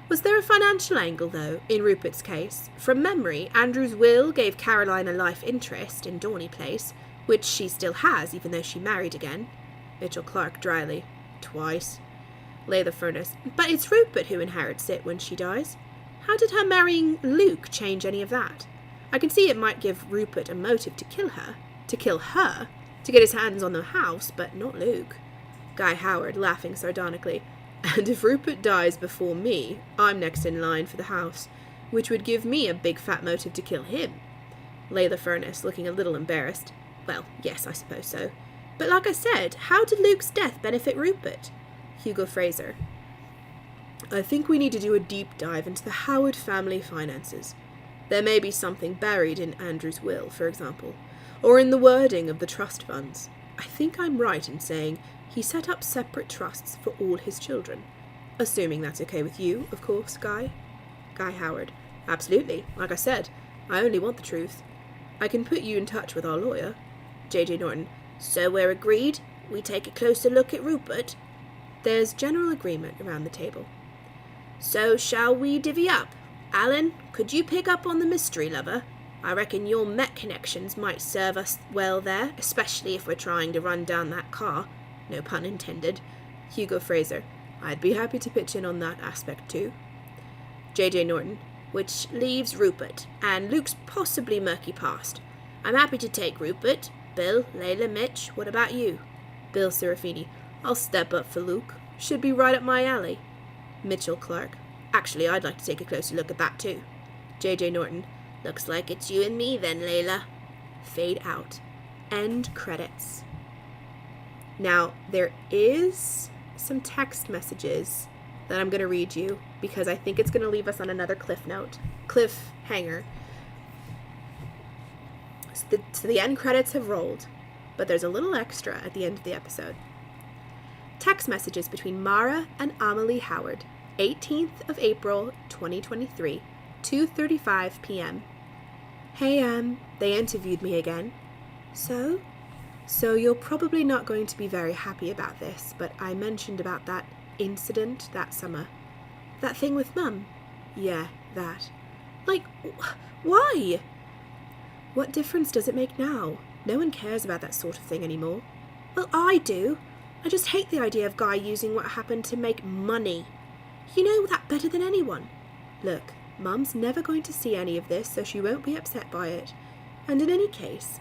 Was there a financial angle, though, in Rupert's case? From memory, Andrew's will gave Caroline a life interest in Dorney Place, which she still has, even though she married again. Mitchell Clark dryly. Twice. Layla Furnace. But it's Rupert who inherits it when she dies. How did her marrying Luke change any of that? I can see it might give Rupert a motive to kill her, to get his hands on the house, but not Luke. Guy Howard, laughing sardonically. And if Rupert dies before me, I'm next in line for the house, which would give me a big fat motive to kill him. Layla Furnace, looking a little embarrassed. Well, yes, I suppose so. But like I said, how did Luke's death benefit Rupert? Hugo Fraser. I think we need to do a deep dive into the Howard family finances. There may be something buried in Andrew's will, for example, or in the wording of the trust funds. I think I'm right in saying he set up separate trusts for all his children. Assuming that's okay with you, of course, Guy? Guy Howard. Absolutely. Like I said, I only want the truth. I can put you in touch with our lawyer. J.J. Norton. So we're agreed? We take a closer look at Rupert? There's general agreement around the table. So shall we divvy up? Alan, could you pick up on the mystery lover? I reckon your Met connections might serve us well there, especially if we're trying to run down that car. No pun intended. Hugo Fraser. I'd be happy to pitch in on that aspect too. J.J. Norton. Which leaves Rupert, and Luke's possibly murky past. I'm happy to take Rupert. Bill, Layla, Mitch, what about you? Bill Serafini. I'll step up for Luke. Should be right up my alley. Mitchell Clark. Actually, I'd like to take a closer look at that too. J.J. Norton. Looks like it's you and me then, Layla. Fade out. End credits. Now, there is some text messages that I'm going to read you because I think it's going to leave us on another cliffhanger. So the end credits have rolled, but there's a little extra at the end of the episode. Text messages between Mara and Amelie Howard, 18th of April, 2023, 2:35 p.m. Hey, they interviewed me again. So you're probably not going to be very happy about this, but I mentioned about that incident that summer. That thing with Mum. Yeah, that. Like, why? What difference does it make now? No one cares about that sort of thing anymore. Well, I do. I just hate the idea of Guy using what happened to make money. You know that better than anyone. Look, Mum's never going to see any of this, so she won't be upset by it. And in any case,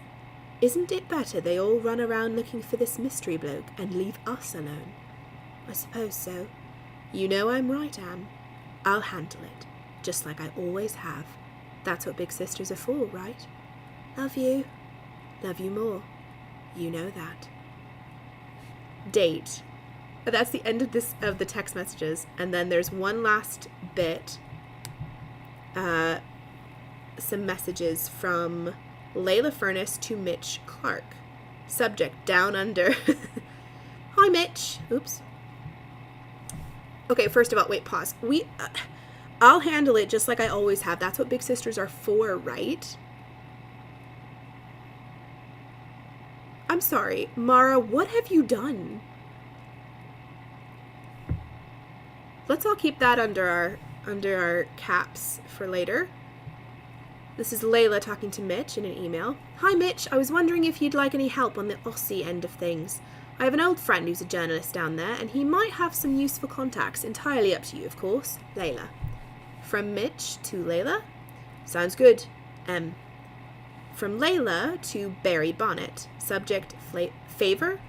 Isn't it better they all run around looking for this mystery bloke and leave us alone? I suppose so. You know I'm right, Am. I'll handle it, just like I always have. That's what big sisters are for, right? Love you. Love you more. You know that. Date. That's the end of the text messages, and then there's one last bit. Some messages from Layla Furness to Mitch Clark. Subject, down under. Hi, Mitch. Oops. Okay, first of all, wait, pause. I'll handle it just like I always have. That's what big sisters are for, right? I'm sorry. Mara, what have you done? Let's all keep that under our caps for later. This is Layla talking to Mitch in an email. Hi, Mitch. I was wondering if you'd like any help on the Aussie end of things. I have an old friend who's a journalist down there, and he might have some useful contacts. Entirely up to you, of course. Layla. From Mitch to Layla? Sounds good. From Layla to Barry Bonnet. Subject, favor?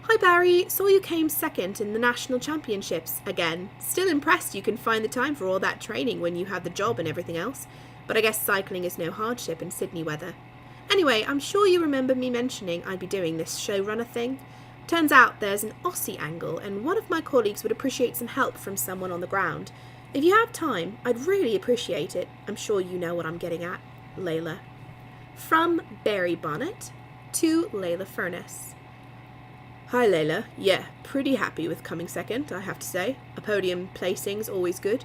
Hi, Barry. Saw you came second in the national championships again. Still impressed you can find the time for all that training when you have the job and everything else. But I guess cycling is no hardship in Sydney weather. Anyway, I'm sure you remember me mentioning I'd be doing this showrunner thing. Turns out there's an Aussie angle, and one of my colleagues would appreciate some help from someone on the ground. If you have time, I'd really appreciate it. I'm sure you know what I'm getting at. Layla. From Barry Bonnet to Layla Furness. Hi, Layla. Yeah, pretty happy with coming second, I have to say. A podium placing's always good.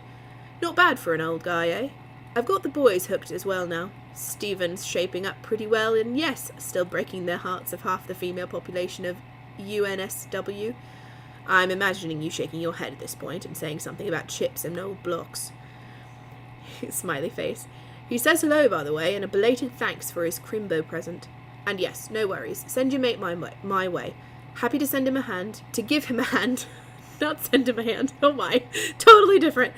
Not bad for an old guy, eh? I've got the boys hooked as well now. Stephen's shaping up pretty well, and yes, still breaking the hearts of half the female population of UNSW. I'm imagining you shaking your head at this point and saying something about chips and old blocks. Smiley face. He says hello, by the way, and a belated thanks for his Crimbo present. And yes, no worries. Send your mate my way. Happy to send him a hand. To give him a hand. Not send him a hand. Oh my. Totally different.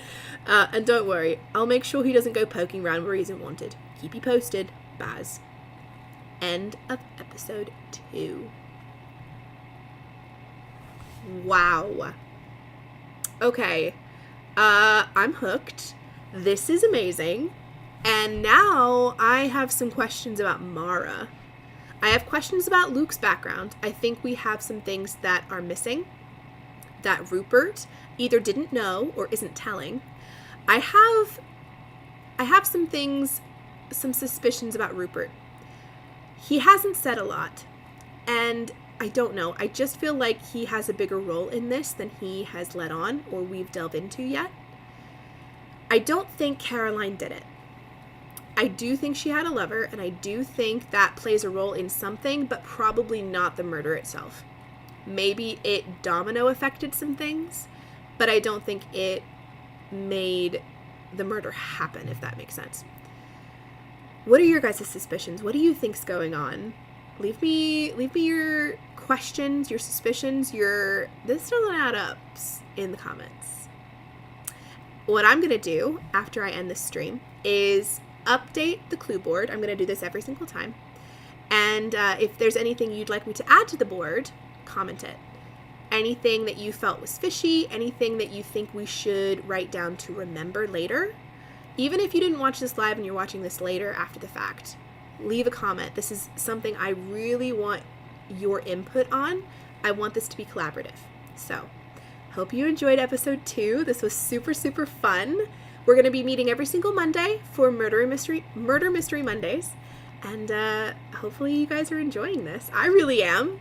And don't worry. I'll make sure he doesn't go poking around where he isn't wanted. Keep you posted. Baz. End of episode 2. Wow. Okay. I'm hooked. This is amazing. And now I have some questions about Mara. I have questions about Luke's background. I think we have some things that are missing that Rupert either didn't know or isn't telling. I have some things, some suspicions about Rupert. He hasn't said a lot, and I don't know. I just feel like he has a bigger role in this than he has let on or we've delved into yet. I don't think Caroline did it. I do think she had a lover, and I do think that plays a role in something, but probably not the murder itself. Maybe it domino affected some things, but I don't think it made the murder happen, if that makes sense. What are your guys' suspicions? What do you think's going on? Leave me your questions, your suspicions, this doesn't add up in the comments. What I'm going to do after I end this stream is update the clue board. I'm going to do this every single time. And if there's anything you'd like me to add to the board, comment it. Anything that you felt was fishy, anything that you think we should write down to remember later, even if you didn't watch this live and you're watching this later after the fact, leave a comment. This is something I really want your input on. I want this to be collaborative. So, hope you enjoyed episode 2. This was super, super fun. We're going to be meeting every single Monday for Murder Mystery Mondays. And hopefully you guys are enjoying this. I really am.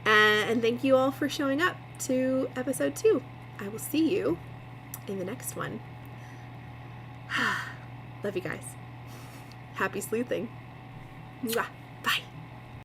And thank you all for showing up to episode 2. I will see you in the next one. Love you guys. Happy sleuthing. Mwah. Bye.